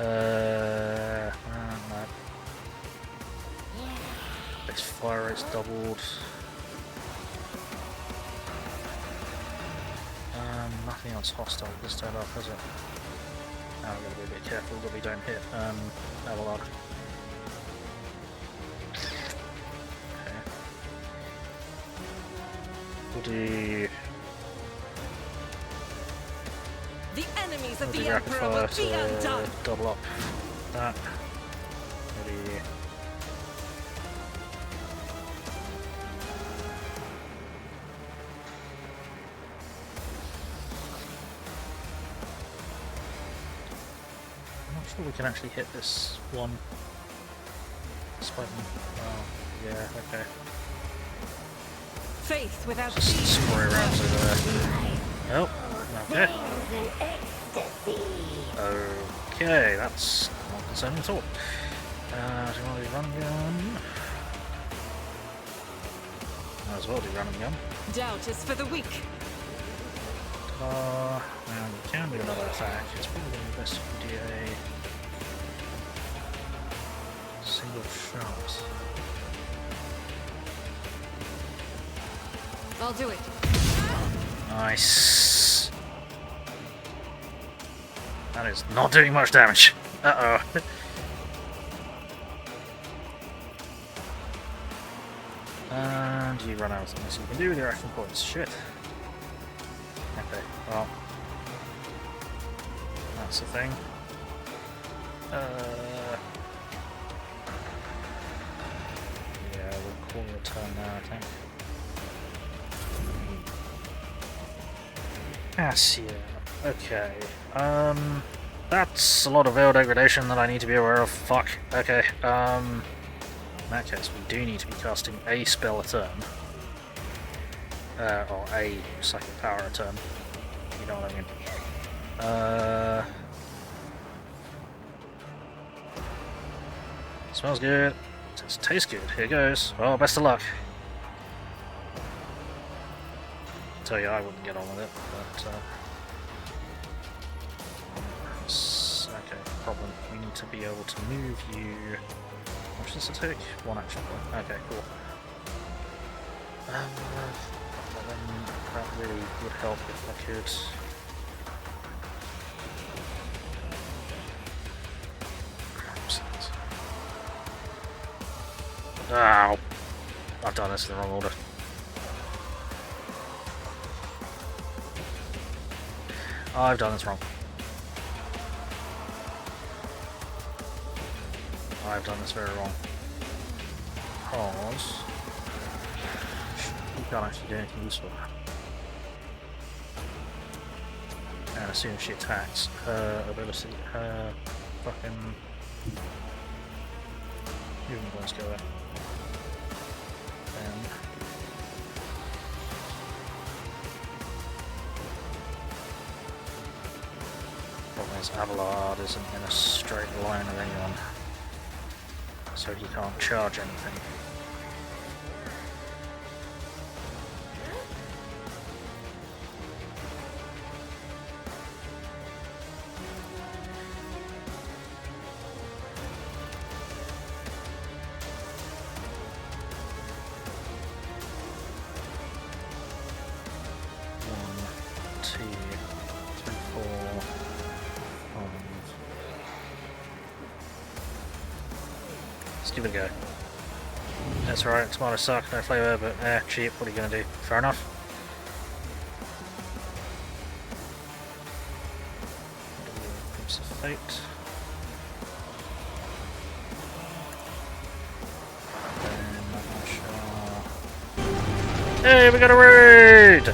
No. This fire rate's doubled. Nothing else hostile this turn off, has it? Now we've got to be a bit careful that we don't hit Eldar. Okay. We'll do... The enemies of we'll the do rapid Emperor will fire be to undone. double up that. We'll do... we can actually hit this one. Despite me. Oh, yeah, okay. Faith without Just spray rounds over there. Oh, okay. Okay, that's not concerning at all. Do you want to do run and gun? Might as well do run and gun. doubt is for the weak. And we can do another attack. It's probably best if we do a single shot. I'll do it. Nice. That is not doing much damage. Uh-oh. And you run out of things you can do with your action points. Shit. Okay, well. That's the thing. Yeah, we'll call your turn now, I think. Cassia. Okay. That's a lot of veil degradation that I need to be aware of. Fuck. Okay. In that case, we do need to be casting a spell a turn. Or a psychic power a turn. You know what I mean. Smells good. It tastes good. Here goes. Well, best of luck. Tell you I wouldn't get on with it, but okay, problem. We need to be able to move you. How much does it take? One action point. Okay, cool. That really would help if I could. Ow! I've done this in the wrong order. I've done this wrong. I've done this very wrong. Because you can't actually do anything useful. And as soon as she attacks, her ability, her fucking movement points go away. And is Abelard isn't in a straight line with anyone, so he can't charge anything. Give it a go. That's right, tomatoes suck, no flavour, but cheap, what are you going to do? Fair enough. Oops, of fate. Hey, we got a raid!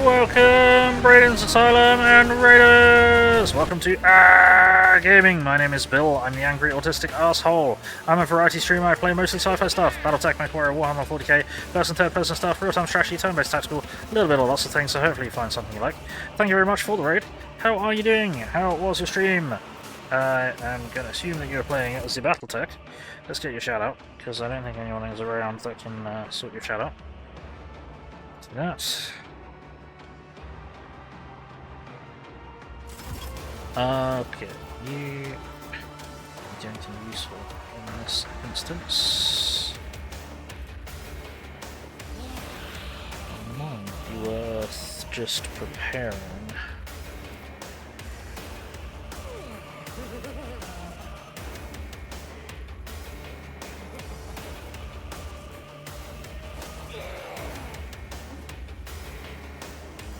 Welcome, Brayden's Asylum and Raiders! Welcome to Gaming. My name is Bill. I'm the angry autistic asshole. I'm a variety streamer. I play mostly sci-fi stuff, Battletech, MechWarrior, Warhammer 40k, first and third person stuff, real-time strategy, turn-based tactical, a little bit of lots of things, so hopefully you find something you like. Thank you very much for the raid. How are you doing? How was your stream? I am going to assume that you're playing as the Battletech. Let's get your shout out, because I don't think anyone is around that can sort your shout out. Do that. Okay, you do anything useful in this instance? Might be worth just preparing.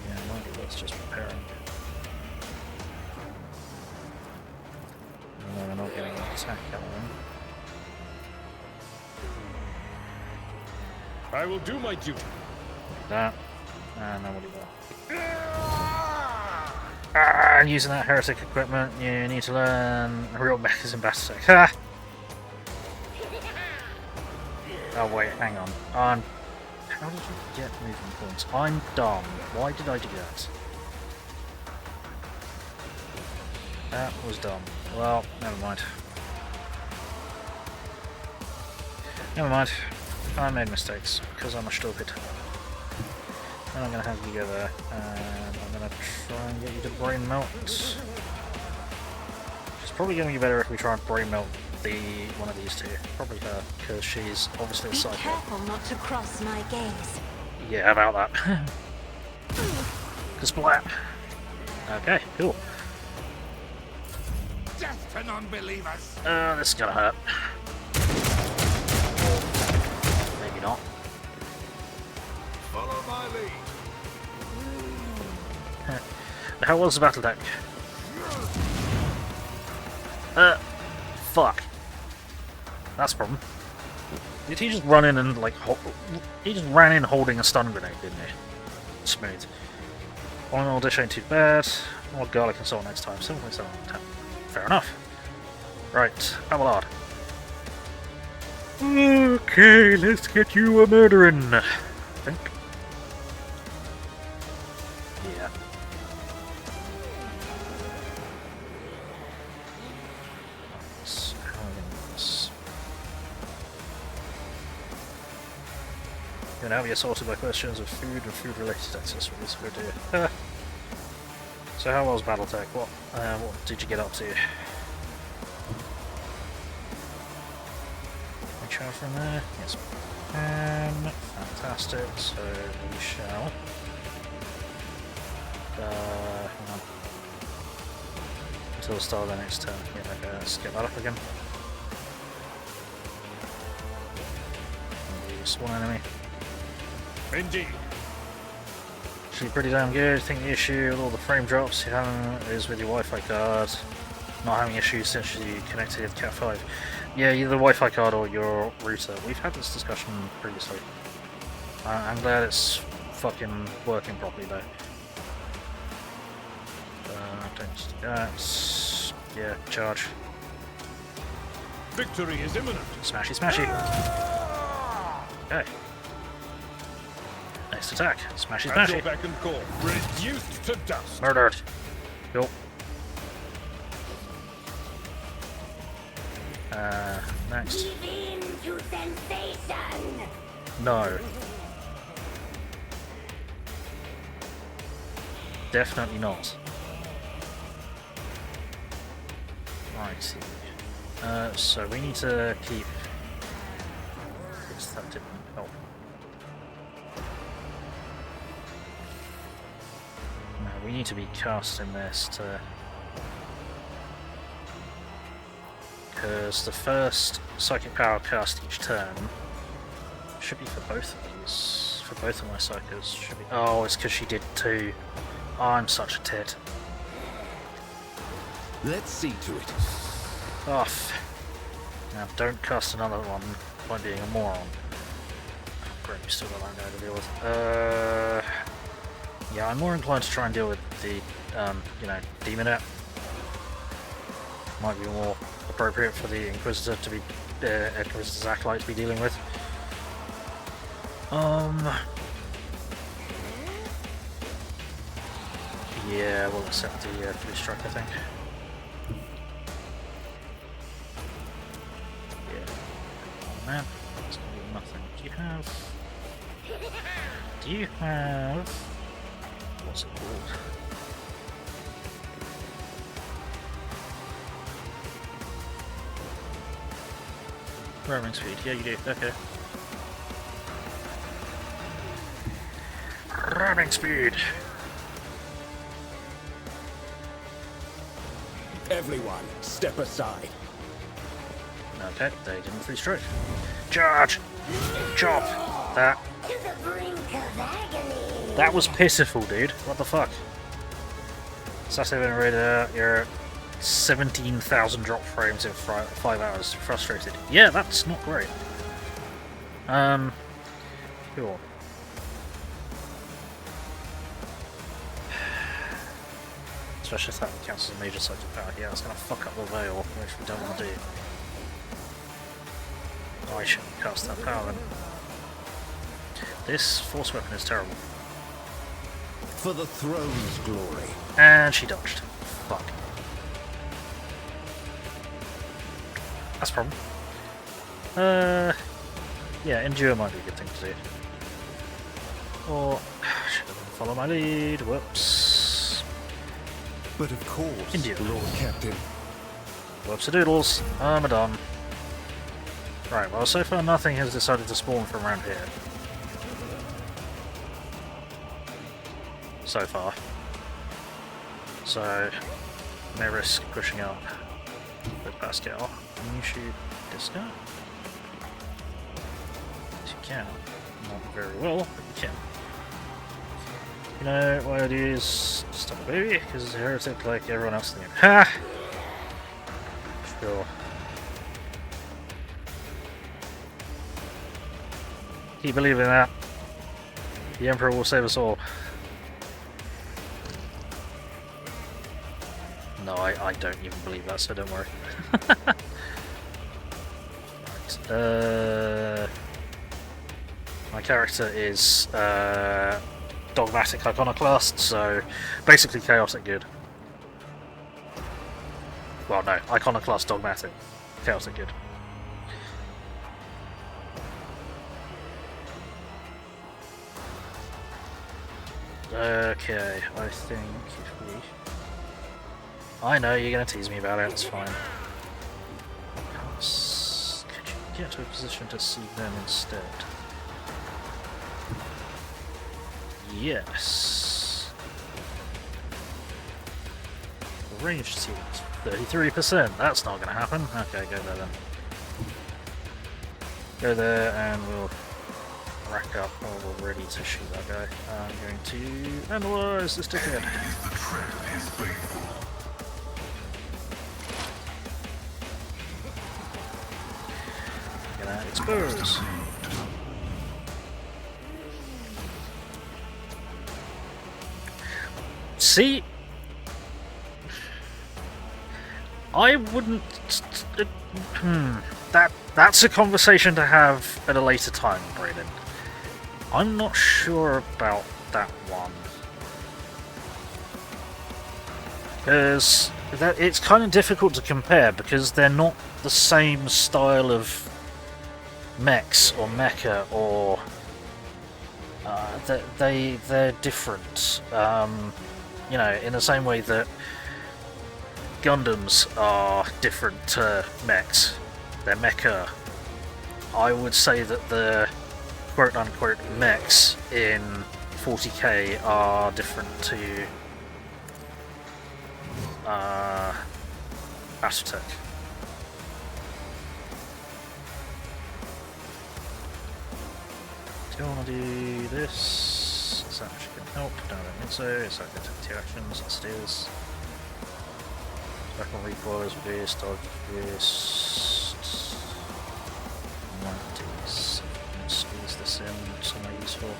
Yeah, might be worth just preparing. No, we're not getting an attack out of them. I will do my duty. Like that. And now what do you got? Using that heretic equipment, you need to learn real mechas in Battletech. Ha! Oh wait, hang on. How did you get moving points? I'm dumb. Why did I do that? That was dumb. Well, never mind. Never mind. I made mistakes because I'm a stupid. And I'm going to have you go there, and I'm going to try and get you to brain melt. It's probably going to be better if we try and brain melt one of these two. Probably her, because she's obviously a Be psycho. careful not to cross my gaze. Yeah, about that. Splat. Okay, cool. Death to non-believers! This is gonna hurt. Or maybe not. Follow my lead. How was the battle deck? Fuck. That's a problem. Did he just run in and like he just ran in holding a stun grenade, didn't he? Smooth. All in all, dish ain't too bad. More garlic and salt next time. 7.7 10. Fair enough. Right, Abelard. Okay, let's get you a murdering. I think. Yeah. You'll now be assaulted by questions of food and food-related accessories. Good dear. So how was Battletech? What did you get up to? We charge from there? Yes. Fantastic. So we shall. Hang on. Until the start of the next turn. Yeah, let's get that up again. Swan enemy. Indeed. Actually pretty damn good. I think the issue with all the frame drops you have is with your Wi-Fi card. Not having issues since you connected with Cat 5. Yeah, either the Wi-Fi card or your router. We've had this discussion previously. I'm glad it's fucking working properly though. Don't do that. Yeah, charge. Victory is imminent. Smashy, smashy. Okay. Next attack. Smashy At your smashy. beck and call. Reduced to dust. Murdered. Cool. Next. Give in to sensation! No. Definitely not. Right. So we need to keep. Yes, that didn't help. No, we need to be casting this to. Because the first psychic power cast each turn should be for both of these. For both of my psychers. Should be. Oh, it's because she did 2. Oh, I'm such a tit. Let's see to it. Off. Now don't cast another one by being a moron. Oh, great, we still got that guy to deal with. Yeah, I'm more inclined to try and deal with the, you know, demon app. Might be more appropriate for the Inquisitor to be, Inquisitor's Acolyte to be dealing with. Yeah, we'll accept the 3 strike, I think. Man, that's gonna be nothing. Do you have what's it called? Ramming speed, yeah you do, okay. Ramming speed! Everyone, step aside. Okay, they didn't 3 strike. Charge! Chop! That. To the brink of agony! That was pitiful, dude. What the fuck? Sassy Venerator, you're at 17,000 drop frames in 5 hours. Frustrated. Yeah, that's not great. Cool. Especially if that counts as a major psychic power. Yeah, it's gonna fuck up the veil, which we don't want to do. I shouldn't cast that power then. This force weapon is terrible. For the throne's glory. And she dodged. Fuck. That's a problem. Yeah, endure might be a good thing to do. Or should have follow my lead. Whoops. But of course, Endure. Lord Captain. Whoops-a-doodles. I'm done. Right, well, so far nothing has decided to spawn from around here. So far. So, may risk pushing up with Pascal. Can you shoot this guy? Yes, you can. Not very well, but you can. You know, what I'll do is just stop a baby, because it's a heretic like everyone else in the game. Ha! Sure. Keep believing that. The Emperor will save us all. No, I don't even believe that, so don't worry. Right. My character is dogmatic iconoclast, so basically chaotic good. Well, no, iconoclast dogmatic. Chaotic good. Okay, I think if we... I know, you're going to tease me about it, it's fine. Could you get to a position to see them instead? Yes. Ranged teams, 33%, that's not going to happen. Okay, go there then. Go there and we'll rack up while we're ready to shoot that guy. I'm going to analyze this dickhead. Gonna expose. See? I wouldn't... That's a conversation to have at a later time, Brayden. I'm not sure about that one. Because it's kind of difficult to compare because they're not the same style of mechs or mecha, or they're different. You know, in the same way that Gundams are different to mechs, they're mecha. I would say that the quote-unquote mechs in 40k are different to Battletech. Do I want to do this? Is that actually going to help? No, I don't think so. Is that going to take 2 actions? Let's do this. Weapon recoil is reduced, dodge is reduced. Might do this. Squeeze this in, somewhere useful.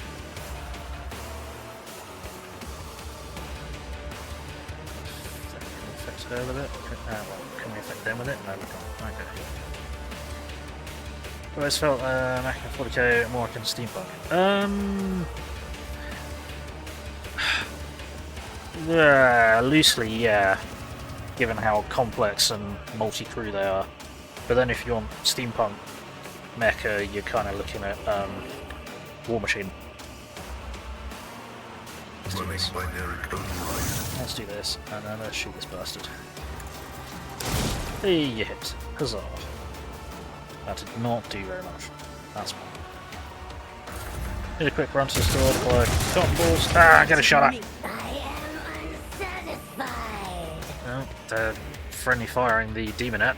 That can affect her with it. Well, can we affect them with it? No, we can't. Okay. I always felt Mac 40k more akin to steampunk. Yeah, loosely, yeah. Given how complex and multi-crew they are. But then if you want steampunk mecha, you're kind of looking at War Machine. Let's do this, and then let's shoot this bastard. Hey, you hit. Huzzah. That did not do very much. That's fine. Did a quick run to the store to buy cotton balls. Ah, get a shot at! Oh, they're friendly firing the demonette.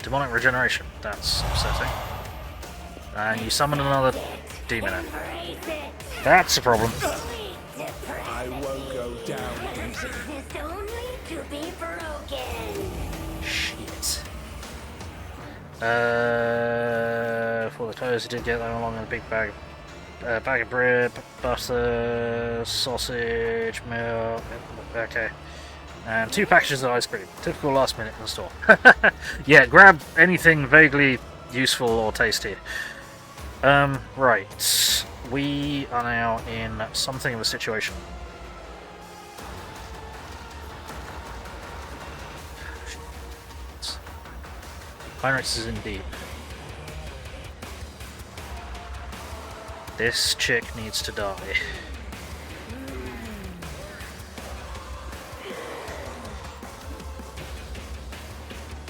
Demonic regeneration. That's upsetting. And you summon another demonette. That's a problem. I won't go down easy. Shit. For the clothes, I did get them along in a big bag of bread, butter, sausage, milk. Okay. And 2 packages of ice cream. Typical last minute in the store. Yeah, grab anything vaguely useful or tasty. Right. We are now in something of a situation. Heinrichs is in deep. This chick needs to die.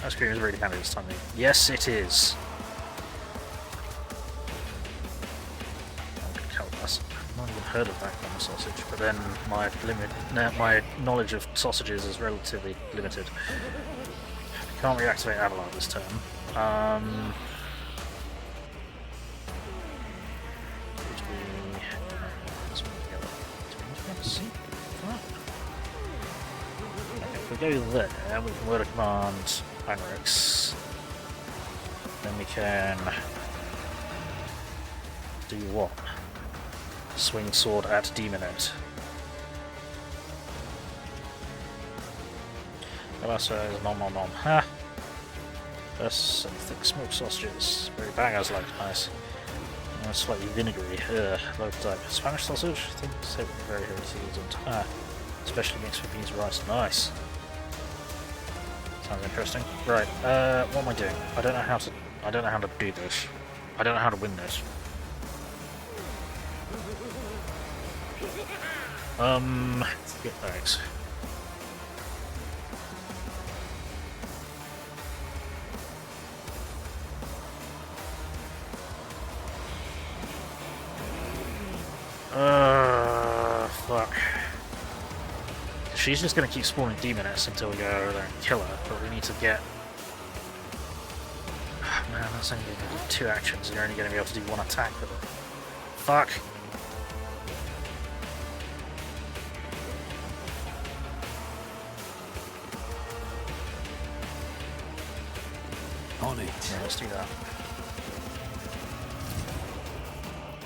Ice cream is really handy this time. Yes, it is. I've not even heard of that kind of sausage, but then my knowledge of sausages is relatively limited. Can't reactivate Avalanche this turn. If we go there, we can word a command Heinrichs. Then we can do what? Swing sword at Demonette. That's nom nom nom. Ha! That's some thick smoked sausages. Very bangers like, nice. Slightly vinegary. Local type. Spanish sausage? I think it's very seasoned. Ah. Especially mixed with beans and rice. Nice. Sounds interesting. Right, what am I doing? I don't know how to do this. I don't know how to win this. Get bags. Fuck. She's just gonna keep spawning demonettes until we go over there and kill her, but we need to get... Oh, man, that's only gonna do 2 actions and you're only gonna be able to do 1 attack with it. Fuck. On it. Yeah, let's do that.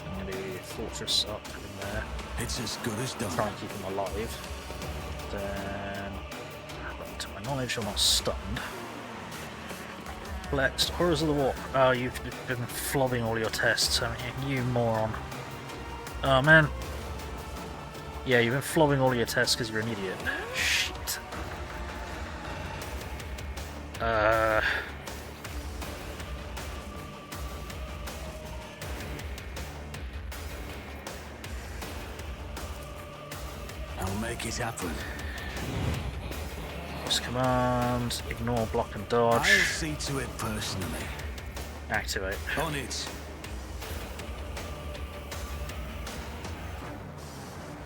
I'm gonna do Fortress up in there. It's as good as done. Try and keep him alive. Then, to my knowledge, I'm not stunned. Flexed. Horrors of the Warp. Oh, you've been flobbing all your tests, haven't you? You moron. Oh man. Yeah, you've been flobbing all your tests because you're an idiot. Shit. I'll make it happen. Voice command, ignore, block and dodge. I'll see to it personally. Activate. On it.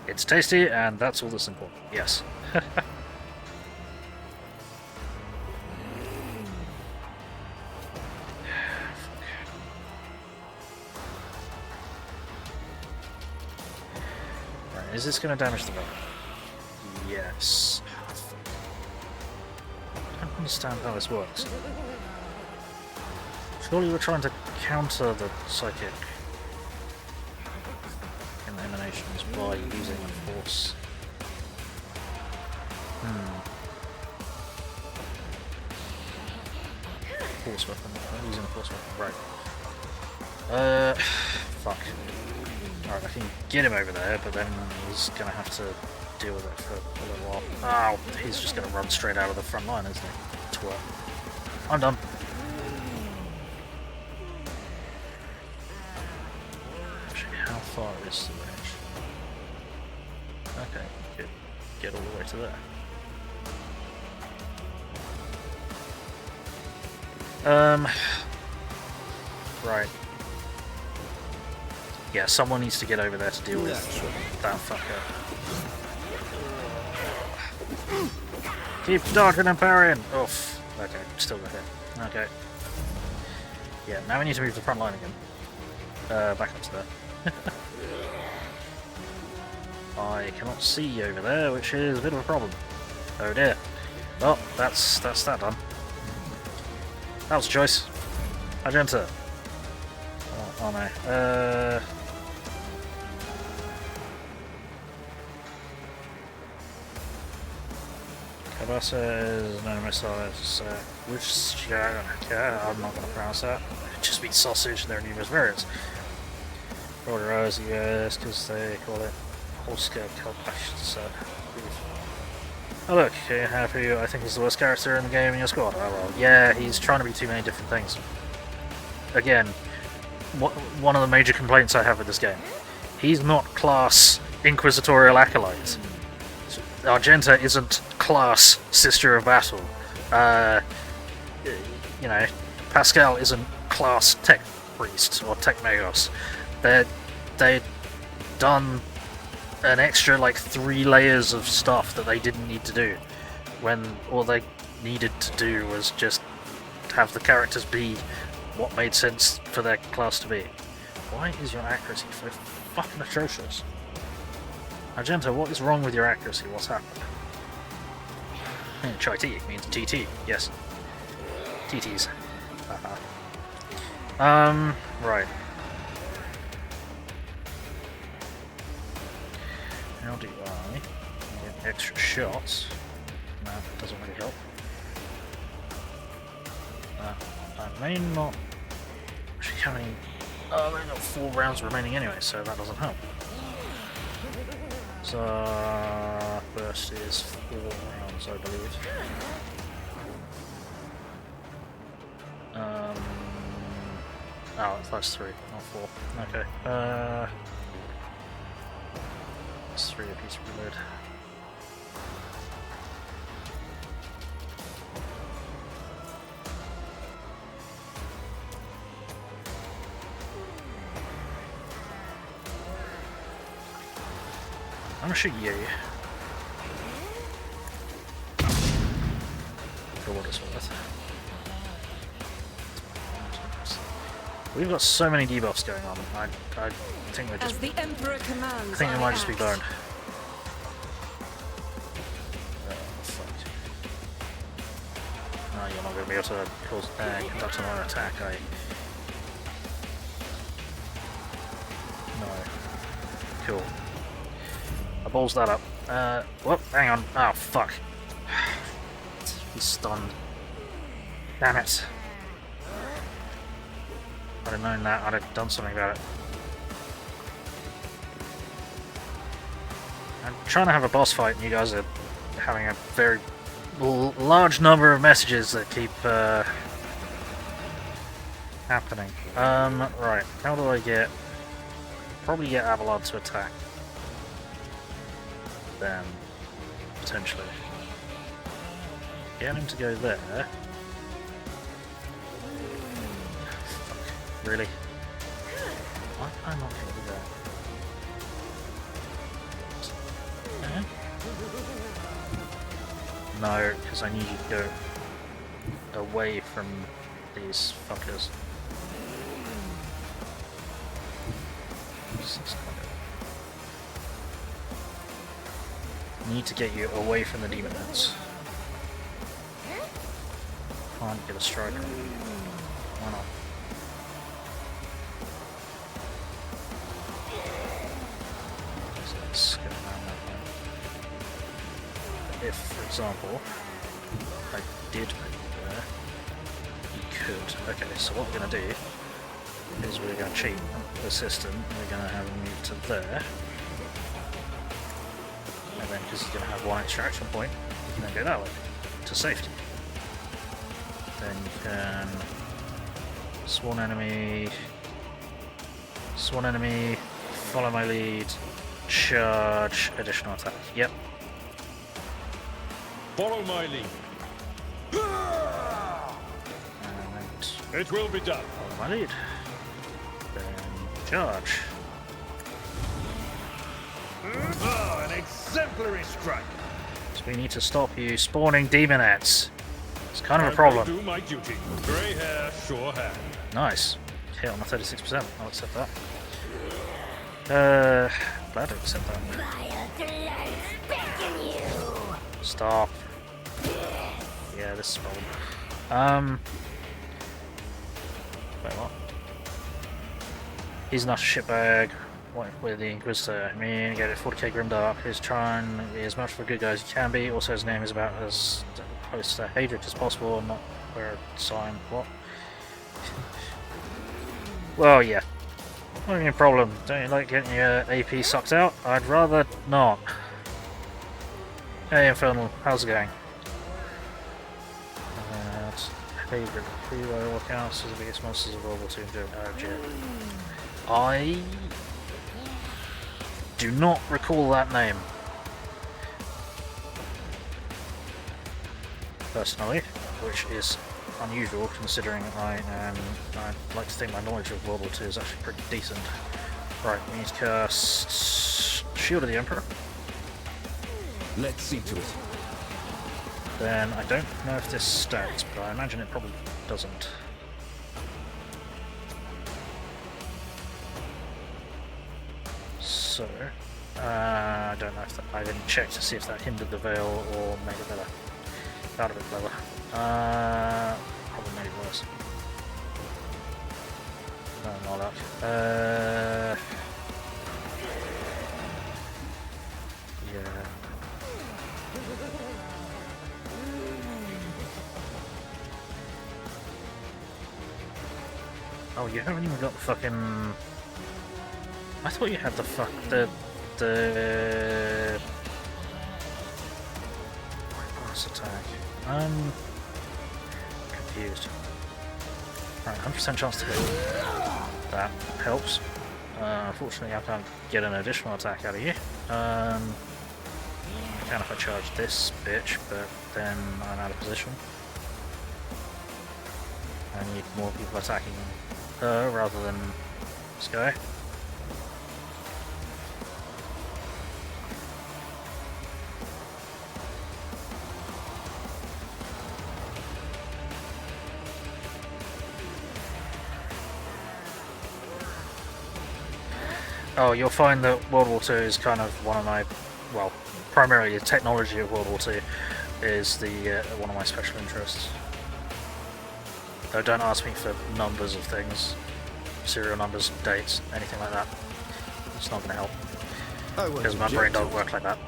It's tasty, and that's all that's important. Yes. Right, is this going to damage the rock? Yes. I don't understand how this works. Surely we're trying to counter the psychic emanations by using a force. Force weapon. I'm using a force weapon. Right. Fuck. Alright, I can get him over there, but then he's gonna have to deal with it for a little while. Oh, he's just gonna run straight out of the front line, isn't he? Twat. I'm done. Actually, how far is the range? Okay, good. Get all the way to there. Right. Yeah, someone needs to get over there to deal with that fucker. Keep dodging and parrying! Oof. Okay, still got hit. Okay. Yeah, now we need to move the front line again. Back up to there. I cannot see over there, which is a bit of a problem. Oh dear. Well, that's that done. That was a choice. Magenta. Oh no. Cabasa is no missiles. Which yeah, I'm not going to pronounce that. It just means sausage, and there are numerous variants. Order Rose, yes, because they call it Horska Kalbash. Oh look, happy. I think he's the worst character in the game in your squad. Oh well, yeah, he's trying to be too many different things. Again, one of the major complaints I have with this game. He's not class Inquisitorial Acolyte. Argenta isn't class Sister of Battle. You know, Pascal isn't class Tech Priest or Tech Magos. They've done an extra like 3 layers of stuff that they didn't need to do, when all they needed to do was just have the characters be what made sense for their class to be. Why is your accuracy so fucking atrocious? Argenta, what is wrong with your accuracy? What's happened? Chai T means TT, yes. TTs. Right. How do I get extra shots? No, that doesn't really help. I may not actually have any. Oh, I've only got 4 rounds remaining anyway, so that doesn't help. So burst is 4 rounds, I believe. Oh, that's 3, not 4. Okay. It's 3 apiece reload. I'm gonna shoot you. For what it's worth. We've got so many debuffs going on. I think we're just. As the Emperor commands, I think we might just be act. boned. Fuck. No, you're not going to be able to conduct another attack, are you? No. Cool. I balls that up. Whoop, hang on. Oh, fuck. He's stunned. Damn it. If I'd have known that, I'd have done something about it. trying to have a boss fight and you guys are having a very large number of messages that keep happening. Right, how do I get... Probably get Abelard to attack. Then, potentially. Get him to go there. Fuck, really? Why am I not going to do that? Okay. No, because I need you to go away from these fuckers. Need to get you away from the demon heads. Can't get a striker. Why not? So let's go around that way. If, for example, I did put you there, you could. Okay, so what we're going to do is we're going to cheat the system. We're going to have him move to there. And then, because he's going to have one extraction point, you can then go that way, to safety. Then you can... Sworn enemy, follow my lead, charge, additional attack. Yep. Follow my lead. And It will be done. follow my lead. Then charge. Ah, an exemplary strike. So we need to stop you spawning demonettes. It's kind of a problem. I will do my duty. Grey hair, sure hand. Nice. Hit on the 36%. I'll accept that. Glad to accept that. Stop. Yeah, this is problem. Wait, what? He's not a shitbag. What with the Inquisitor? I mean, get it 40k Grimdark. He's trying to be as much of a good guy as he can be. Also, his name is about as close to Hadric as possible, and not wear a sign. What? Well, yeah. Not any problem. Don't you like getting your AP sucked out? I'd rather not. Hey, Infernal. How's it going? Hadric. Who what counts as the biggest monsters of World War II? I do not recall that name. Personally, which is unusual considering I like to think my knowledge of World War II is actually pretty decent. Right, we need to cast Shield of the Emperor. Let's see to it. Then I don't know if this stacks, but I imagine it probably doesn't. So, I don't know if that, I didn't check to see if that hindered the veil or made it better. That would have been better. Probably made it worse. No, not luck. Yeah. Oh, you haven't even got the fucking... I thought you had the the boss attack. I'm confused. Right, 100% chance to hit. That helps. Unfortunately, I can't get an additional attack out of you. I can if I charge this bitch, but then I'm out of position. I need more people attacking her rather than this guy. Oh, you'll find that World War II is kind of one of my, well, primarily the technology of World War II is the one of my special interests. Though don't ask me for numbers of things, serial numbers, dates, anything like that. It's not going to help. Because my brain don't work like that.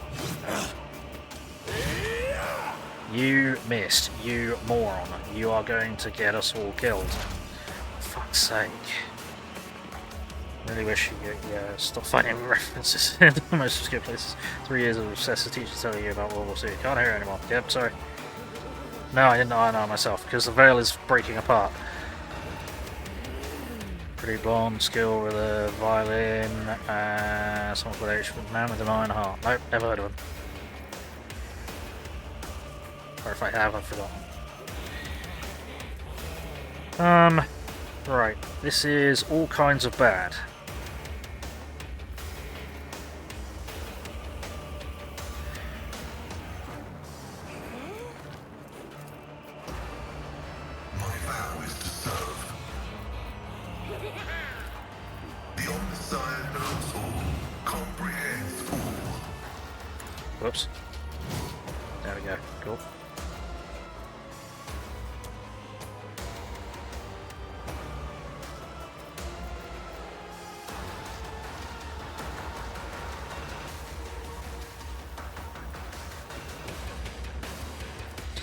You missed, you moron. You are going to get us all killed. For fuck's sake. really wish you stop finding references in the most obscure places. 3 years of obsessive teachers telling you about World War II. Can't hear it anymore. Yep, sorry. No, I didn't know I know myself, because the veil is breaking apart. Pretty blonde, skill with a violin, someone called H, man with an iron heart. Nope, never heard of him. Or if I have, I've forgotten. Right, this is all kinds of bad. My vow is to serve. The Omniscient knows all, comprehends all. Whoops. There we go. Cool.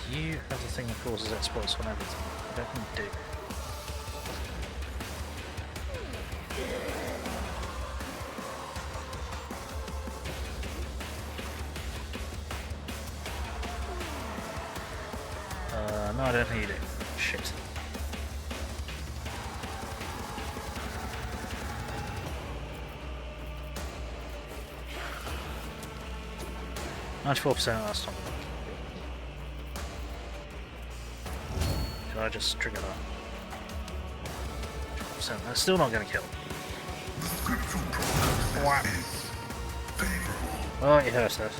Do you have the thing that causes exploits on everything? I don't think you do. No, I don't think you do. Shit. $94% last time. Should I just trigger that? 12%. That's still not going to kill. Wow. Oh, you hurt that.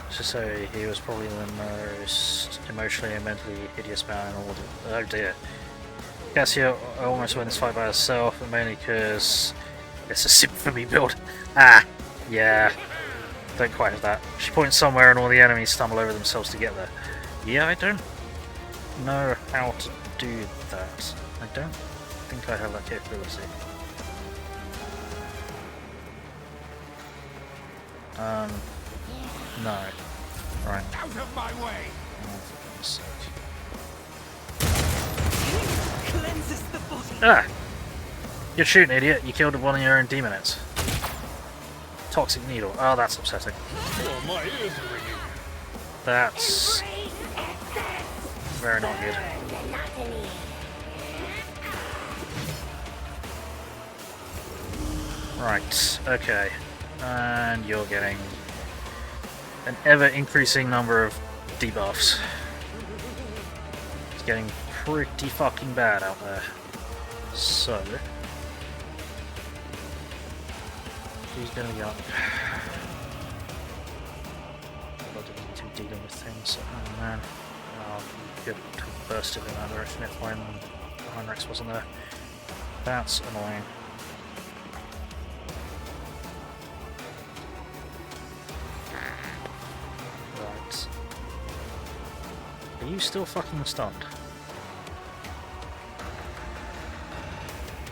To say he was probably the most emotionally and mentally hideous man in all the... Oh dear. Cassia almost won this fight by herself, but mainly because it's a symphony build. Ah, yeah. Don't quite have that. She points somewhere and all the enemies stumble over themselves to get there. Yeah, I don't know how to do that. I don't think I have that capability. No. Right. Out of my way! Oh, for goodness sake. Cleanses the body. Ah! You're shooting, idiot. You killed one of your own demonettes. Toxic needle. Oh, that's upsetting. Oh, my ears are ringing. That's very not good. Right, okay. And you're getting an ever-increasing number of debuffs. It's getting pretty fucking bad out there. So... who's gonna be up? I'm dealing with things. Oh man. Oh, good to burst it in that direction if Heinrichs wasn't there. That's annoying. Right. Are you still fucking stunned?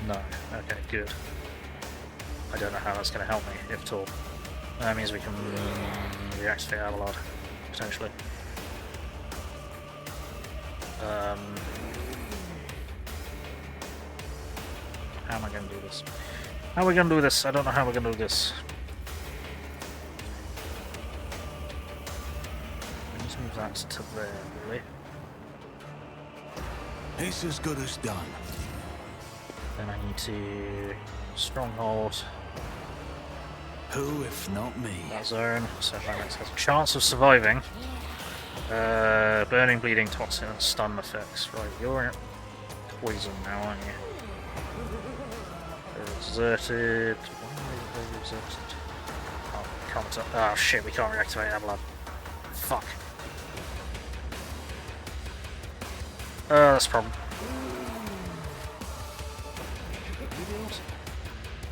No. Okay, good. I don't know how that's going to help me, if at all. That means we can reactivate Overlord, potentially. How am I going to do this? How are we going to do this? I don't know how we're going to do this. Let's move that to there, really. It's as good as done. Then I need to stronghold Who, if not me? that zone, so Heinrichs has a chance of surviving. Burning, bleeding, toxin, and stun effects. Right, you're poison now, aren't you? They're exerted. Why are they exerted? Oh, can't. Oh shit, we can't reactivate Avalon. Fuck. That's a problem.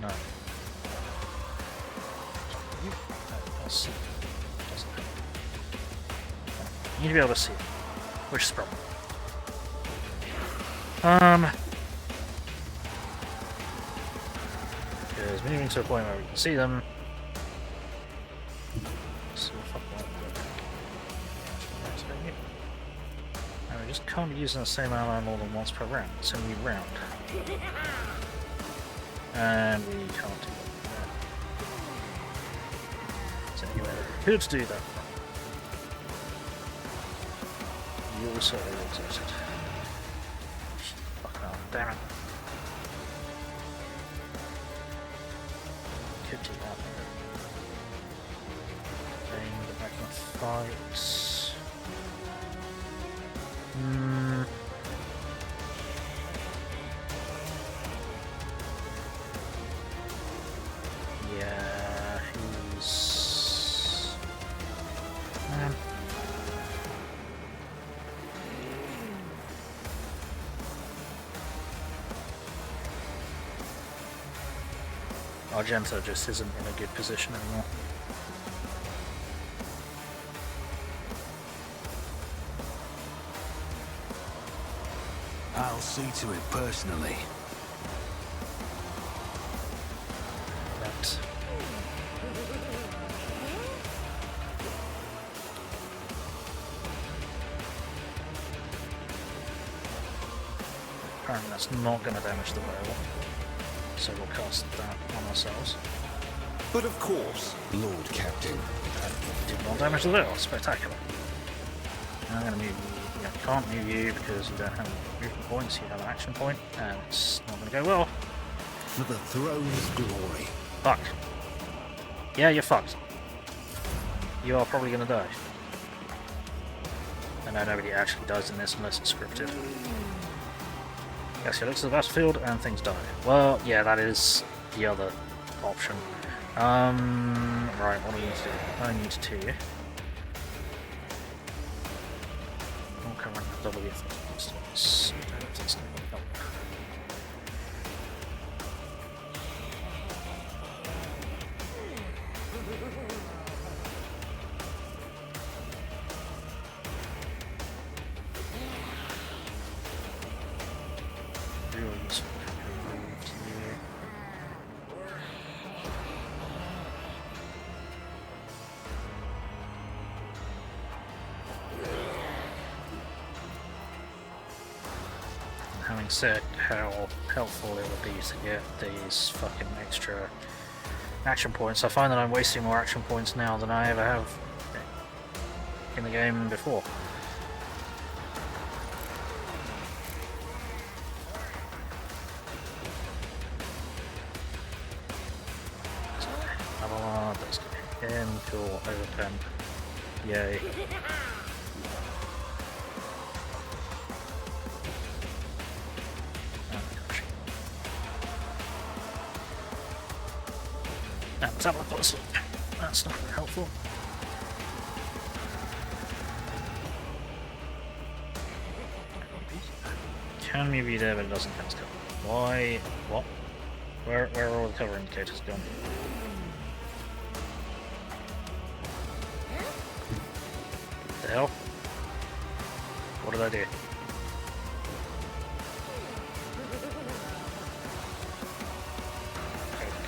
No. I'll see. Doesn't. You need to be able to see it, which is a problem. Because moving to a point where we can see them. So fuck what. No, we just can't be using the same ally more than once per round. It's only round. And we can't do that. So anyway, could do that. You also exhausted. Fuck off, damn it. Could do that. Then get back in the fights. Yeah, he's... Argento just isn't in a good position anymore. I'll see to it personally. Right. Apparently that's not going to damage the whale, so we'll cast that on ourselves. But of course, Lord Captain. Did not damage the whale, spectacular. I'm going to move you. I can't move you because you don't have any movement points, you have an action point, and it's not going to go well. For the throne's glory. Fuck. Yeah, you're fucked. You are probably going to die. I know nobody actually dies in this unless it's scripted. Yes, you look to the battlefield and things die. Well, yeah, that is the other option. Right, what do we need to do? I need to... I'm covering the WH40k. That's not going to help. Really useful. Having said how helpful it would be to get these fucking extra action points, I find that I'm wasting more action points now than I ever have in the game before. Let's get him, cool, over 10. Yay. Tablet puzzle. That's not very helpful. Can we be there, but it doesn't count as cover? Why? What? Where are all the cover indicators gone? The hell? What did I do?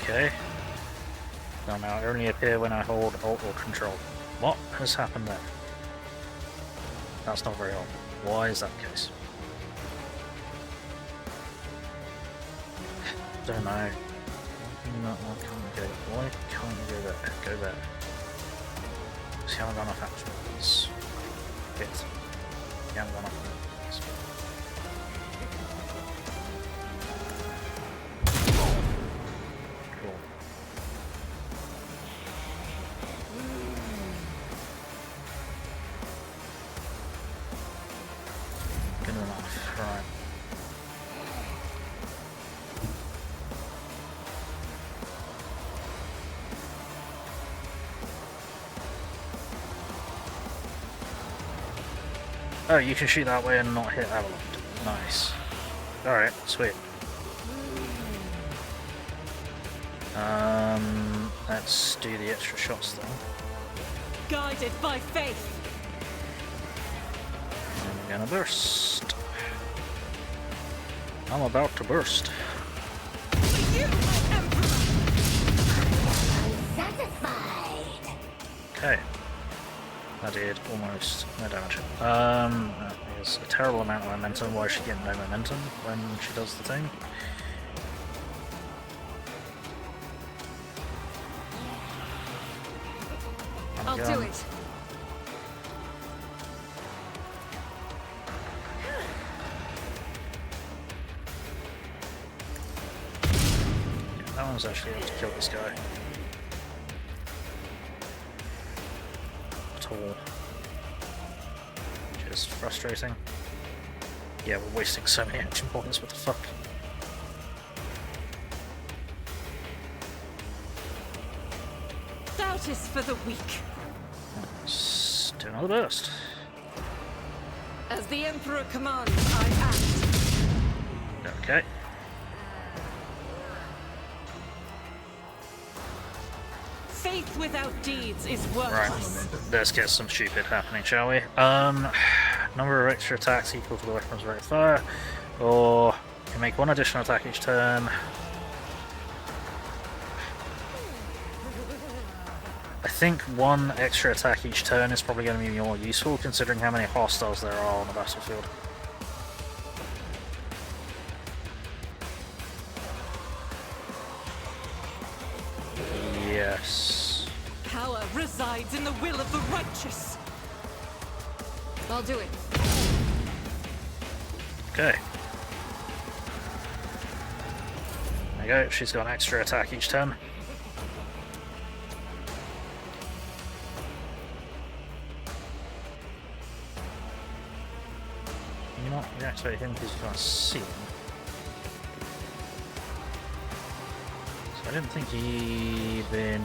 Okay. They'll now only appear when I hold Alt or Control. What has happened there? That's not very helpful. Why is that the case? Don't know. Why can't you go? Why can't you go there? Go there. Because you haven't got enough action points. Bit. You haven't got enough points. Oh, you can shoot that way and not hit Avalon. Nice. Alright, sweet. Let's do the extra shots then. Guided by faith. And we're gonna burst. I'm about to burst. You, Emperor! Satisfied. Okay. That did almost no damage. is a terrible amount of momentum. Why is she getting no momentum when she does the thing? I'll do it. Yeah, that one's actually able to kill this guy. At all. Which is frustrating. Yeah, we're wasting so many action points, what the fuck? Doubt is for the weak. Let's do another burst. As the Emperor commands, I act. Okay. Faith without deeds is Right, worthless. let's get some stupid happening, shall we? Number of extra attacks equal to the weapon's rate of fire, or you can make one additional attack each turn. I think one extra attack each turn is probably going to be more useful, considering how many hostiles there are on the battlefield. Yes. Power resides in the will of the righteous. I'll do it. Okay. There you go, she's got an extra attack each turn. You're not reactivate him because you can't see him. So I didn't think he'd been...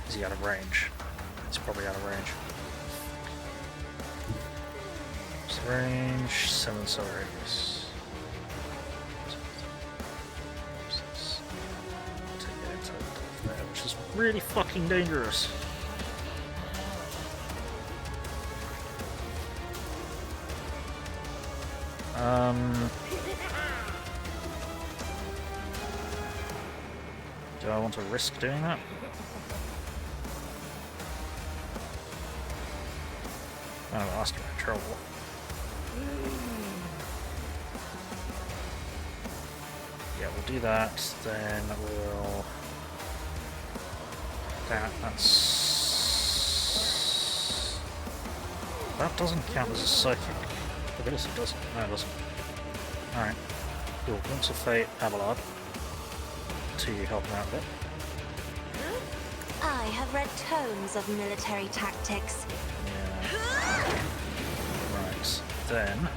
Is he out of range? He's probably out of range. What's the range? 7 solar radius. Which is really fucking dangerous. Do I want to risk doing that? I'm asking for trouble. Yeah, we'll do that. Then we'll. That doesn't count as a psychic ability, does it? No, it doesn't. Alright. Cool. Once a Fate, Abelard. To help him out a bit. I have read tomes of military tactics. Yeah. Right. Then.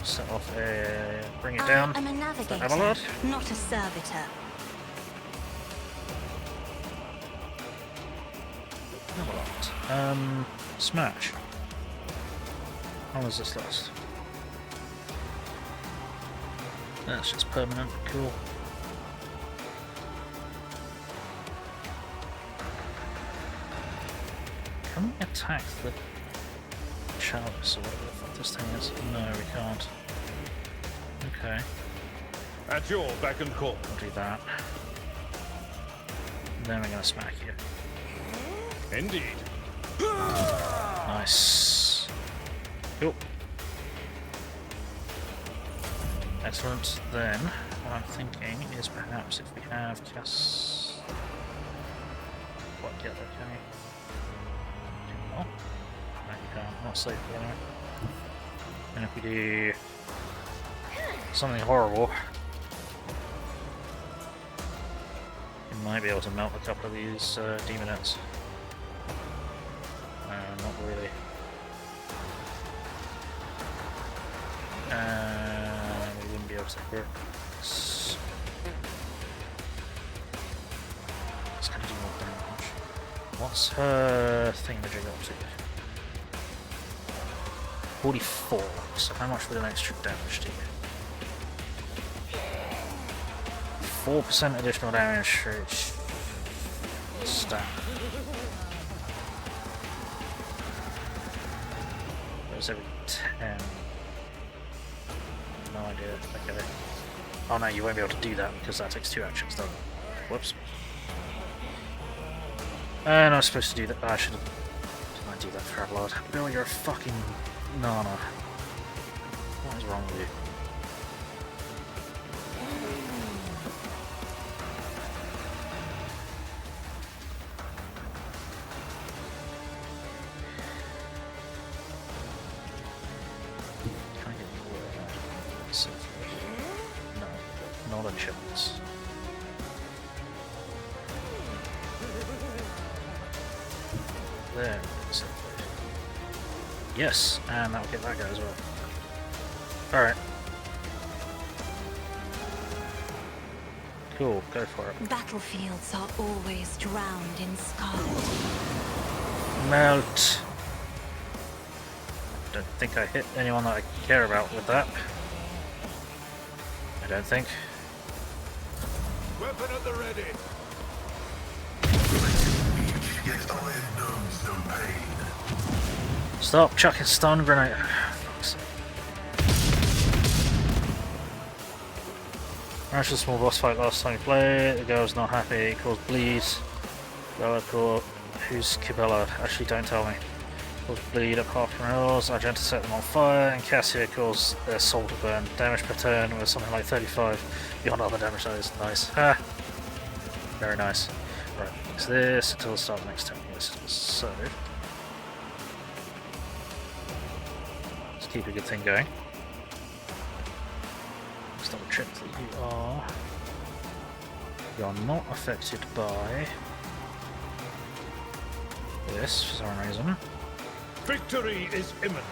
Set off a. Bring it down. I am a navigator, Abelard? not a servitor. Abelard. Smash. How long does this last? That's just permanent. Cool. Can we attack the Janus or whatever the fuck this thing is? No, we can't. Okay. At your beck and call. We'll do that. Then we're gonna smack you. Indeed. Nice. Cool. Excellent. Then, what I'm thinking is perhaps if we have cast... What, yeah, okay. Oh. No, you can't. Not safe anyway. And if we do... something horrible... we might be able to melt a couple of these demonettes. Not really. We wouldn't be able to hit. It's gonna do more damage. What's her thingamajig up to? 44. So how much would an extra damage do? 4% additional damage for each stat. Every 10. no idea. Okay. Oh no, you won't be able to do that because that takes 2 actions, doesn't it? Whoops. And I was supposed to do that. I should have. Didn't I do that for Avalard? Bill, you're a fucking nana. What is wrong with you? Can I get your word out? No, not a chance. There, yes, and that'll get that guy as well. Alright. Cool, go for it. Battlefields are always drowned in scarlet. Melt. Don't think I hit anyone that I care about with that. I don't think. Weapon at the ready. Yet iron knows no pain. Stop chucking stun grenade. Fuck's sake. Managed a small boss fight last time you played. The girl was not happy. Caused bleed. Bella caught. Who's Kibella? Actually, don't tell me. Caused bleed up half miles. Argenta set them on fire, and Cassia caused their soul to burn. Damage per turn was something like 35. Beyond other damage, that is nice. Ha! Very nice. Right, fix this until the start of the next 10 years. So. Let's keep a good thing going. Let's double check that you are not affected by this for some reason. Victory is imminent.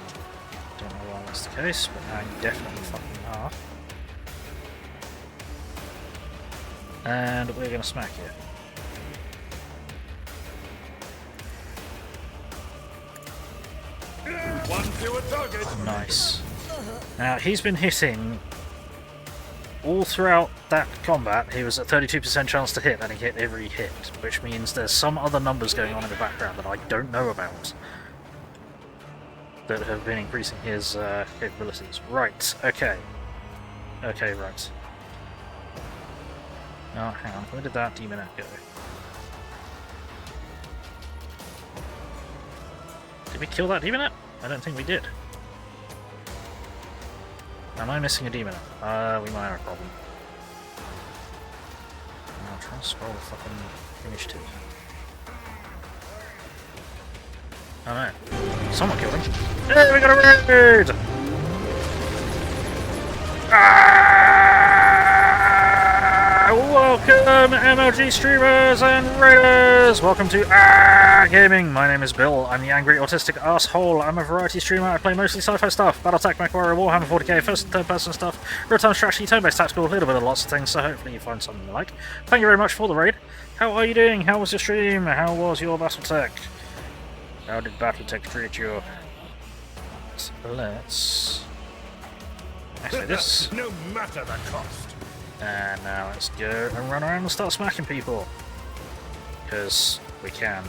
Don't know why that's the case, but now you definitely fucking are. And we're gonna smack you. One fewer target. Nice. Now he's been hitting all throughout that combat. He was at 32% chance to hit, and he hit every hit, which means there's some other numbers going on in the background that I don't know about that have been increasing his capabilities. Right. Okay. Okay. Right. Oh, hang on. Where did that demon go? Did we kill that demonette? I don't think we did. Am I missing a demonette? We might have a problem. I'll try and scroll the fucking initiative. Oh no. Someone killed him. Hey, we got a raid! Welcome, MLG streamers and raiders! Welcome to Gaming. My name is Bill. I'm the angry autistic asshole. I'm a variety streamer. I play mostly sci-fi stuff, Battletech, MechWarrior, Warhammer 40k, first and third person stuff, real-time strategy, turn-based tactical, a little bit of lots of things, so hopefully you find something you like. Thank you very much for the raid. How are you doing? How was your stream? How was your Battletech? How did Battletech treat you? Let's... Actually, this... No matter the cost. And now let's go and run around and start smacking people. Because we can.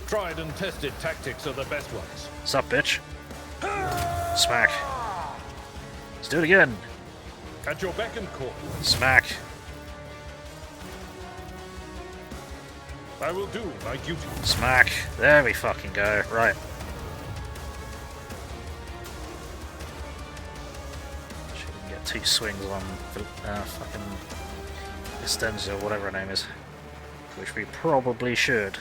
Tried and tested tactics are the best ones. Sup, bitch? Smack. Let's do it again. At your beck and call. Smack. I will do my duty. Smack. There we fucking go. Right. She can get 2 swings on fucking Estenza or whatever her name is. Which we probably should.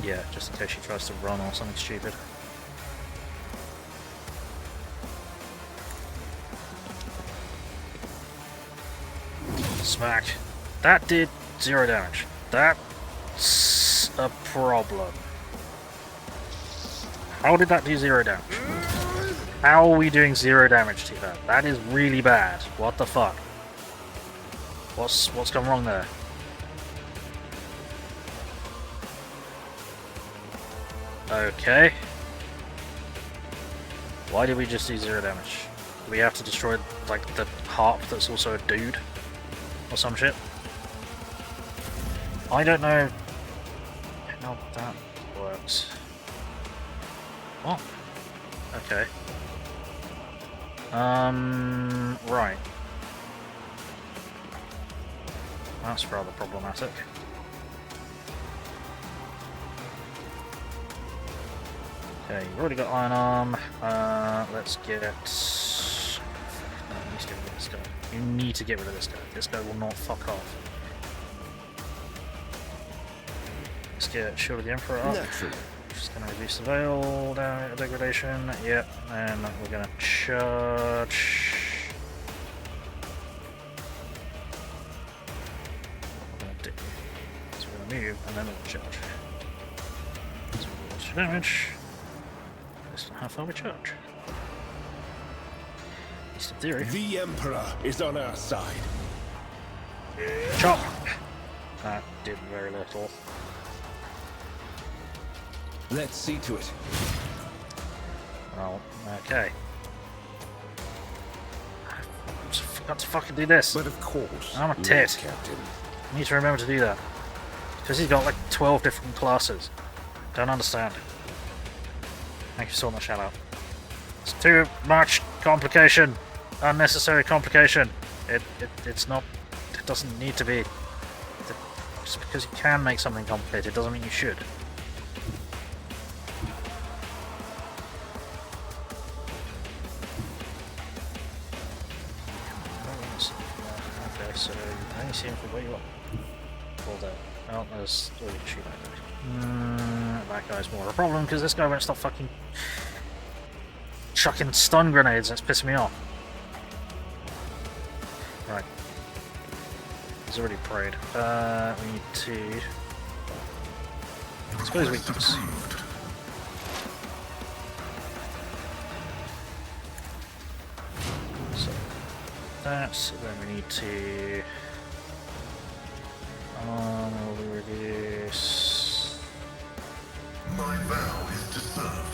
Yeah, just in case she tries to run or something stupid. Smack. That did 0 damage. That's a problem. How did that do 0 damage? How are we doing 0 damage to that? That is really bad. What the fuck? What's gone wrong there? Okay. Why did we just do 0 damage? Do we have to destroy, like, the harp that's also a dude? Or some shit? I don't know how that works. What? Okay. Right. That's rather problematic. Okay, you've already got iron arm. Let's get... No, you need to get rid of this guy. You need to get rid of this guy. This guy will not fuck off. Let's get Shield of the Emperor up. Naturally. Just gonna reduce the veil degradation. Yep, and we're gonna charge. What we're gonna do is we're gonna move and then we'll charge. So we'll do damage. Based on how far we charge. At least in theory. The Emperor is on our side. Chop! That did very little. Let's see to it. Well, okay. I just forgot to fucking do this. But of course, I'm a Lord tit. Captain. I need to remember to do that. Because he's got like 12 different classes. Don't understand. Thank you so much, shout out. It's too much complication. Unnecessary complication. It's not... It doesn't need to be. Just because you can make something complicated doesn't mean you should. Okay, so you only see him from where you are. Well, there. Oh, there's already a shoot back there. That guy's more of a problem because this guy won't stop fucking chucking stun grenades. That's pissing me off. Right. He's already prayed. We need to. I suppose we can. So that. Then we need to. Reduce. My vow is to serve.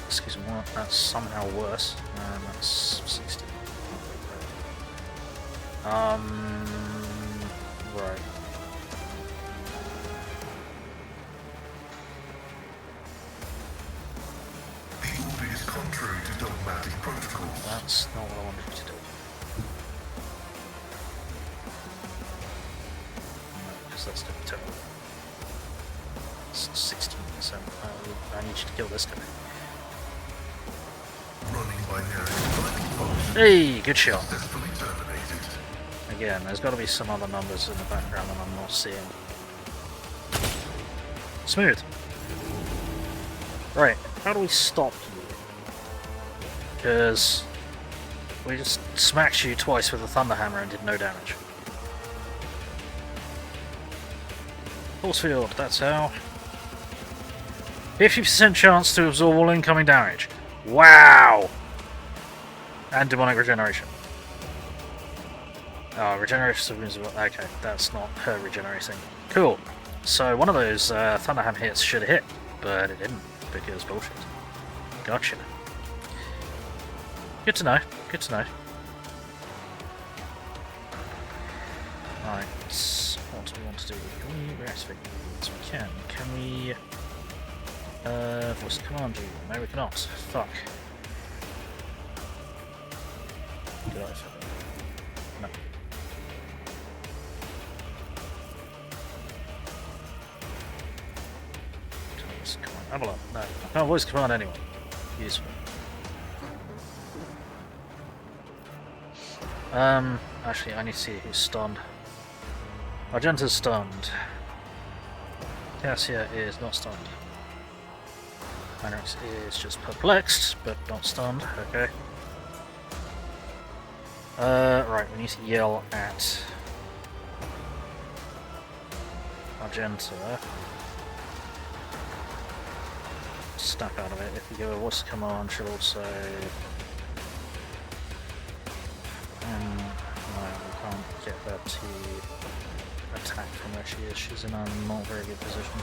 Excuse me, what? That's somehow worse. And that's 60. Right. The order is contrary to dogmatic protocols. That's not what I wanted you to do. Because that's going to be terrible. It's 16%. I need you to kill this guy. Running binary driving function Hey, good shot. successfully terminated. Again, there's got to be some other numbers in the background that I'm not seeing. Smooth. Right, how do we stop you? Because we just smacked you twice with a thunder hammer and did no damage. Force field, that's how. 50% chance to absorb all incoming damage. Wow! And demonic regeneration. Oh, regeneration means... Okay, that's not her regenerating. Cool. So one of those Thunderham hits should have hit, but it didn't, because bullshit. Gotcha. Good to know, good to know. Right, what do we want to do? Can we reactivate these? We can. Can we... voice command you? No, we cannot. Fuck. Did I? No. Voice command. Avalon. No. I can't voice command anyone. Useful. Actually, I need to see who's stunned. Argenta's stunned. Cassia is not stunned. Heinrichs is just perplexed, but not stunned. Okay. Right, we need to yell at Argenta. Snap out of it. If we go voice command, she'll also... no, we can't get her to attack from where she is. She's in a not very good position.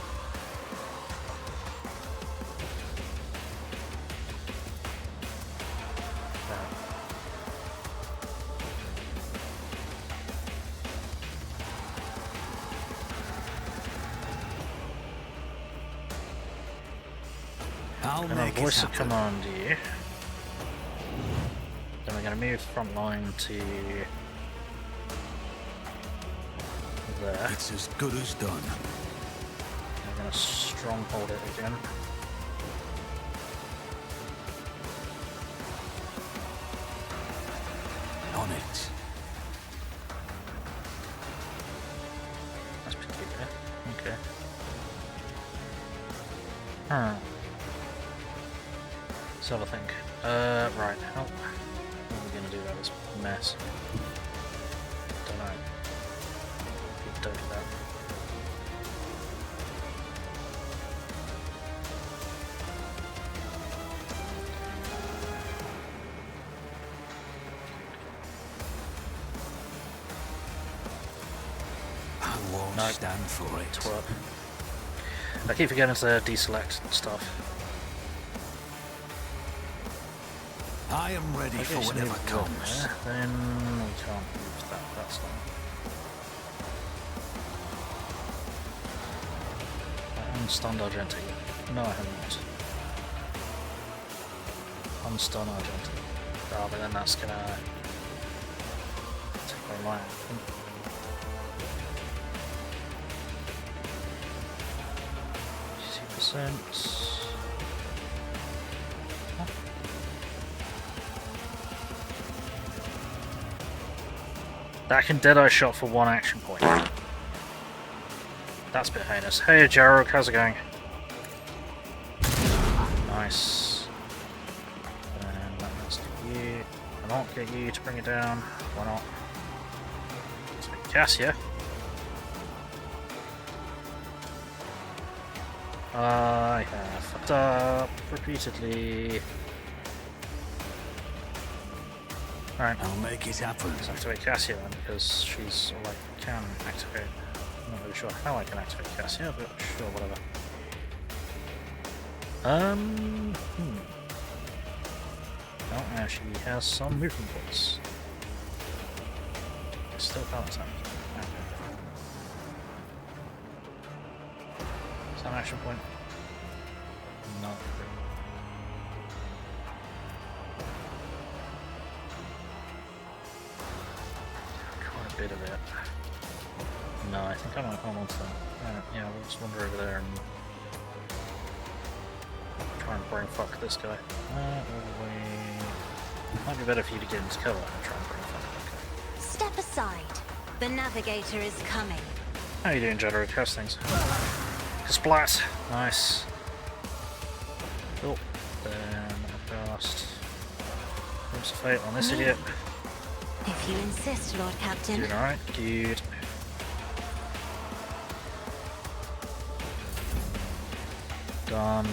I'll Gonna make it voice a happen. command to you. Then we're gonna move front line to there. It's as good as done. We're gonna stronghold it again. On it. That's peculiar. Okay. Let's have a think. Right. How are we gonna do that? This mess. Don't know. Don't do that. I won't No. stand for it. Twerp. I keep forgetting to deselect stuff. I am ready I for guess whatever move comes. there, then we can't use that. That's not. Unstunned Argenti. No, I haven't. Unstun Argenti. Oh, but then that's gonna take my line. 60%. That can Deadeye shot for 1 action point. That's a bit heinous. Hey Jarok, how's it going? Nice. And let's get you. Why not get you to bring it down? Why not? Let's make Cassia. I have fucked up repeatedly. Alright. I'll make it happen. Let's activate Cassia then, because she's all I can activate. I'm not really sure how I can activate Cassia, but sure, whatever. Oh, now she has some movement points. Still can't attack. Okay. Is that an action point? Not really. Quite a bit of it. No, I think I might hold on to that. Yeah, we'll just wander over there and try and brain fuck this guy. Might be better for you to get into cover and try and brain fuck. Okay. Step aside. The navigator is coming. How you doing, Jedro? How's things? Splat! Nice. Oh, then cast. Oops, fate on this idiot. If you insist, Lord Captain. Doing alright, good. Done.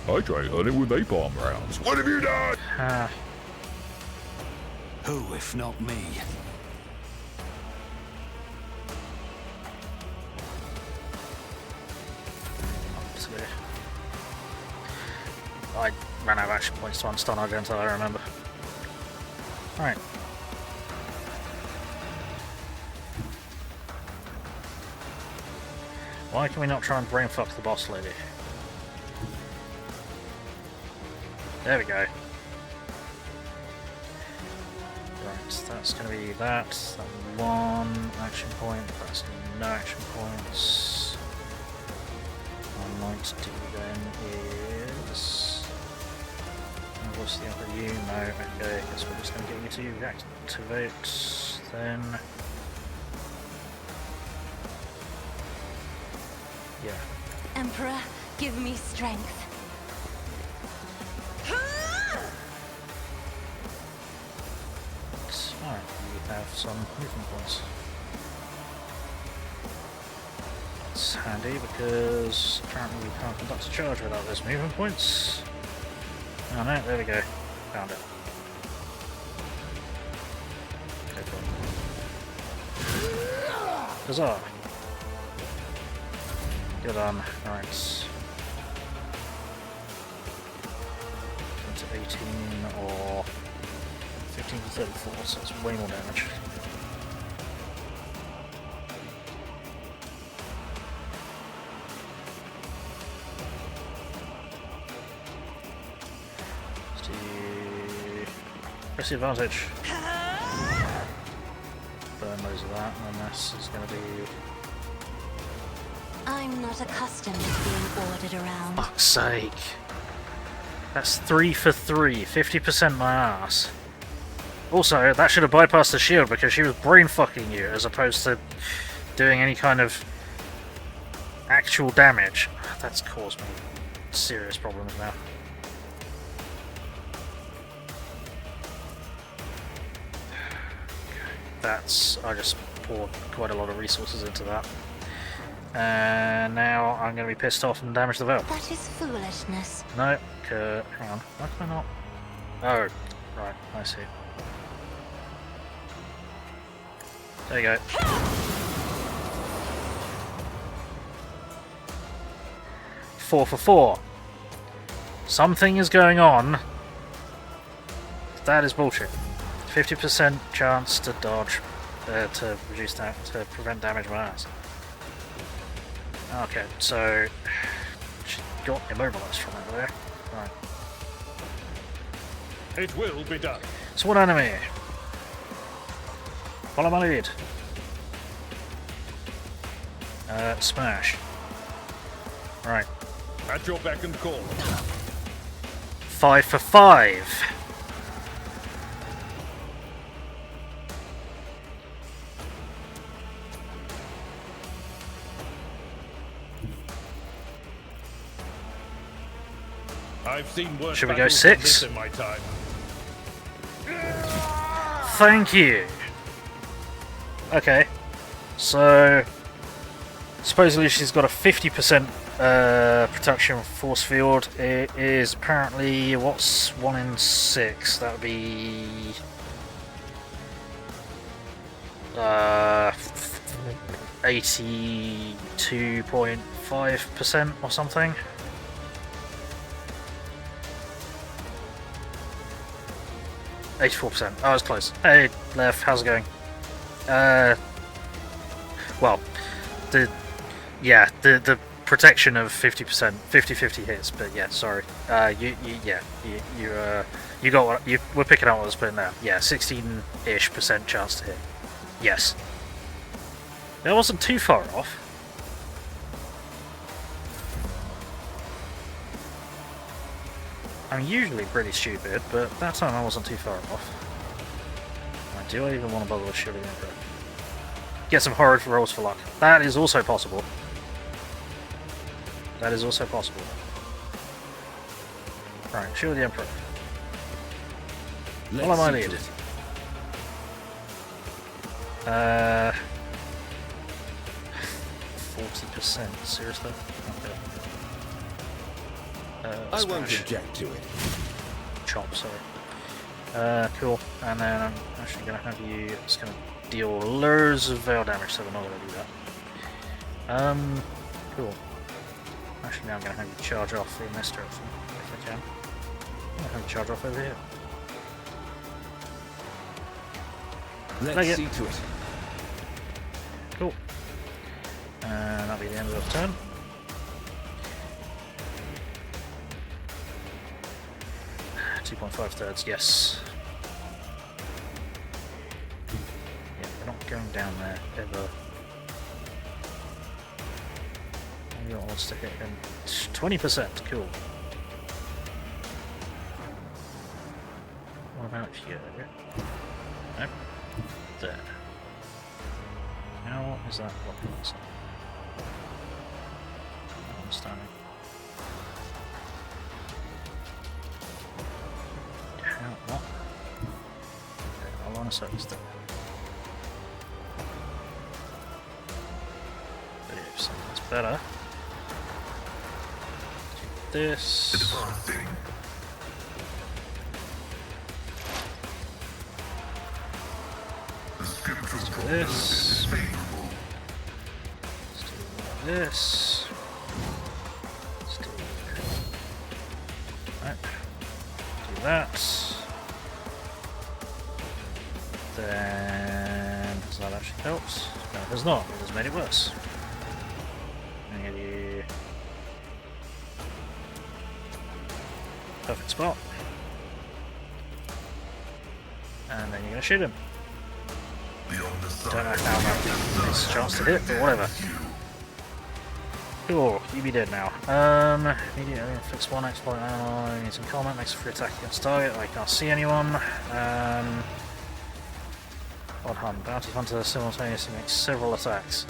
I tried hunting with napalm rounds. What have you done? Who, if not me? Obviously. I ran out of action points to unstun Argento, I remember. Alright. Why can we not try and brain fuck the boss lady? There we go. Right, that's going to be that. That's 1 action point. That's no action points. What I might do then is... What's the other you? No, okay. Guess we're just going to get you to activate then. Yeah. Emperor, give me strength. Alright, we have some movement points. That's handy because apparently we can't conduct a charge without those movement points. Oh no, there we go. Found it. Okay, cool. Huzzah! Good on. Alright. 18 or 15 to 34, so it's way more damage. Press the advantage. Burn loads of that, and then this is going to be... I'm not accustomed to being ordered around. Fuck's sake. That's 3 for 3, 50% my ass. Also, that should have bypassed the shield because she was brain fucking you as opposed to doing any kind of actual damage. That's caused me serious problems now. I just poured quite a lot of resources into that. And now I'm going to be pissed off and damage the veil. That is foolishness. No, hang on. Why can I not? Oh, right, I see. There you go. Four for 4. Something is going on. That is bullshit. 50% chance to dodge, to reduce that, to prevent damage with ass. Okay, so she got immobilized from over there. Right. It will be done. Sworn enemy. Follow my lead. Smash. Right. At your beck and call. 5 for 5. I've seen worse. Should we go battles than 6? this in my time. Thank you. Okay. So supposedly she's got a 50% protection force field. It is apparently, what's 1 in 6? That would be 82.5% or something. %. I was close. Hey, Lev, how's it going? Well, the protection of 50%, 50-50 hits, but yeah, sorry. You got what you were picking up what I was putting there. Yeah, 16-ish% chance to hit. Yes. That wasn't too far off. I'm usually pretty stupid, but that time I wasn't too far off. Do I even want to bother with shooting it? Get some horrid rolls for luck. That is also possible. That is also possible. Right, shield the Emperor. Follow my lead. 40%, seriously? Okay. I won't object to it. Chop, sorry. Cool. And then I'm actually going to have you... It's going to deal loads of veil damage, so we're not going to do that. Cool. Actually, now I'm going to have you charge off in this direction, if I can. I'm going to have you charge off over here. Let's see to it. Cool. And that'll be the end of the turn. .5/3, yes. Yeah, we're not going down there ever. Maybe I wants to hit him. 20%, cool. What about here? Nope. There. How is that blocking us? Not understanding. What? Okay, I'll line of sight is there. 38%, that's better. This. Let's do this. Let's do this. Let's do right. Do that. Then has that actually helped? No, it has not. It has made it worse. I'm gonna get you perfect spot. And then you're going to shoot him. The Don't know how that is a chance to hit, but whatever. Cool, you be dead now. Immediately fix one exploit enemies in combat, makes a free attack against target. I can't see anyone. Odd hunt. Bounty hunter simultaneously makes several attacks.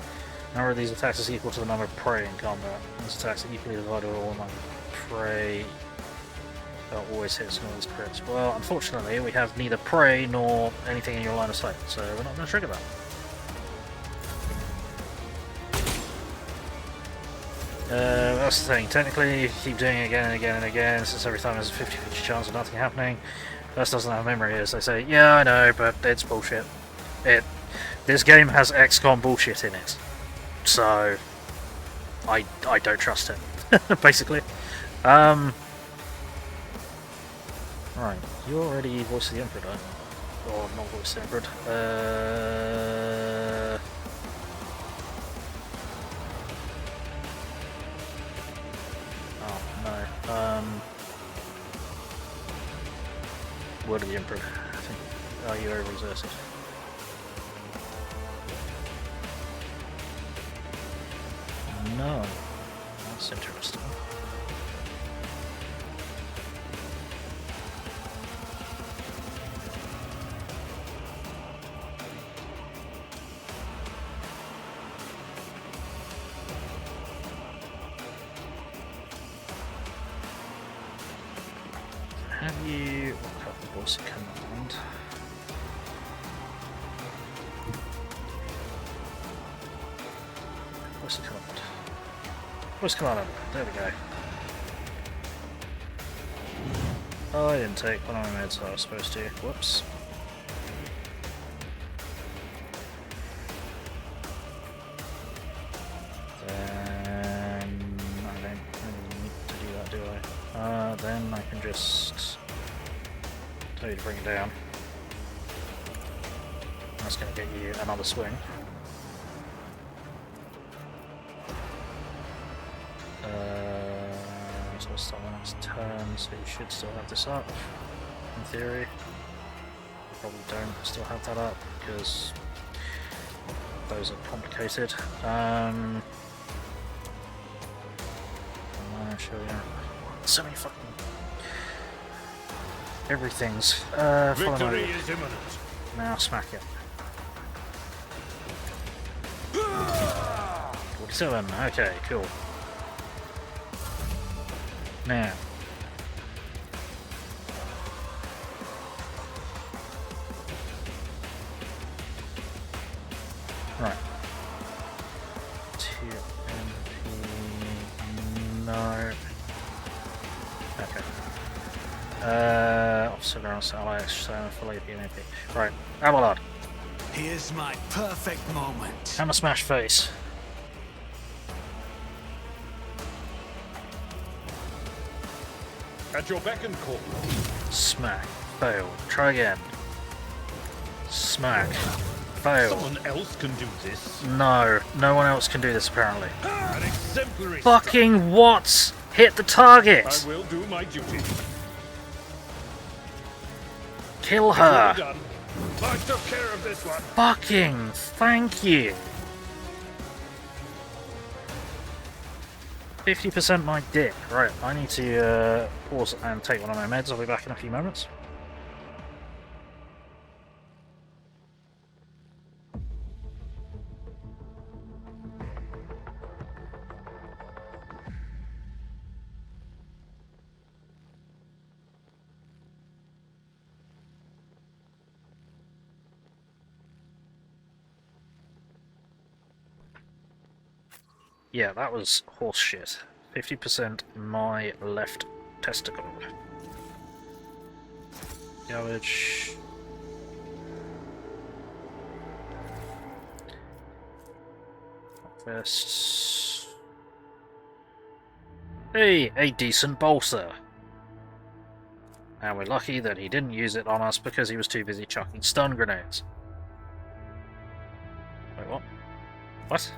The number of these attacks is equal to the number of prey in combat. These attacks are equally divided with all among prey. Always hits and always crits. Well, unfortunately, we have neither prey nor anything in your line of sight, so we're not going to trigger that. That's the thing. Technically, you keep doing it again and again and again, since every time there's a 50-50 chance of nothing happening. This doesn't have memory, as they say. Yeah, I know, but it's bullshit. This game has XCOM bullshit in it, so I don't trust it. Basically. Right, you already voiced the Emperor, don't you? Or not voiced the Emperor. Oh, no. Word of the Emperor, I think. Are you overexerted? No. That's interesting. Have you look up the voice command? Voice command. Voice command. There we go. Oh, I didn't take one of my meds I was supposed to. Whoops. Then I don't really need to do that, do I? Then I can just tell you to bring it down. That's going to get you another swing. So we'll start the next turn, so you should still have this up, in theory. Probably don't still have that up, because those are complicated. I'm sure, yeah. So many fucking... Everything's... Victory is imminent. Now smack it. 47, okay, cool. Now. Right. 2 MP... No. Okay. Officer Grounds, Ally, full AP and AP. Right, Abelard. Here's my perfect moment. Hammer smash face. At your beck and call. Smack. Fail. Try again. Smack. Fail. Someone else can do this. No. No one else can do this apparently. An exemplary Fucking what? Hit the target! I will do my duty. Kill her! Well done. I took care of this one. Fucking thank you! 50% my dick. Right, I need to pause and take one of my meds. I'll be back in a few moments. Yeah, that was horse shit. 50% my left testicle. Garbage. First. Hey, a decent bolster. And we're lucky that he didn't use it on us because he was too busy chucking stun grenades. Wait, what? What?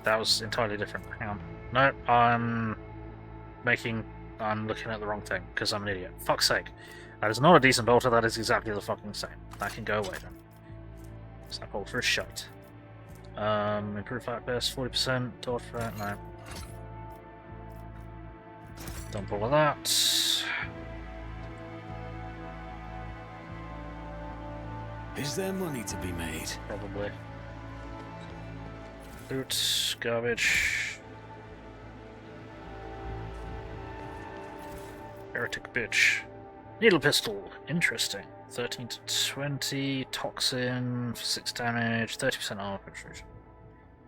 That was entirely different. Hang on. No, I'm making I'm looking at the wrong thing, because I'm an idiot. Fuck's sake. That is not a decent bolter, that is exactly the fucking same. That can go away then. So that bolter is shite. Improved flight burst, 40%, dodge for that, no. Dump all of that. Is there money to be made? Probably. Loot, garbage. Heretic bitch. Needle pistol, interesting. 13 to 20, toxin, 6 damage, 30% armor penetration.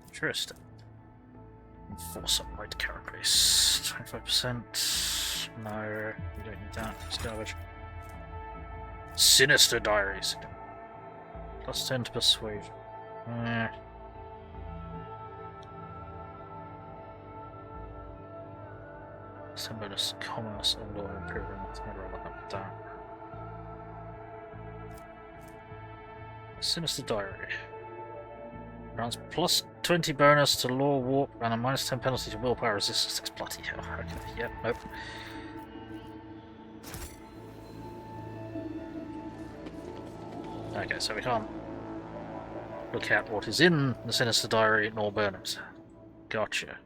Interesting. Enforcer, right carapace, 25%. No, we don't need that, it's garbage. Sinister diaries. Plus 10 to persuasion. Some bonus commerce and law improvement. How do I look up that? Sinister diary. Grants plus 20 bonus to law warp and a minus 10 penalty to willpower resistance. Bloody hell. Okay, yep, nope. Okay, so we can't look at what is in the Sinister Diary nor burn it. Gotcha.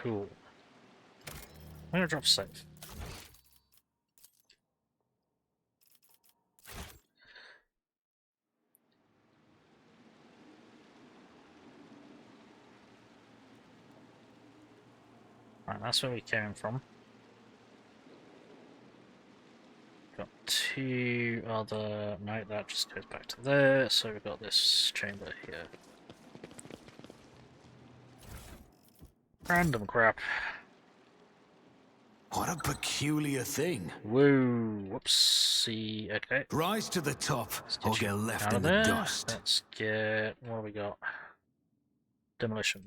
Cool. I'm gonna drop save. Right, that's where we came from. Got two other... No, that just goes back to there, so we've got this chamber here. Random crap. What a peculiar thing. Whoa, whoopsie, okay. Rise to the top, or get left Out in of the there. dust. Let's get... what have we got? Demolition.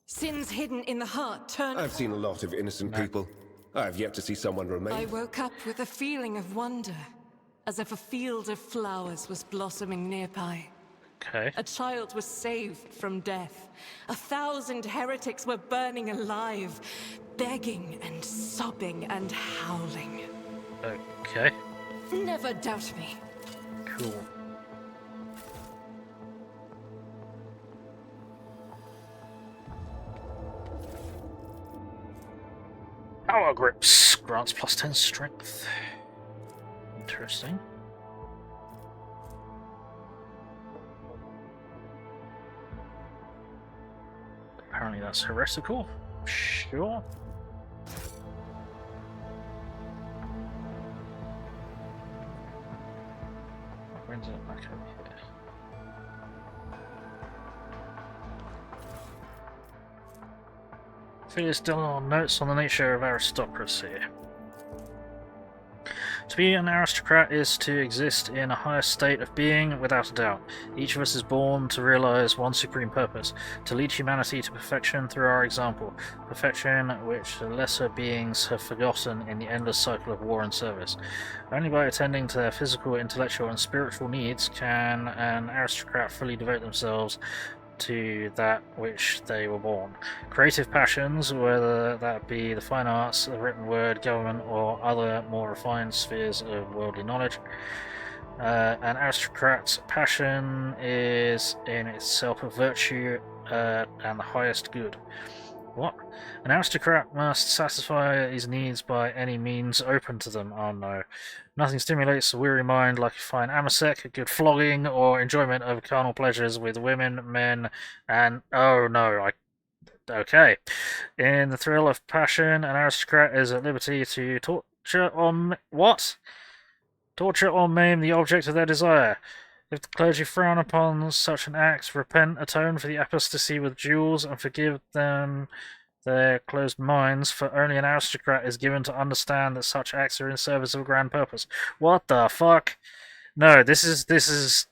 Sins hidden in the heart turn... I've seen a lot of innocent people. I've yet to see someone I remain. woke up with a feeling of wonder, as if a field of flowers was blossoming nearby. Okay. A child was saved from death. 1,000 heretics were burning alive, begging and sobbing and howling. Okay. Never doubt me. Cool. Power grips grants plus 10 strength. Interesting. Apparently that's heretical. Sure. When's it back over here? Phileas Dillon notes on the nature of aristocracy. To be an aristocrat is to exist in a higher state of being, without a doubt. Each of us is born to realize one supreme purpose, to lead humanity to perfection through our example, perfection which the lesser beings have forgotten in the endless cycle of war and service. Only by attending to their physical, intellectual, and spiritual needs can an aristocrat fully devote themselves to that which they were born. Creative passions, whether that be the fine arts, the written word, government, or other more refined spheres of worldly knowledge. An aristocrat's passion is in itself a virtue and the highest good. What? An aristocrat must satisfy his needs by any means open to them. Oh no. Nothing stimulates the weary mind like a fine amasec, a good flogging, or enjoyment of carnal pleasures with women, men, and... oh no, okay. In the thrill of passion, an aristocrat is at liberty to torture or... what? Torture or maim the object of their desire. If the clergy frown upon such an act, repent, atone for the apostasy with jewels, and forgive them their closed minds, for only an aristocrat is given to understand that such acts are in service of a grand purpose. What the fuck? No, this is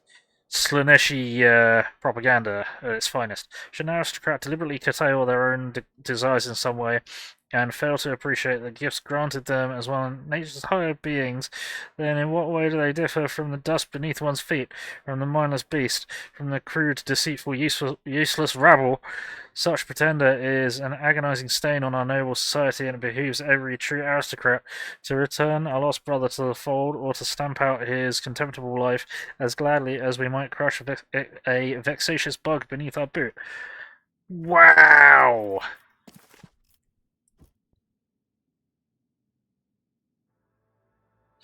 Slaneshi propaganda at its finest. Should an aristocrat deliberately curtail their own desires in some way, and fail to appreciate the gifts granted them as one of nature's higher beings, then in what way do they differ from the dust beneath one's feet, from the mindless beast, from the crude, deceitful, useless rabble? Such pretender is an agonizing stain on our noble society, and it behooves every true aristocrat to return a lost brother to the fold, or to stamp out his contemptible life as gladly as we might crush a vexatious bug beneath our boot. Wow!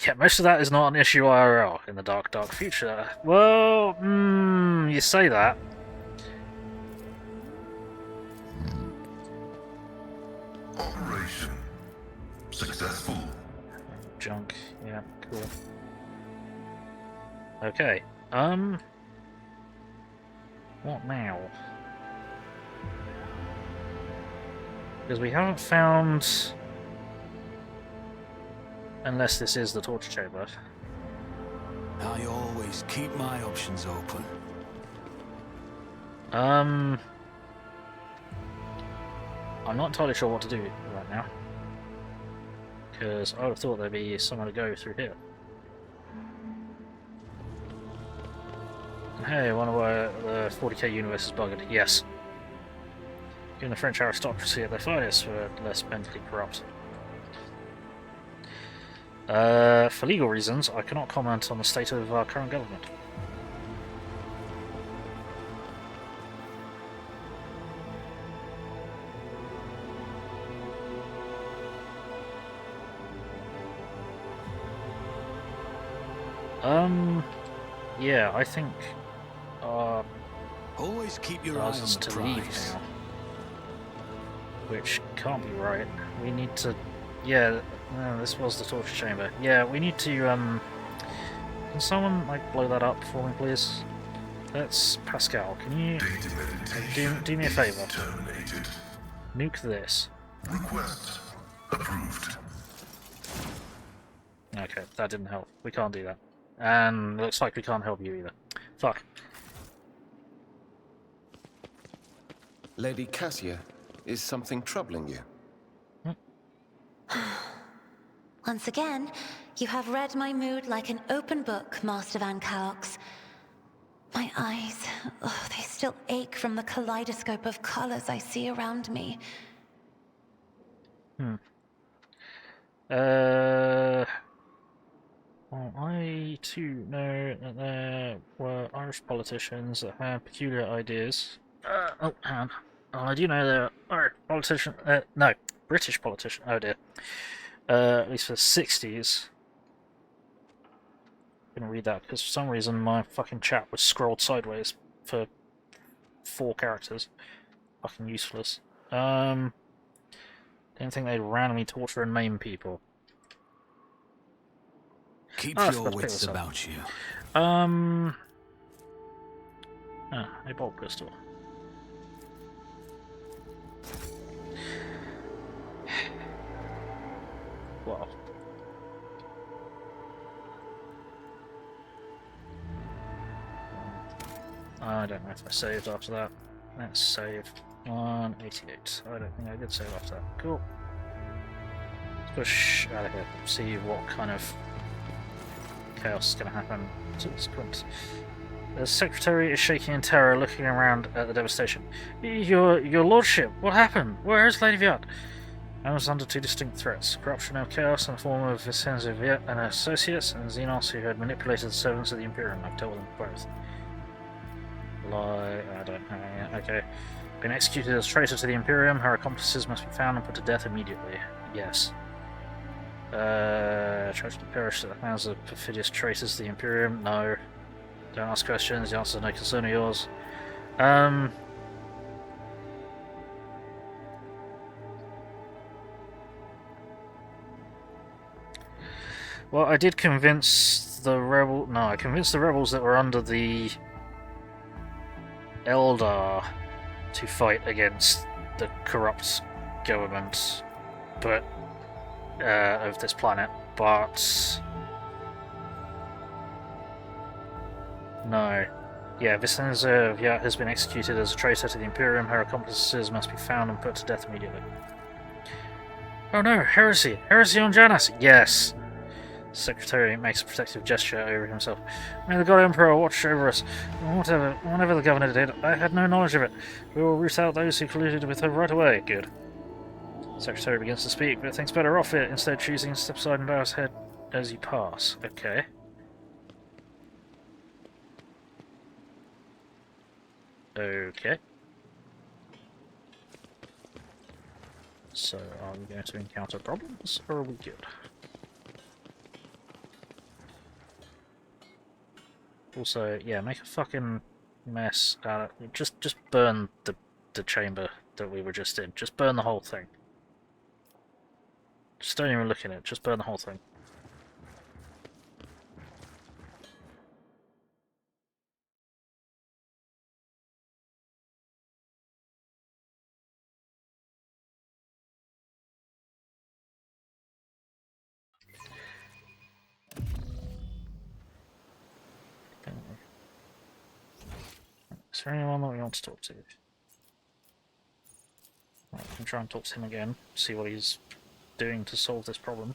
Yeah, most of that is not an issue IRL in the dark, dark future. Well, you say that. Operation successful. Junk. Yeah, cool. Okay. What now? Because we haven't found... Unless this is the torture chamber. I always keep my options open. I'm not entirely sure what to do right now. Because I would have thought there'd be somewhere to go through here. Hey, one of the 40k universe is buggered. Yes. Giving the French aristocracy at their finest for less mentally corrupt. For legal reasons, I cannot comment on the state of our current government. Yeah, I think always keep your eyes on the to leave prize. now. Which can't be right. We need to... Yeah, no, this was the torture chamber. Yeah, we need to, Can someone, like, blow that up for me, please? That's... Pascal, can you... Do me a favour. Terminated. Nuke this. Request approved. Okay, that didn't help. We can't do that. And looks like we can't help you either. Fuck. Lady Cassia, is something troubling you? Once again, you have read my mood like an open book, Master Van Cox. My eyes, they still ache from the kaleidoscope of colors I see around me. Well, I too know that there were Irish politicians that had peculiar ideas. Oh, hang on. Well, I do know there are politicians. No, British politicians. Oh dear. At least for the 60s. I'm gonna read that because for some reason my fucking chat was scrolled sideways for 4 characters. Fucking useless. Didn't think they'd randomly torture and maim people. Keep Oh, your wits about you. A bolt pistol. Well. I don't know if I saved after that. Let's save. 188. I don't think I did save after that. Cool. Let's push out of here. See what kind of chaos is going to happen subsequent. The secretary is shaking in terror, looking around at the devastation. Your lordship, what happened? Where is Lady Viat? I was under 2 distinct threats: corruption and chaos in the form of Vincenzo Viat and her associates, and Xenos, who had manipulated the servants of the Imperium. I've told them both. Lie, I don't know. Okay. Been executed as traitor to the Imperium. Her accomplices must be found and put to death immediately. Yes. Tragically perished at the hands of perfidious traitors to the Imperium. No. Don't ask questions. The answer is no concern of yours. Well, I did convince the rebel. No, I convinced the rebels that were under the Eldar to fight against the corrupt government, but of this planet. But no, yeah, Vincenzo Viat has been executed as a traitor to the Imperium. Her accomplices must be found and put to death immediately. Oh no, heresy! Heresy on Janus! Yes! Secretary makes a protective gesture over himself. May the God Emperor watch over us. Whatever the governor did, I had no knowledge of it. We will root out those who colluded with her right away. Good. Secretary begins to speak, but thinks better off it, instead choosing to step aside and bow his head as you pass. Okay. Okay. So, are we going to encounter problems, or are we good? Also, yeah, make a fucking mess out of... Just burn the chamber that we were just in. Just burn the whole thing. Just don't even look in it, just burn the whole thing. Is there anyone that we want to talk to? Right, we can try and talk to him again, see what he's doing to solve this problem.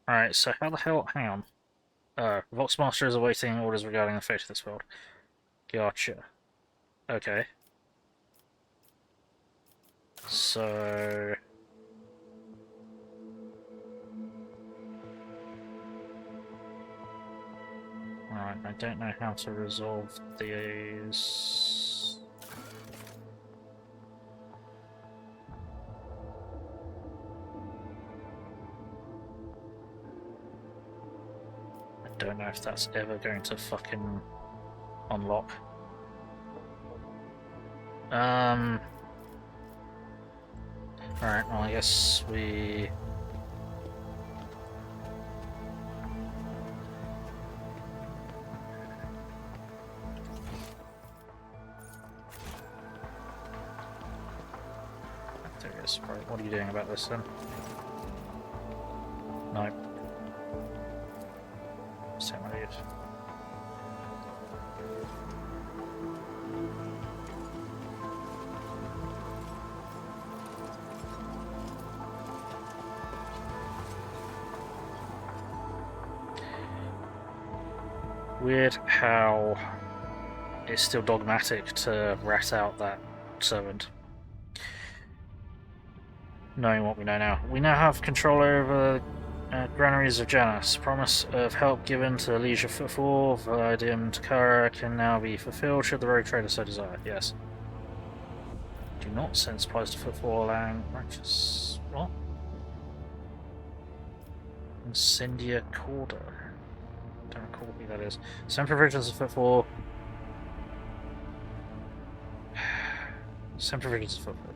Alright, so how the hell... hang on. Voxmaster is awaiting orders regarding the fate of this world. Gotcha. Okay. So... Alright, I don't know how to resolve these... I don't know if that's ever going to fucking unlock. Alright, well I guess we... There it is. Right, what are you doing about this then? No. Same idiot. Weird how it's still dogmatic to rat out that servant. Knowing what we know now. We now have control over granaries of Janus. Promise of help given to Liege of Footfall, Validium Takara can now be fulfilled should the rogue trader so desire. Yes. Do not send supplies to Footfall and righteous... what? Incendia Corda. Don't recall who that is. Send provisions of Footfall. Send provisions of Footfall.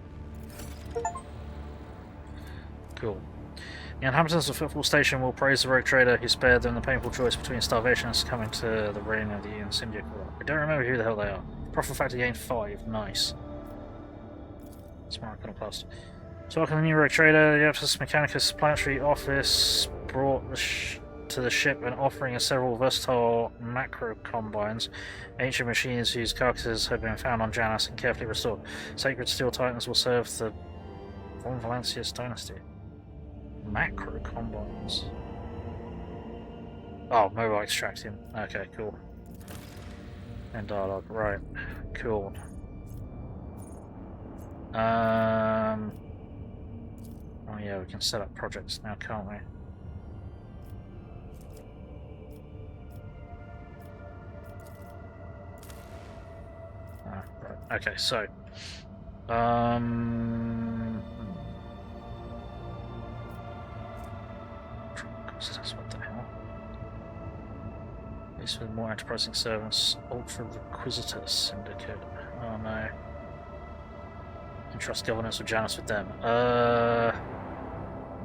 Cool. The inhabitants of Footfall Station will praise the rogue trader who spared them the painful choice between starvation and succumbing to the reign of the Incendia Corda. I don't remember who the hell they are. Profit factor gained 5. Nice. Smart iconoclast. To welcome the new rogue trader, the Epsis Mechanicus planetary office brought to the ship an offering of several versatile macro combines, ancient machines whose carcasses had been found on Janus and carefully restored. Sacred steel titans will serve the Von Valancius dynasty. Macro combines. Oh, mobile extracting. Okay, cool. And dialogue. Right. Cool. Oh yeah, we can set up projects now, can't we? Ah, right. Okay, so what the hell? This with more enterprising servants, Ultra Requisitor Syndicate. Oh no. Entrust Governess of Janus with them.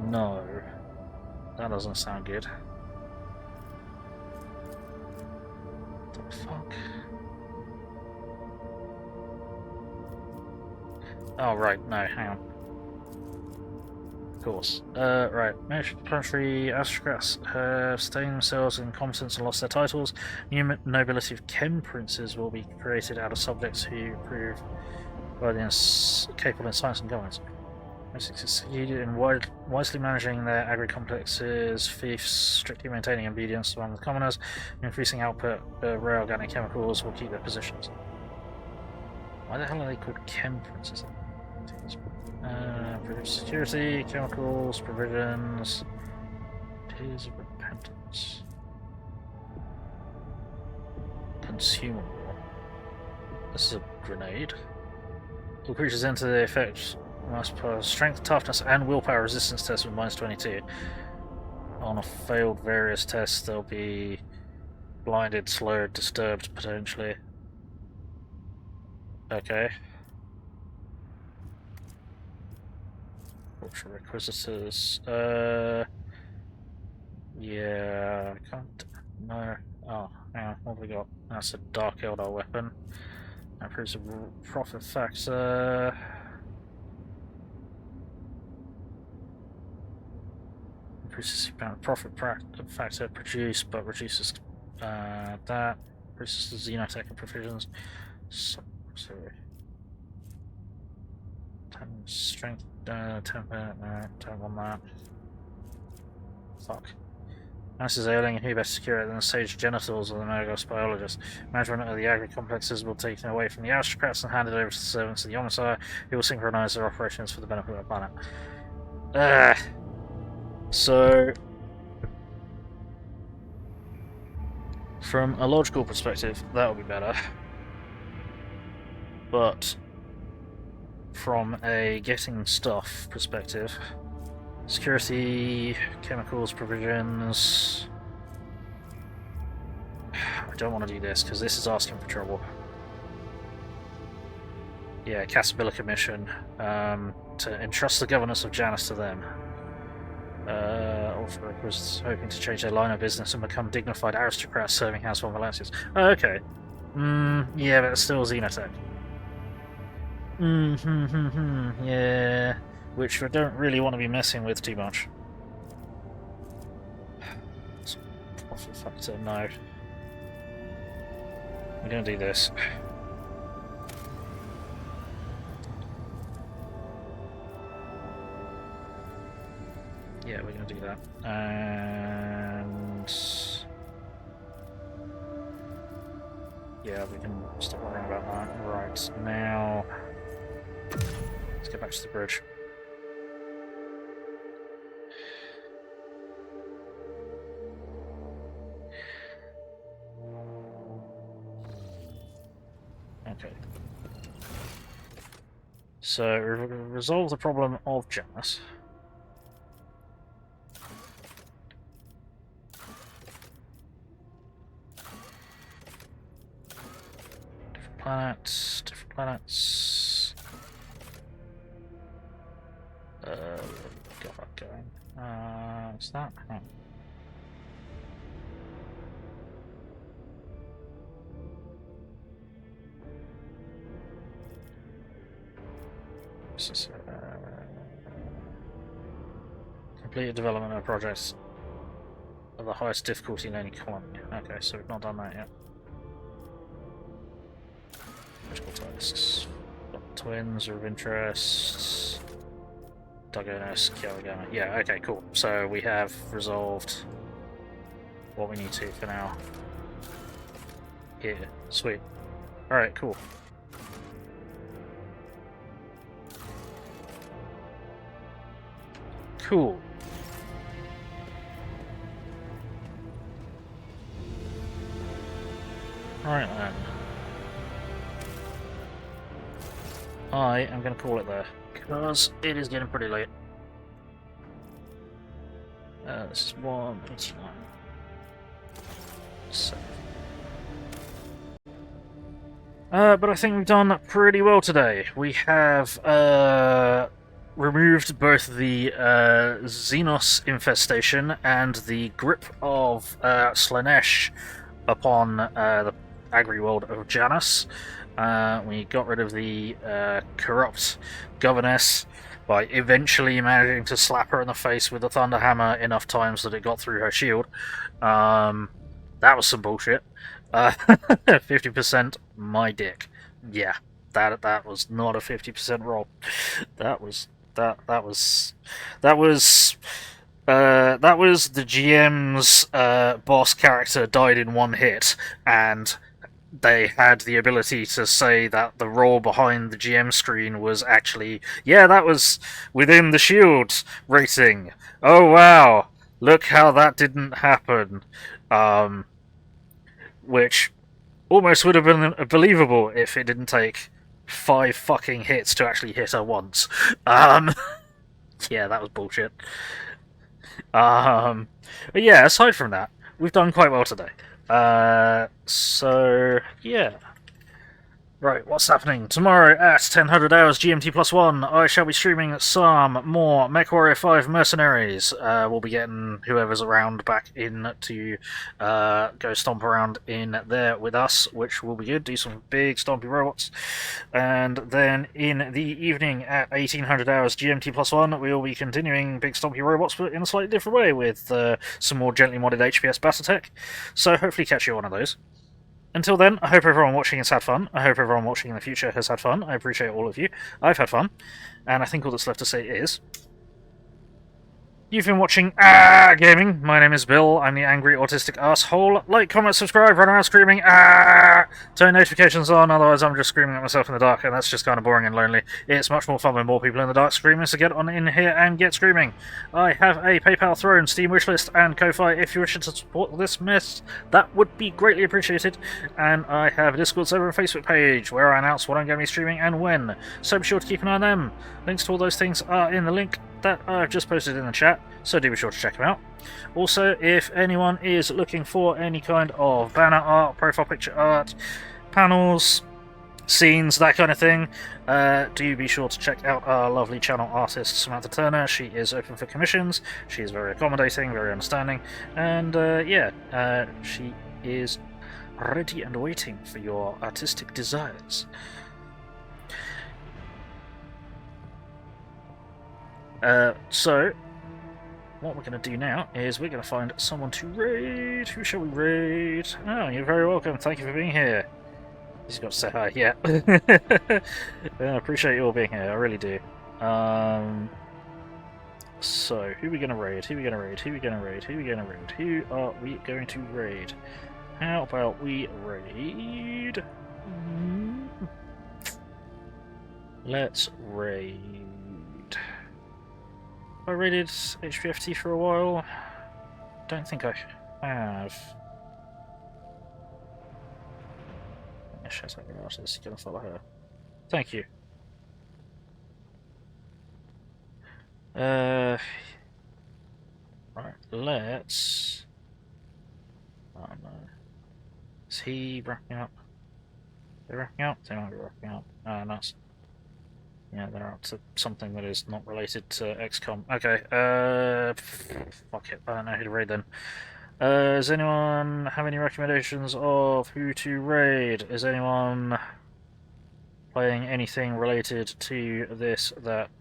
No. That doesn't sound good. What the fuck? Oh right, no, hang on. course. Right. Most planetary aristocrats have stained themselves in competence and lost their titles. New nobility of Chem princes will be created out of subjects who prove capable in science and governance. Succeeded in wisely managing their agri-complexes, fiefs, strictly maintaining obedience among the commoners, increasing output of rare organic chemicals will keep their positions. Why the hell are they called Chem princes? Security, chemicals, provisions. Tears of repentance. Consumable. This is a grenade. All creatures enter the effect must pass strength, toughness, and willpower resistance test with -22. On a failed various tests, they'll be blinded, slurred, disturbed, potentially. Okay. Cultural requisitors. Yeah, I can't. No. Oh, hang on. What have we got? That's a Dark Eldar weapon. That proves a profit factor. Increases the amount of profit factor produced, but reduces that. Increases the xenotech and provisions. Sorry. 10 strength. 10 don't want that. Fuck. This is ailing and who best secure it than the sage genitals of the Mergos biologist. Management of the agri-complexes will take them away from the aristocrats and hand it over to the servants of the Omnissiah, who will synchronize their operations for the benefit of the planet. So, from a logical perspective, that would be better. But from a getting stuff perspective, security, chemicals, provisions. I don't want to do this because this is asking for trouble. Yeah, Casabilica mission to entrust the governess of Janus to them. Ulfric was hoping to change their line of business and become dignified aristocrats serving household Valancians. Oh, okay. Yeah, but it's still Xenotech. Yeah. Which I don't really want to be messing with too much. Profit factor, no. We're gonna do this. Yeah, we're going to do that. And yeah, we can stop worrying about that. Right, now let's get back to the bridge. Okay. So, resolve the problem of Janus. Different planets. Got that going. What's that? Oh. This is completed development of projects of the highest difficulty in any colony. Okay, so we've not done that yet. Tasks. Twins are of interest. Governess, Kialagama. Yeah, okay, cool. So we have resolved what we need to for now. Yeah, sweet. Alright, cool. Cool. Alright then. I am going to call it there, because it is getting pretty late. This is 189. So. But I think we've done pretty well today. We have removed both the Xenos infestation and the grip of Slanesh upon the angry world of Janus. We got rid of the corrupt Governess by eventually managing to slap her in the face with the Thunder Hammer enough times that it got through her shield. That was some bullshit. 50%, my dick. Yeah, that was not a 50% roll. That was the GM's boss character died in one hit, and they had the ability to say that the roll behind the GM screen was actually, yeah, that was within the shield rating. Oh wow, look how that didn't happen. Which almost would have been believable if it didn't take 5 fucking hits to actually hit her once. Yeah, that was bullshit. But yeah, aside from that, we've done quite well today. So yeah. Right, what's happening? Tomorrow at 1000 hours GMT +1, I shall be streaming some more MechWarrior 5 Mercenaries. We'll be getting whoever's around back in to go stomp around in there with us, which will be good. Do some big stompy robots. And then in the evening at 1800 hours GMT +1, we will be continuing big stompy robots, but in a slightly different way, with some more gently modded HPS Battletech. So hopefully catch you on one of those. Until then, I hope everyone watching has had fun. I hope everyone watching in the future has had fun. I appreciate all of you. I've had fun. And I think all that's left to say is... You've been watching Gaming. My name is Bill. I'm the angry autistic asshole. Like, comment, subscribe, run around screaming turn notifications on, otherwise I'm just screaming at myself in the dark, and that's just kind of boring and lonely. It's much more fun when more people in the dark screaming, so get on in here and get screaming. I have a PayPal Throne, Steam wishlist, and Ko-Fi. If you wish to support this mess, that would be greatly appreciated. And I have a Discord server and Facebook page where I announce what I'm going to be streaming and when, so be sure to keep an eye on them. Links to all those things are in the link that I've just posted in the chat, so do be sure to check them out. Also, if anyone is looking for any kind of banner art, profile picture art, panels, scenes, that kind of thing, do be sure to check out our lovely channel artist Samantha Turner. She is open for commissions, she is very accommodating, very understanding, and she is ready and waiting for your artistic desires. So, what we're going to do now is we're going to find someone to raid. Who shall we raid? Oh, you're very welcome. Thank you for being here. He's got to say hi. Yeah. I appreciate you all being here. I really do. So, who are we going to raid? Who are we going to raid? Who are we going to raid? Who are we going to raid? Who are we going to raid? How about we raid? Let's raid. I raided Ep14 for a while. Don't think I have. Shout out the artist, gonna follow her. Thank you. Right, let's... Oh no. Is he wrapping up? They're wrapping up? They might be wrapping up. Ah, nice. Yeah, they're up to something that is not related to XCOM. Okay, fuck it, I don't know who to raid then. Does anyone have any recommendations of who to raid? Is anyone playing anything related to this that,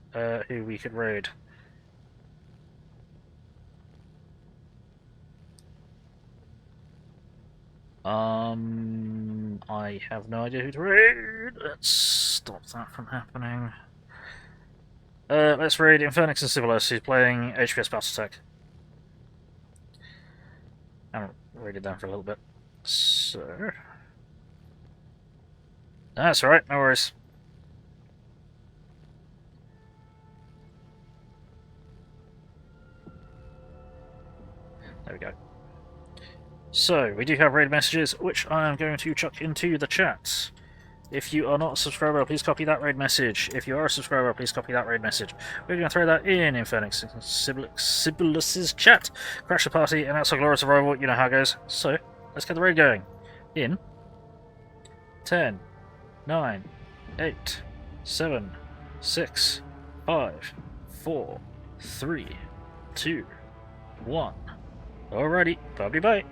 who we could raid? I have no idea who to raid. Let's stop that from happening. Let's raid Infernix and Civilus, who's playing HPS Battletech. I haven't raided them for a little bit. So... That's alright, no worries. There we go. So, we do have raid messages, which I am going to chuck into the chat. If you are not a subscriber, please copy that raid message. If you are a subscriber, please copy that raid message. We're going to throw that in Infernix and Sibilus's chat. Crash the party, and that's a glorious arrival. You know how it goes. So, let's get the raid going. In 10, 9, 8, 7, 6, 5, 4, 3, 2, 1. Alrighty, bye-bye.